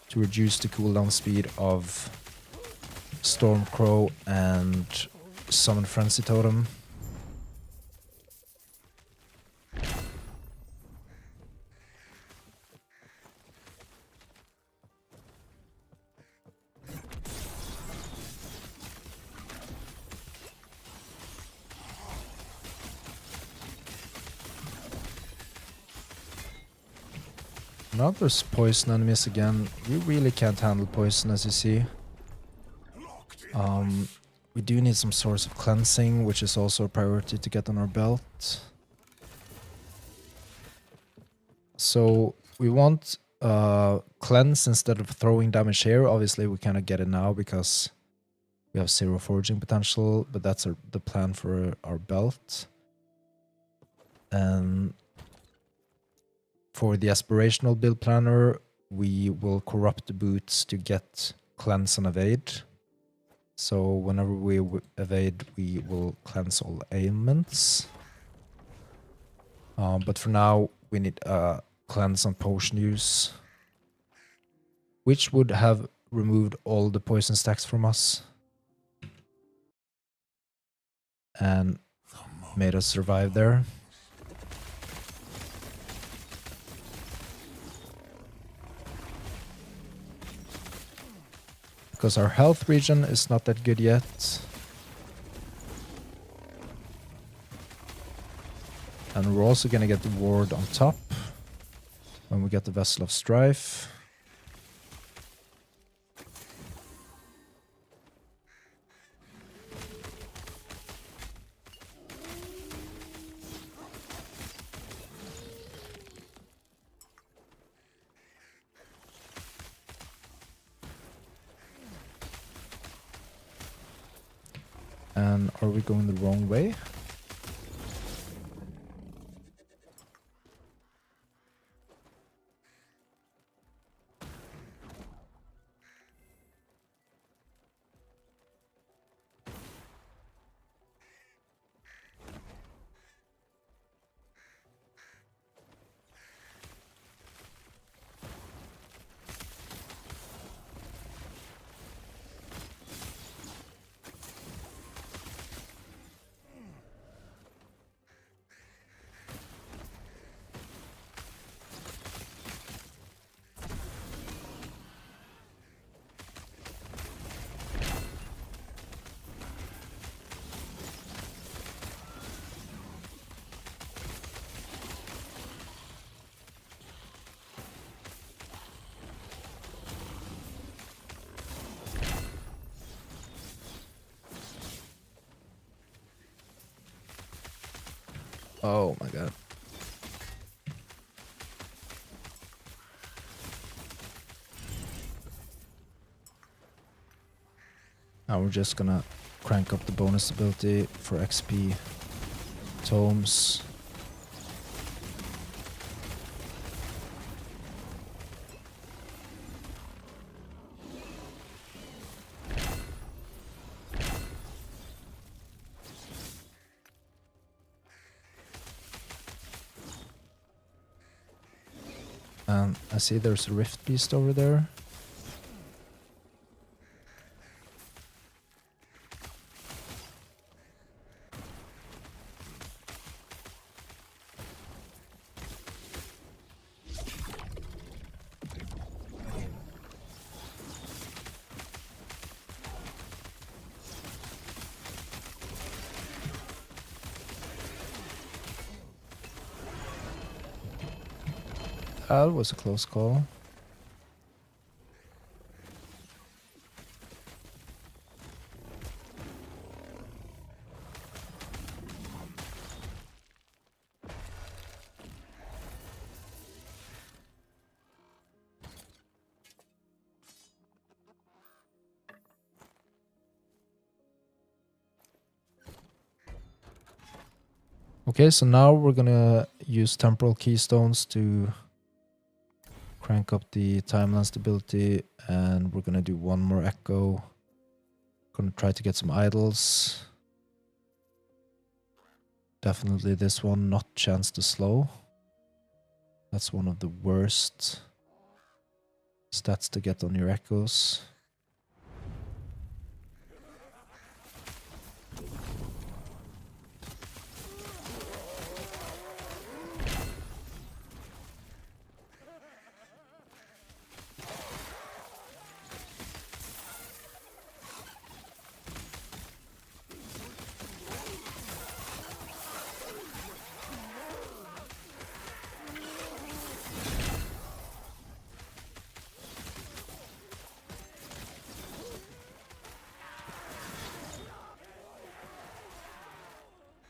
To reduce the cooldown speed of Stormcrow and summon Frenzy Totem. Now there's poison enemies again. We really can't handle poison, as you see. We do need some source of cleansing, which is also a priority to get on our belt. So we want cleanse instead of throwing damage here. Obviously we cannot get it now because we have 0 foraging potential, but that's the plan for our belt. And for the aspirational build planner, we will corrupt the boots to get cleanse and evade. So whenever we evade, we will cleanse all ailments. But for now, we need cleanse and potion use, which would have removed all the poison stacks from us and made us survive there. Because our health regen is not that good yet. And we're also gonna get the ward on top when we get the Vessel of Strife. And are we going the wrong way? Oh my god. Now we're just gonna crank up the bonus ability for XP tomes. And I see there's a Rift Beast over there. That was a close call. Okay, so now we're gonna use temporal keystones to crank up the timeline stability, and we're gonna do one more echo. Gonna try to get some idols. Definitely this one, not chance to slow. That's one of the worst stats to get on your echoes.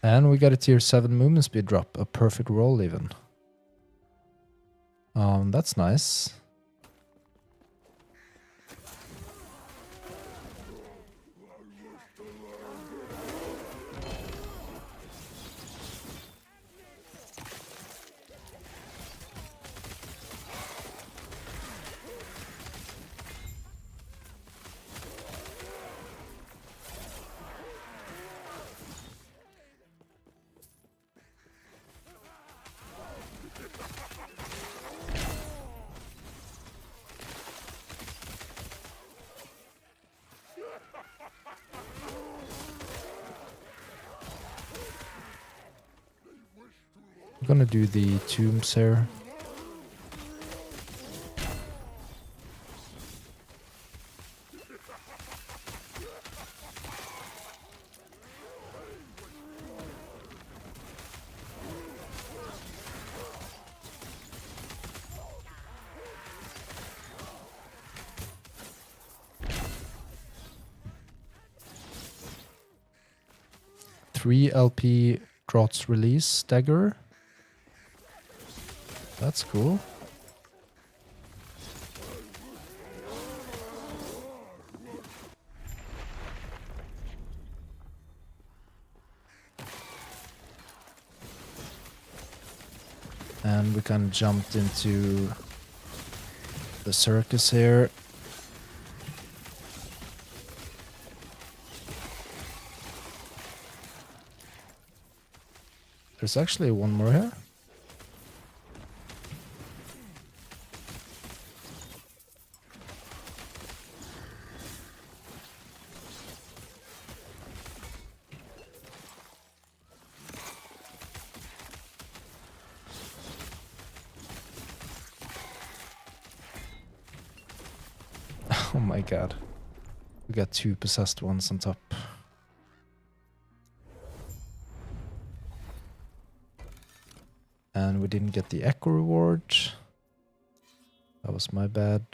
And we got a tier 7 movement speed drop, a perfect roll even. That's nice. I'm gonna do the tombs here. Three LP Draughts release dagger. That's cool. And we kind of jumped into the circus here. There's actually one more here. Oh my god. We got 2 possessed ones on top. And we didn't get the echo reward. That was my bad.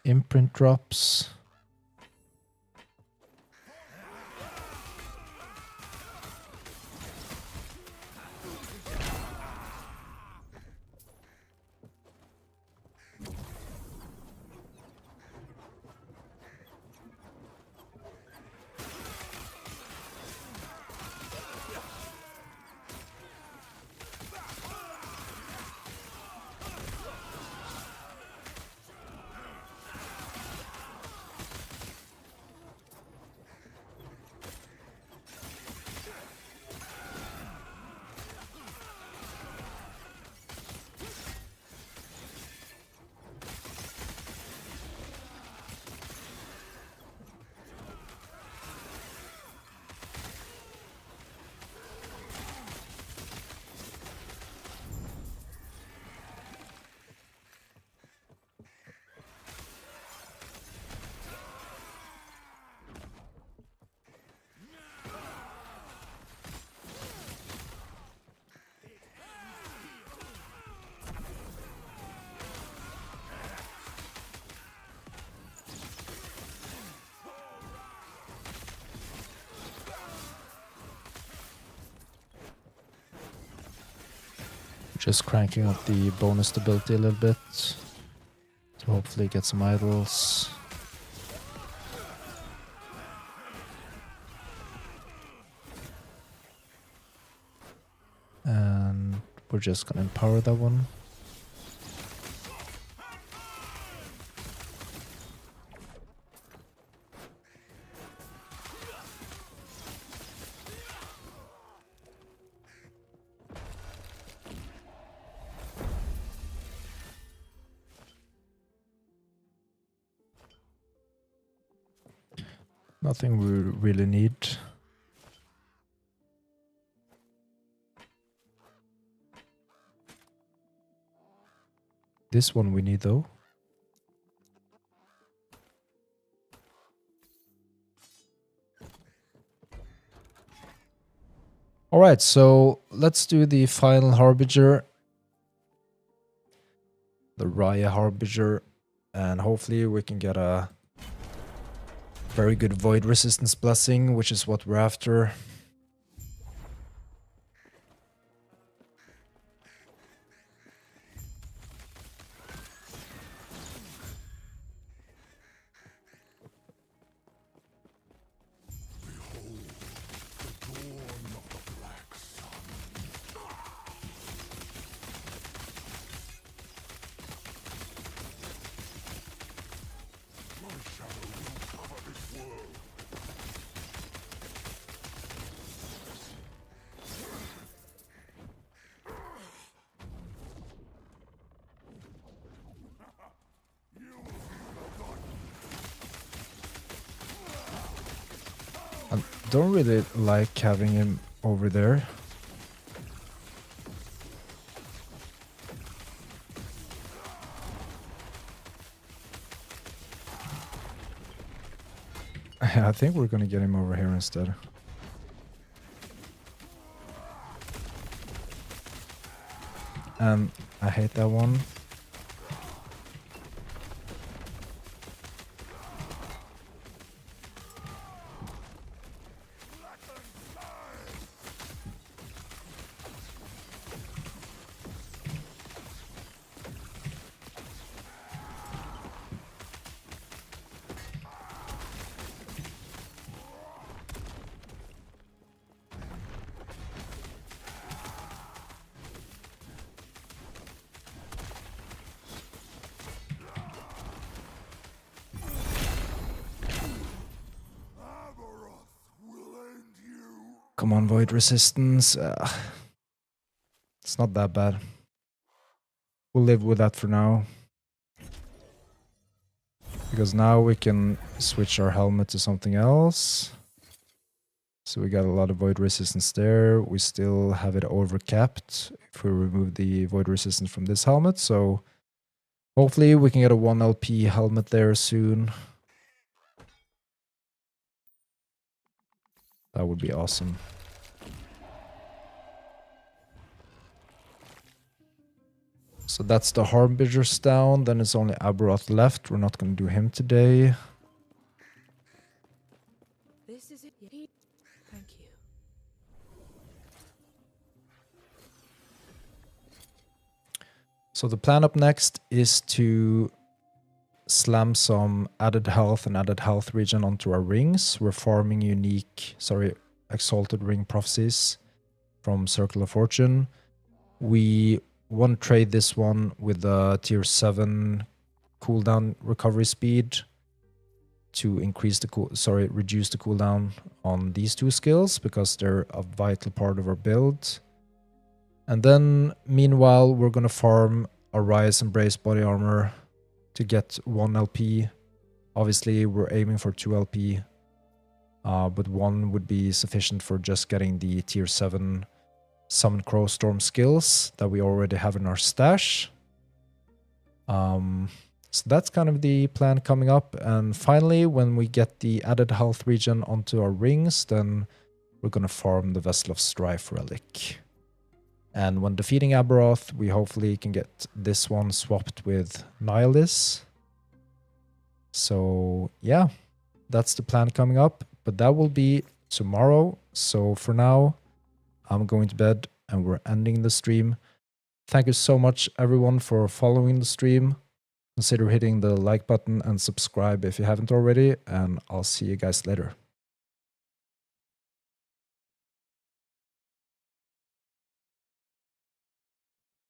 Imprint drops. Just cranking up the bonus stability a little bit to hopefully get some idols. And we're just gonna empower that one. Nothing we really need. This one we need though. Alright, so let's do the final Harbinger. The Raya Harbinger. And hopefully we can get a very good Void Resistance Blessing, which is what we're after. I don't really like having him over there. I think we're gonna get him over here instead. And I hate that one. Come on, Void Resistance. It's not that bad. We'll live with that for now. Because now we can switch our helmet to something else. So we got a lot of Void Resistance there. We still have it overcapped if we remove the Void Resistance from this helmet. So hopefully we can get a 1 LP helmet there soon. That would be awesome. So that's the Harbingers down. Then it's only Aberoth left. We're not going to do him today. This is it. Thank you. So the plan up next is to slam some added health and added health regen onto our rings. We're farming Exalted Ring Prophecies from Circle of Fortune. We want to trade this one with the tier 7 cooldown recovery speed to increase the reduce the cooldown on these two skills because they're a vital part of our build. And then meanwhile we're gonna farm Arias Embrace body armor to get 1 LP. Obviously we're aiming for 2 LP, but 1 would be sufficient for just getting the tier 7 Summon Crow Storm skills that we already have in our stash. So that's kind of the plan coming up. And finally, when we get the added health regen onto our rings, then we're going to farm the Vessel of Strife relic. And when defeating Aberoth, we hopefully can get this one swapped with Nihilus. So yeah, that's the plan coming up. But that will be tomorrow. So for now, I'm going to bed and we're ending the stream. Thank you so much everyone for following the stream. Consider hitting the like button and subscribe if you haven't already, and I'll see you guys later.